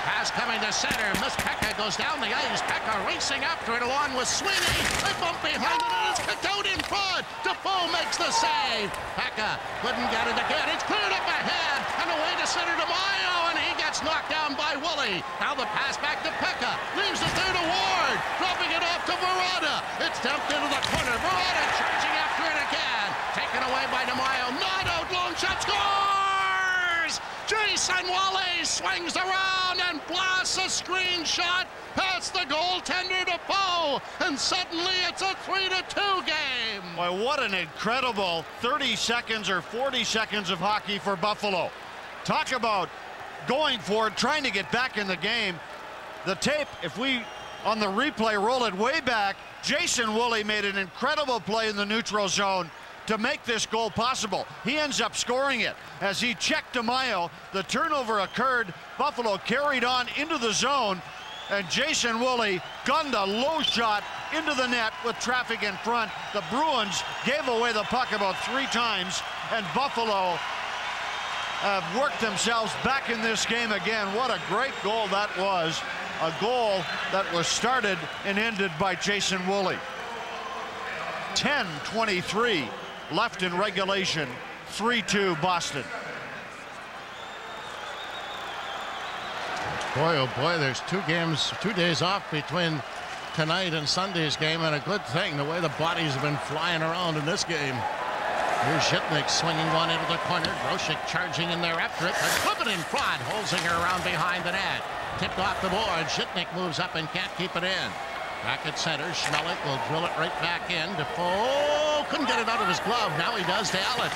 Pass coming to center. Miss Pekka goes down the ice. Pekka racing after it along with Sweeney. They bump behind it, and it's kicked out in front. Defoe makes the save. Pekka couldn't get it again. It's cleared up ahead and away to center to Mayo, and he gets knocked down by Woolley. Now the pass back to Pekka. Leaves it there to Ward. Dropping it off to Verada. It's dumped into the corner. Verada charging after it again. Taken away by DeMaio. Not out. Long shot. Scores! Jason Woolley swings around and blasts a screen shot past the goaltender Defoe, and suddenly it's a 3-2 game. Boy, what an incredible 30 seconds or 40 seconds of hockey for Buffalo. Talk about going for it, trying to get back in the game. The tape, if we on the replay roll it way back, Jason Woolley made an incredible play in the neutral zone to make this goal possible. He ends up scoring it. As he checked DeMaio, the turnover occurred. Buffalo carried on into the zone, and Jason Woolley gunned a low shot into the net with traffic in front. The Bruins gave away the puck about 3 times, and Buffalo have worked themselves back in this game again. What a great goal that was. A goal that was started and ended by Jason Woolley. 10:23 left in regulation. 3-2 Boston. Boy, oh boy, there's 2 days off between tonight and Sunday's game, and a good thing, the way the bodies have been flying around in this game. Here's Zhitnik swinging one into the corner. Grosek charging in there after it. Flip it in front. Holzinger around behind the net. Tipped off the board. Zhitnik moves up and can't keep it in. Back at center. Schmelik will drill it right back in. Defoe couldn't get it out of his glove. Now he does to Allen.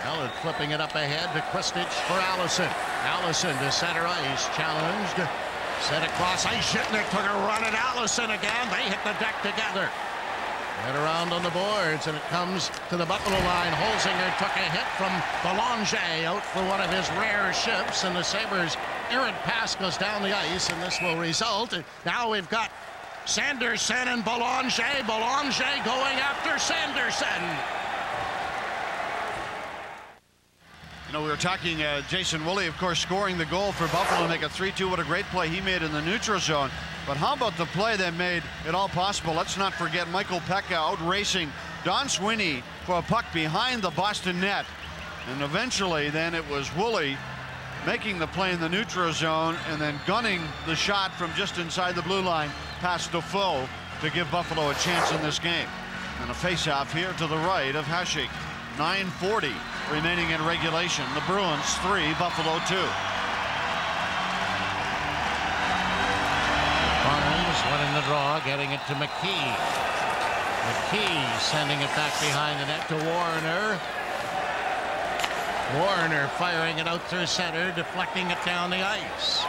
Allen flipping it up ahead to Kristich for Allison. Allison to center ice. Challenged. Set across ice. Zhitnik took a run at Allison again. They hit the deck together. Right around on the boards, and it comes to the Buffalo line. Holzinger took a hit from Belanger out for one of his rare shifts, and the Sabres' errant pass goes down the ice, and this will result. Now we've got Sanderson and Belanger. Belanger going after Sanderson. You know, we were talking Jason Woolley, of course, scoring the goal for Buffalo to make it 3-2. What a great play he made in the neutral zone. But how about the play that made it all possible? Let's not forget Michael Pekka out racing Don Sweeney for a puck behind the Boston net. And eventually then it was Woolley making the play in the neutral zone and then gunning the shot from just inside the blue line past Defoe to give Buffalo a chance in this game. And a face-off here to the right of Hasek. 9:40 remaining in regulation. The Bruins 3, Buffalo 2. Barnes winning the draw, getting it to McKee. McKee sending it back behind the net to Warner. Warner firing it out through center, deflecting it down the ice.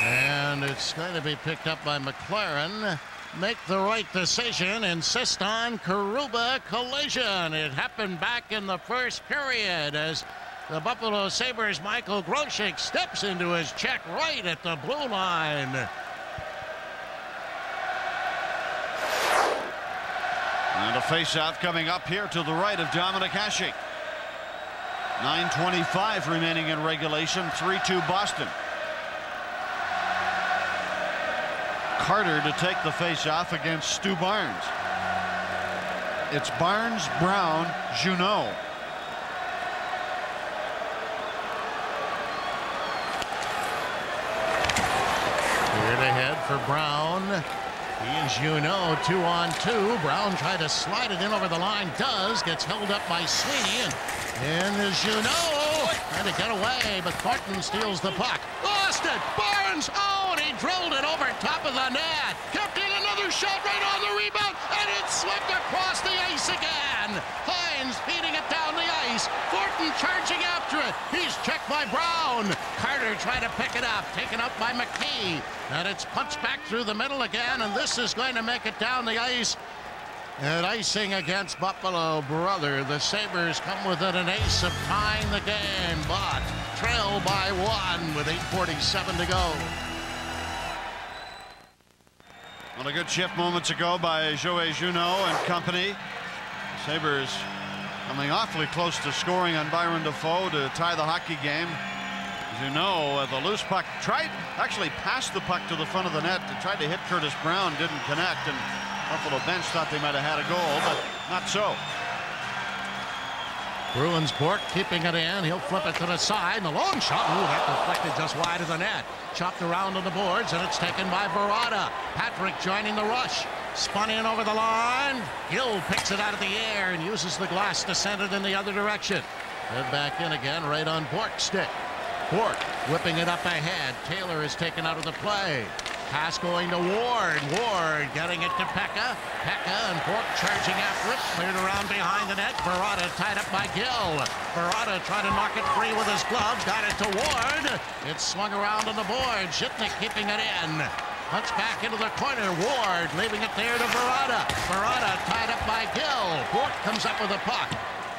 And it's going to be picked up by McLaren. Make the right decision, insist on Karuba collision. It happened back in the first period as the Buffalo Sabres' Michael Grosek steps into his check right at the blue line. And a face-off coming up here to the right of Dominik Hasek. 9:25 remaining in regulation. 3-2 Boston. Carter to take the face-off against Stu Barnes. It's Barnes, Brown, Junot. Cleared ahead for Brown. He and Junot 2-on-2. Brown tried to slide it in over the line. Does. Gets held up by Sweeney. And Junot trying to get away, but Thornton steals the puck. Lost it. Barnes. Oh, and he drilled it over top of the net. Kept in another shot right on the rebound, and it swept across the ice again. Hines feeding it down the ice. Thornton charging after it. He's checked by Brown. Carter trying to pick it up. Taken up by McKee. And it's punched back through the middle again, and this is going to make it down the ice. And icing against Buffalo, brother. The Sabres come within an ace of tying the game, but trail by 1 with 8:47 to go. Well, a good shift moments ago by Joey Junot and company. Sabres coming awfully close to scoring on Byron Defoe to tie the hockey game. Junot, the loose puck, actually passed the puck to the front of the net to try to hit Curtis Brown, didn't connect, and Buffalo bench thought they might have had a goal, but not so. Bruins Bork keeping it in. He'll flip it to the side. And the long shot. Ooh, that deflected just wide of the net. Chopped around on the boards, and it's taken by Verada. Patrick joining the rush. Spun in over the line. Gill picks it out of the air and uses the glass to send it in the other direction. Head back in again, right on Bork's stick. Bork whipping it up ahead. Taylor is taken out of the play. Pass going to Ward. Ward getting it to Pekka. Pekka and Bork charging after it. Cleared around behind the net. Verada tied up by Gill. Verada trying to knock it free with his glove. Got it to Ward. It's swung around on the board. Zhitnik keeping it in. Punch back into the corner. Ward leaving it there to Verada. Verada tied up by Gill. Bork comes up with a puck.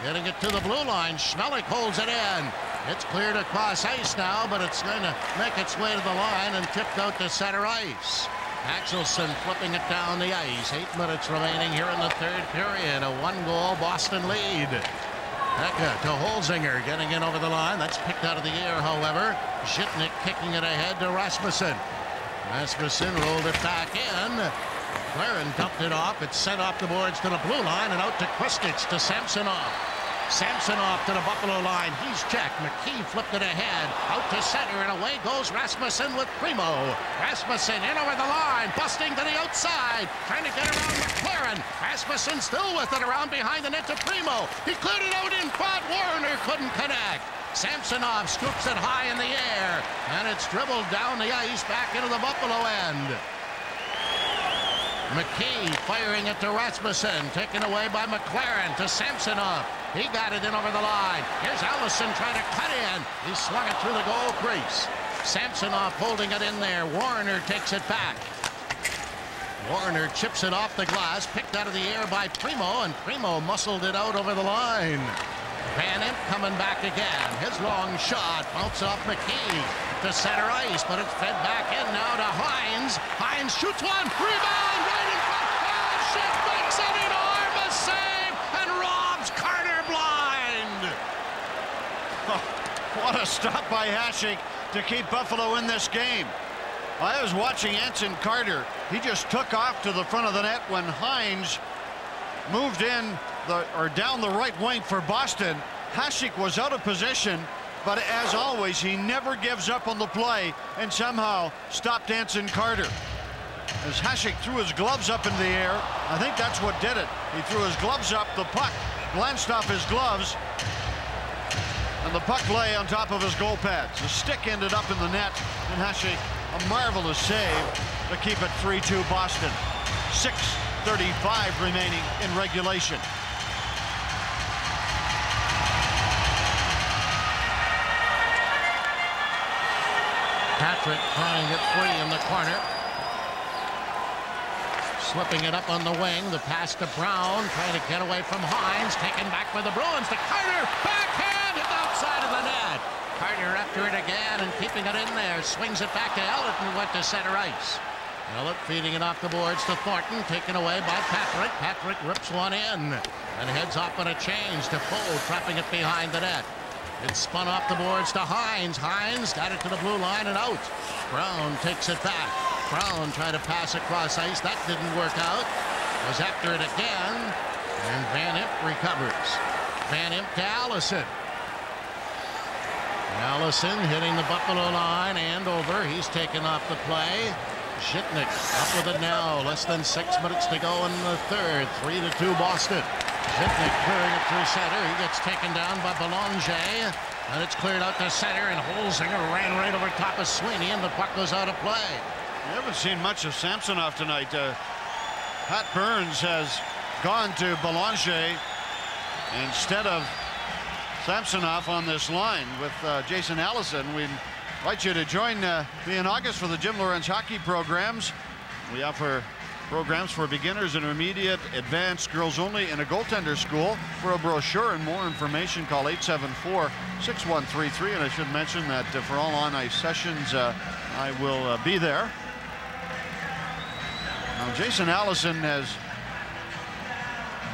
Getting it to the blue line. Schmelik holds it in. It's cleared across ice now, but it's going to make its way to the line and tipped out to center ice. Axelson flipping it down the ice. 8 minutes remaining here in the third period. A 1-goal Boston lead. Hecka to Holzinger, getting in over the line. That's picked out of the air, however. Zhitnik kicking it ahead to Rasmussen. Rasmussen rolled it back in. Claren dumped it off. It's sent off the boards to the blue line and out to Kostic to Samsonov. Samsonov to the Buffalo line. He's checked. McKee flipped it ahead. Out to center and away goes Rasmussen with Primo. Rasmussen in over the line. Busting to the outside. Trying to get around McLaren. Rasmussen still with it around behind the net to Primo. He cleared it out in front. Warner couldn't connect. Samsonov scoops it high in the air. And it's dribbled down the ice back into the Buffalo end. McKee firing it to Rasmussen, taken away by McLaren to Samsonov. He got it in over the line. Here's Allison trying to cut in. He slung it through the goal crease. Samsonov holding it in there. Warner takes it back. Warner chips it off the glass, picked out of the air by Primo, and Primo muscled it out over the line. Van Imp coming back again. His long shot, bounce off McKee to center ice, but it's fed back in now to Hines. Hines shoots one, rebound right in front. Hasek makes an enormous save and robs Carter blind. Oh, what a stop by Hasek to keep Buffalo in this game. I was watching Anson Carter. He just took off to the front of the net when Hines moved in down the right wing for Boston. Hasek was out of position, but as always, he never gives up on the play and somehow stopped Anson Carter. As Hasek threw his gloves up in the air, I think that's what did it. He threw his gloves up, the puck glanced off his gloves, and the puck lay on top of his goal pads. The stick ended up in the net, and Hasek, a marvelous save to keep it 3-2 Boston. 6:35 remaining in regulation. Patrick trying it free in the corner. Slipping it up on the wing. The pass to Brown. Trying to get away from Hines. Taken back by the Bruins to Carter. Backhand hit outside of the net. Carter after it again and keeping it in there. Swings it back to Ellett and went to center ice. Ellett feeding it off the boards to Thornton. Taken away by Patrick. Patrick rips one in and heads off on a change to Foe, trapping it behind the net. It's spun off the boards to Hines. Hines got it to the blue line and out. Brown takes it back. Brown tried to pass across ice. That didn't work out. Was after it again. And Van Imp recovers. Van Imp to Allison. Allison hitting the Buffalo line and over. He's taken off the play. Zhitnik up with it now. Less than 6 minutes to go in the third. 3-2 Boston. Zhitnik clearing it through center. He gets taken down by Belanger. And it's cleared out to center, and Holzinger ran right over top of Sweeney, and the puck goes out of play. We haven't seen much of Samsonov tonight. Pat Burns has gone to Belanger instead of Samsonov on this line with Jason Allison. We invite you to join me in August for the Jim Lawrence hockey programs. We offer programs for beginners, intermediate, advanced, girls only, and a goaltender school. For a brochure and more information, call 874-6133. And I should mention that for all on-ice sessions, I will be there. Now, Jason Allison has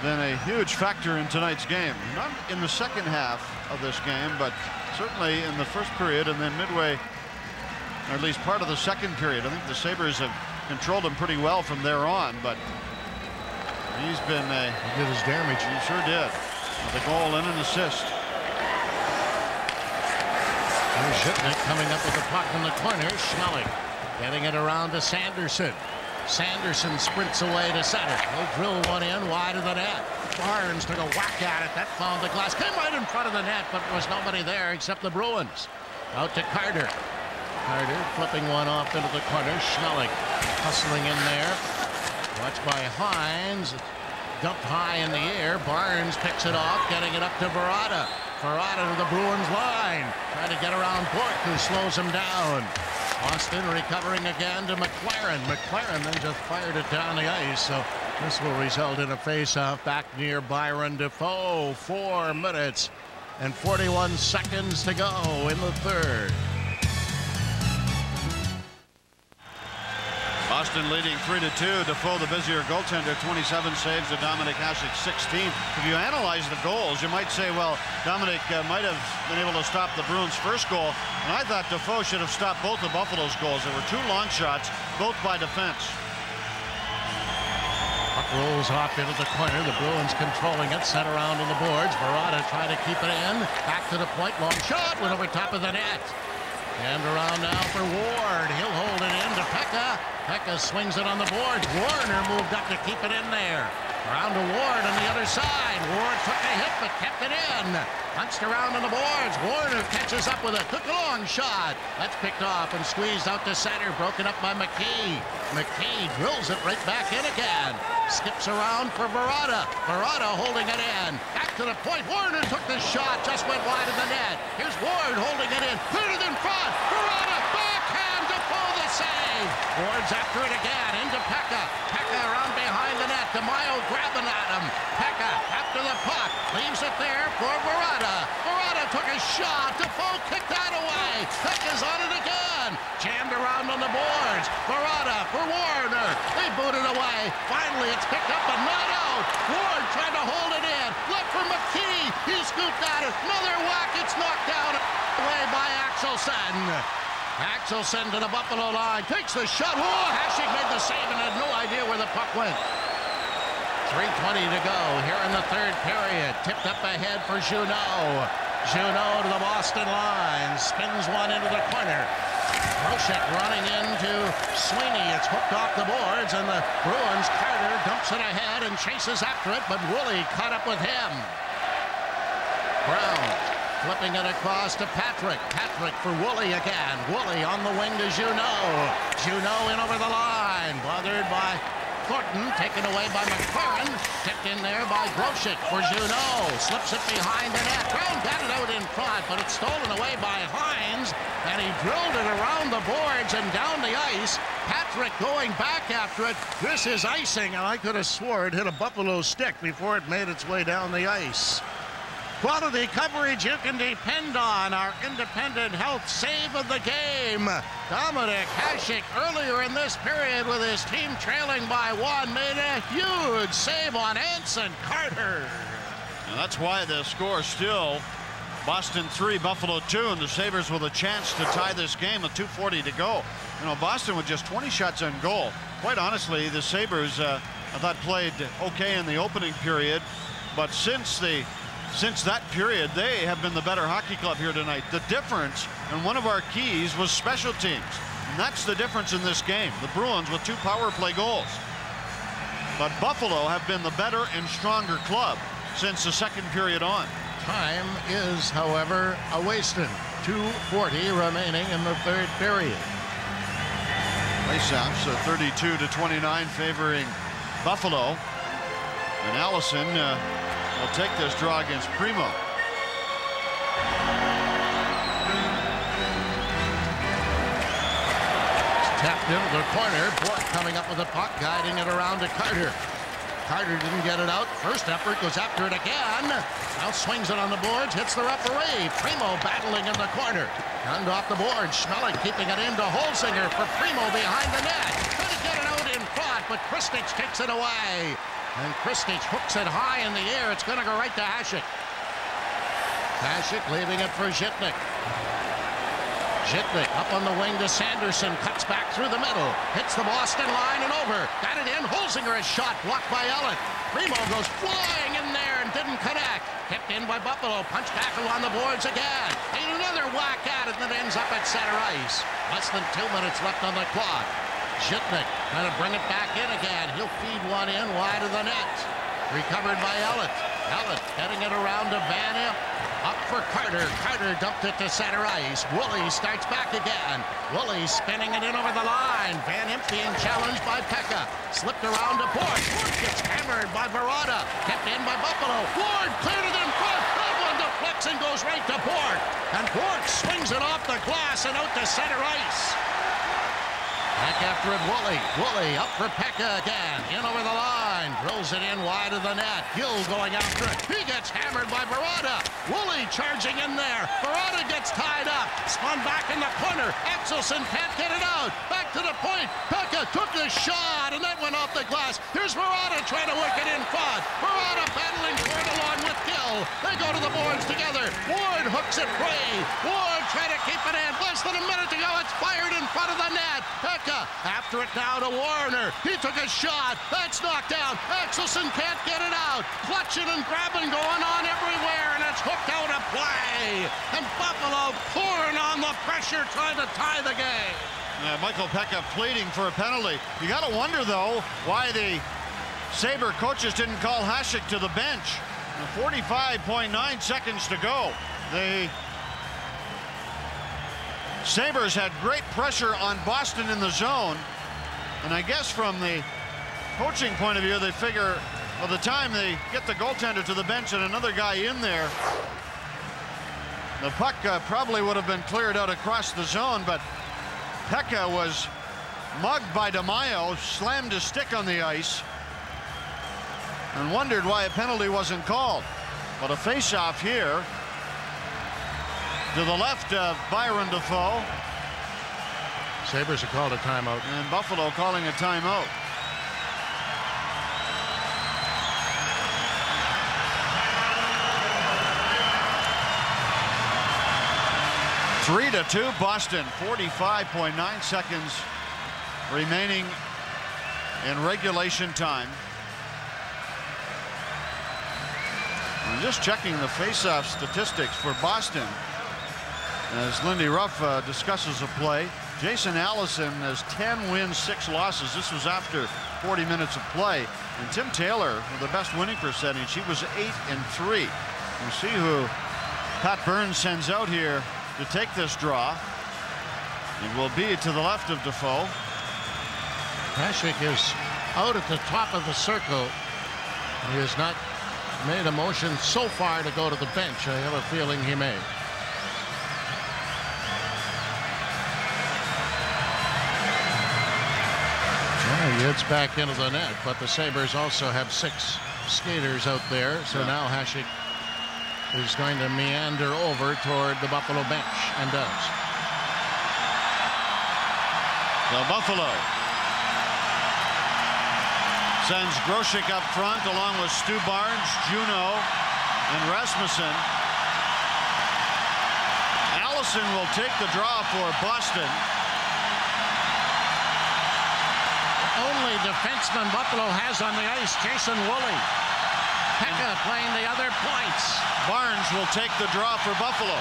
been a huge factor in tonight's game. Not in the second half of this game, but certainly in the first period and then midway, or at least part of the second period. I think the Sabres have controlled him pretty well from there on, but he's been he did his damage. He sure did. With a goal and an assist. Here's Zhitnik coming up with the puck in the corner. Schmeling getting it around to Sanderson. Sanderson sprints away to center. He'll drill one in wide of the net. Barnes took a whack at it. That found the glass. Came right in front of the net, but there was nobody there except the Bruins. Out to Carter. Carter flipping one off into the corner. Schmeling hustling in there. Watched by Hines. Dumped high in the air. Barnes picks it off, getting it up to Verada. Verada to the Bruins line. Trying to get around Bork, who slows him down. Austin recovering again to McLaren. McLaren then just fired it down the ice. So this will result in a face-off back near Byron Defoe. 4 minutes and 41 seconds to go in the third. Boston leading 3-2. Defoe, the busier goaltender, 27 saves to Dominic Hasek 16. If you analyze the goals, you might say, well, Dominic might have been able to stop the Bruins' first goal. And I thought Defoe should have stopped both of Buffalo's goals. There were two long shots, both by defense. Puck rolls off into the corner. The Bruins controlling it. Sent around on the boards. Verada trying to keep it in. Back to the point. Long shot. Went over top of the net. And around now for Ward. He'll hold it in to Pekka. Pekka swings it on the boards. Warner moved up to keep it in there. Around to Ward on the other side. Ward took a hit but kept it in. Punched around on the boards. Warner catches up with it. Took a long shot. That's picked off and squeezed out to center. Broken up by McKee. McKee drills it right back in again. Skips around for Verada. Verada holding it in. Back to the point. Warner took the shot. Just went wide of the net. Here's Ward holding it in. Cleared it in front. Verada backhand to pull the save. Ward's after it again. Into Pekka. Pekka around behind the net. DeMaio grabbing at him. Pekka after the puck. Leaves it there for Verada. Verada took a shot. Defoe kicked that away. Pekka's on it again. Jammed around on the boards. Verada for Warner. They boot it away. Finally, it's picked up but not out. Ward trying to hold it in. Left for McKee. He scooped at it. Another whack. It's knocked down away by Axelson. Axelson to the Buffalo line. Takes the shot. Oh, Hasek made the save and had no idea where the puck went. 3:20 to go here in the third period. Tipped up ahead for Junot. Junot to the Boston line. Spins one into the corner. Brochek running into Sweeney. It's hooked off the boards, and the Bruins, Carter dumps it ahead and chases after it, but Woolley caught up with him. Brown flipping it across to Patrick. Patrick for Woolley again. Woolley on the wing to Junot. Junot in over the line. Bothered by Thornton, taken away by McLaren. Tipped in there by Brochek for Junot. Slips it behind the net. Brown got it out in front, but it's stolen away by Hines. And he drilled it around the boards and down the ice. Patrick going back after it. This is icing, and I could have swore it hit a Buffalo stick before it made its way down the ice. Quality coverage you can depend on. Our independent health save of the game. Dominic Hasek earlier in this period with his team trailing by one made a huge save on Anson Carter. And that's why the score still Boston 3, Buffalo 2, and the Sabres with a chance to tie this game with 2:40 to go. You know, Boston with just 20 shots on goal. Quite honestly, the Sabres I thought played okay in the opening period, but since that period, they have been the better hockey club here tonight. The difference, and one of our keys, was special teams. And that's the difference in this game. The Bruins with 2 power play goals. But Buffalo have been the better and stronger club since the second period on. Time is, however, a-wasting. 2:40 remaining in the third period. Faceoffs 32-29 favoring Buffalo. And Allison will take this draw against Primo. Tapped into the corner. Bork coming up with the puck, guiding it around to Carter. Carter didn't get it out. First effort, goes after it again. Now swings it on the boards, hits the referee. Primo battling in the corner. Gunned off the board. Schmeling keeping it into Holzinger for Primo behind the net. Trying to get it out in front, but Kristich takes it away. And Kristich hooks it high in the air. It's going to go right to Hasek. Hasek leaving it for Zhitnik. Zhitnik up on the wing to Sanderson. Cuts back through the middle. Hits the Boston line and over. Got it in. Holzinger is shot. Blocked by Ellett. Primo goes flying in there and didn't connect. Kept in by Buffalo. Punch tackle on the boards again. And another whack at it that ends up at center ice. Less than 2 minutes left on the clock. Zhitnik trying to bring it back in again. He'll feed one in wide of the net. Recovered by Ellett. Ellett getting it around to Van Imp. Up for Carter. Carter dumped it to center ice. Woolley starts back again. Woolley spinning it in over the line. Van Imp being challenged by Pekka. Slipped around to Bork. Bork gets hammered by Verada. Kept in by Buffalo. Ward cleared it in front. That one deflects and goes right to Bork. And Bork swings it off the glass and out to center ice. Back after it, Woolley. Woolley up for Pekka. Pekka again, in over the line, drills it in wide of the net. Gill going after it. He gets hammered by Barada. Woolley charging in there. Barada gets tied up. Spun back in the corner. Axelson can't get it out. Back to the point. Pekka took the shot, and that went off the glass. Here's Barada trying to work it in front. Barada battling for it along with Gill. They go to the boards together. Ward hooks it free. Ward trying to keep it in. Less than a minute to go. It's fired in front of the net. Pekka after it now to Warner. He took a shot. That's knocked down. Axelson can't get it out. Clutching and grabbing going on everywhere, and it's hooked out of play. And Buffalo pouring on the pressure, trying to tie the game. Michael Pekka pleading for a penalty. You got to wonder, though, why the Sabre coaches didn't call Hasek to the bench. 45.9 seconds to go. The Sabres had great pressure on Boston in the zone, and I guess from the coaching point of view, they figure by the time they get the goaltender to the bench and another guy in there, the puck probably would have been cleared out across the zone, but Pekka was mugged by DeMaio, slammed his stick on the ice, and wondered why a penalty wasn't called. But a face-off here to the left of Byron Defoe. Sabres have called a timeout. And Buffalo calling a timeout. Three to 2 Boston. 45.9 seconds remaining in regulation time. I'm just checking the face-off statistics for Boston as Lindy Ruff discusses a play. Jason Allison has 10 wins, 6 losses. This was after 40 minutes of play. And Tim Taylor with the best winning percentage. He was 8-3. We'll see who Pat Burns sends out here to take this draw. It will be to the left of Defoe. Hasek is out at the top of the circle. He has not made a motion so far to go to the bench. I have a feeling he may. He hits back into the net, but the Sabres also have 6 skaters out there. So now Hasek is going to meander over toward the Buffalo bench, and does. The Buffalo sends Grosek up front along with Stu Barnes, Juneau, and Rasmussen. Allison will take the draw for Boston. Only defenseman Buffalo has on the ice, Jason Woolley. Pekka playing the other points. Barnes will take the draw for Buffalo.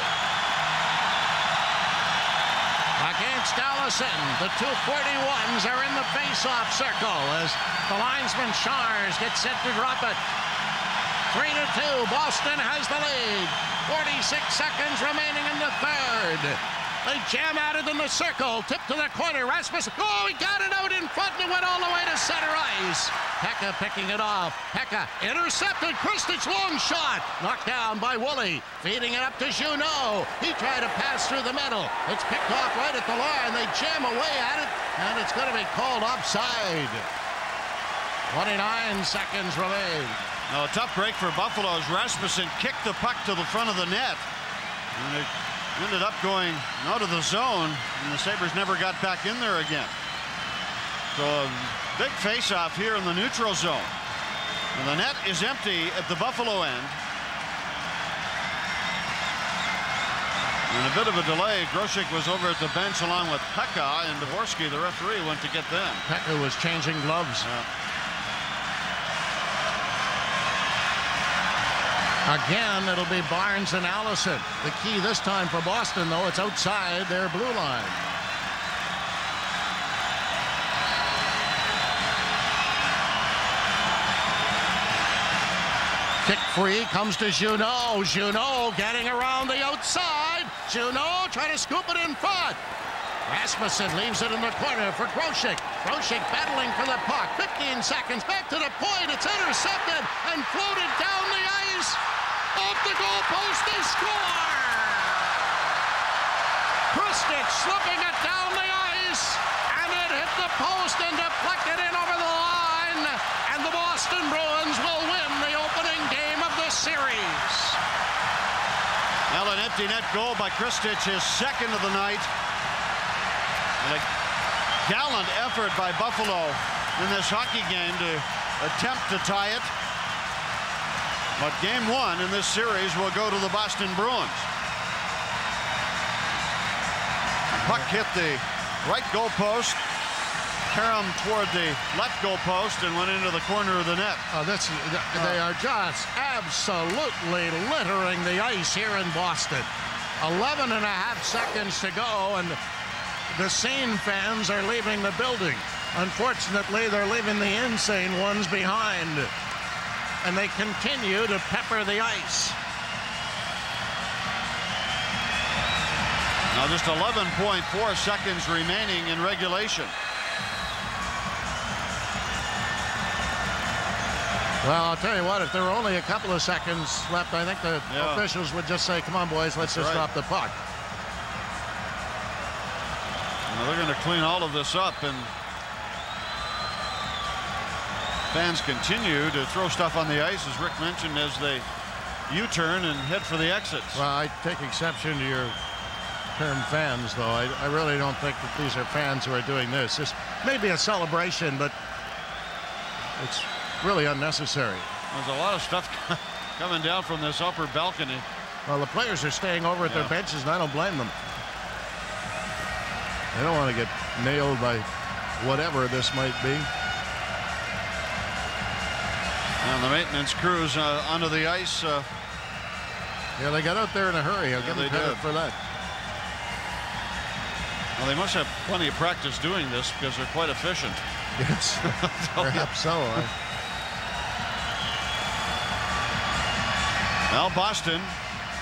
Against Allison, the 241s are in the face-off circle as the linesman Shars gets set to drop it. 3-2, Boston has the lead. 46 seconds remaining in the third. They jam at it in the circle. Tip to the corner. Rasmussen. Oh, he got it out in front and it went all the way to center ice. Pekka picking it off. Pekka intercepted. Kristich long shot. Knocked down by Woolley. Feeding it up to Juneau. He tried to pass through the middle. It's picked off right at the line. They jam away at it, and it's going to be called offside. 29 seconds remain. Now a tough break for Buffalo as Rasmussen kicked the puck to the front of the net. And it ended up going out of the zone, and the Sabres never got back in there again. So a big face-off here in the neutral zone. And the net is empty at the Buffalo end. And a bit of a delay. Grosek was over at the bench along with Pekka, and Dvorsky, the referee, went to get them. Pekka was changing gloves. Again, it'll be Barnes and Allison. The key this time for Boston, though, it's outside their blue line. Kick free comes to Juneau. Juneau getting around the outside. Juneau trying to scoop it in front. Rasmussen leaves it in the corner for Grosek. Grosek battling for the puck. 15 seconds. Back to the point. It's intercepted and floated down the ice. Off the goalpost, they score! Kristich slipping it down the ice, and and it hit the post and deflected in over the line. And the Boston Bruins will win the opening game of this series. Well, an empty net goal by Kristich, his second of the night. And a gallant effort by Buffalo in this hockey game to attempt to tie it. But game one in this series will go to the Boston Bruins. Puck hit the right goalpost, carom toward the left goalpost, and went into the corner of the net. They are just absolutely littering the ice here in Boston. 11 and a half seconds to go, and the sane fans are leaving the building. Unfortunately, they're leaving the insane ones behind, and they continue to pepper the ice. Now just 11.4 seconds remaining in regulation. Well, I'll tell you what, if there were only a couple of seconds left, I think the officials would just say, come on, boys, let's just drop the puck. Well, they're going to clean all of this up, and fans continue to throw stuff on the ice, as Rick mentioned, as they U-turn and head for the exits. Well, I take exception to your term fans, though. I really don't think that these are fans who are doing this. This may be a celebration, but it's really unnecessary. There's a lot of stuff coming down from this upper balcony. Well, the players are staying over at their benches, and I don't blame them. They don't want to get nailed by whatever this might be. And the maintenance crews under the ice. Yeah, they got out there in a hurry. I'll give them credit for that. Well, they must have plenty of practice doing this because they're quite efficient. Yes, perhaps so. Well, Boston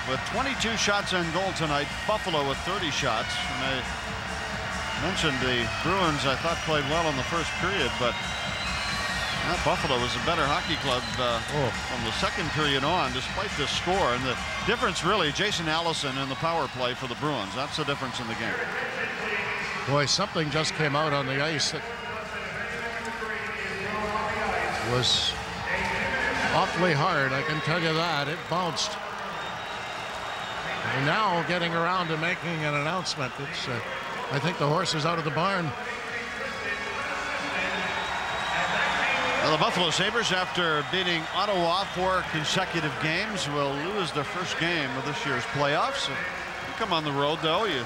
with 22 shots on goal tonight. Buffalo with 30 shots. And I mentioned the Bruins, I thought, played well in the first period, but Buffalo was a better hockey club from the second period on, despite this score. And the difference, really, Jason Allison in the power play for the Bruins. That's the difference in the game. Boy, something just came out on the ice that was awfully hard, I can tell you that. It bounced. They're now getting around to making an announcement. It's, I think the horse is out of the barn. Well, the Buffalo Sabres, after beating Ottawa 4 consecutive games, will lose their first game of this year's playoffs. You come on the road, though. You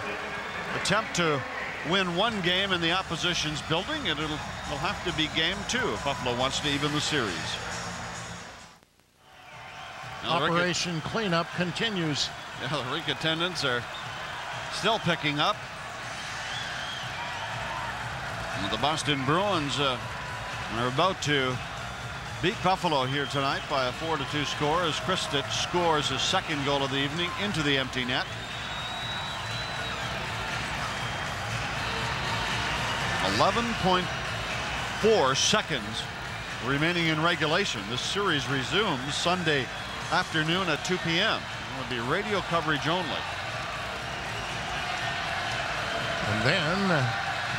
attempt to win one game in the opposition's building, and it'll have to be game 2 if Buffalo wants to even the series. Now, Operation Cleanup continues. Yeah, the rink attendants are still picking up. And the Boston Bruins are about to beat Buffalo here tonight by a 4-2 score as Kristich scores his second goal of the evening into the empty net. 11.4 seconds remaining in regulation. This series resumes Sunday afternoon at 2 p.m. It will be radio coverage only. And then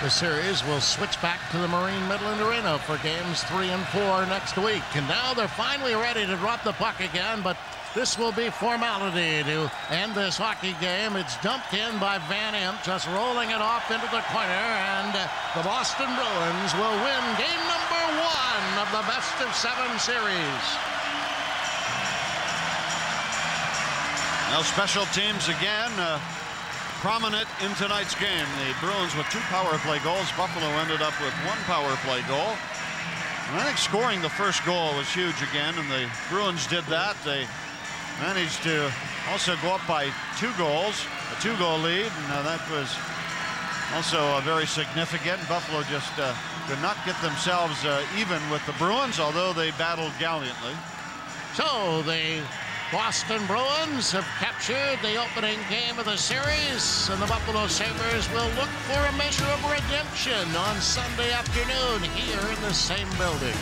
the series will switch back to the Marine Midland Arena for games 3 and 4 next week. And now they're finally ready to drop the puck again, but this will be formality to end this hockey game. It's dumped in by Van Imp, just rolling it off into the corner, and the Boston Bruins will win game number 1 of the best-of-7 series. Now special teams again prominent in tonight's game. The Bruins with 2 power play goals. Buffalo ended up with 1 power play goal. And I think scoring the first goal was huge again, and the Bruins did that. They managed to also go up by 2 goals, a 2-goal lead, and that was also very significant. Buffalo just could not get themselves even with the Bruins, although they battled gallantly. So the Boston Bruins have captured the opening game of the series, and the Buffalo Sabres will look for a measure of redemption on Sunday afternoon here in the same building.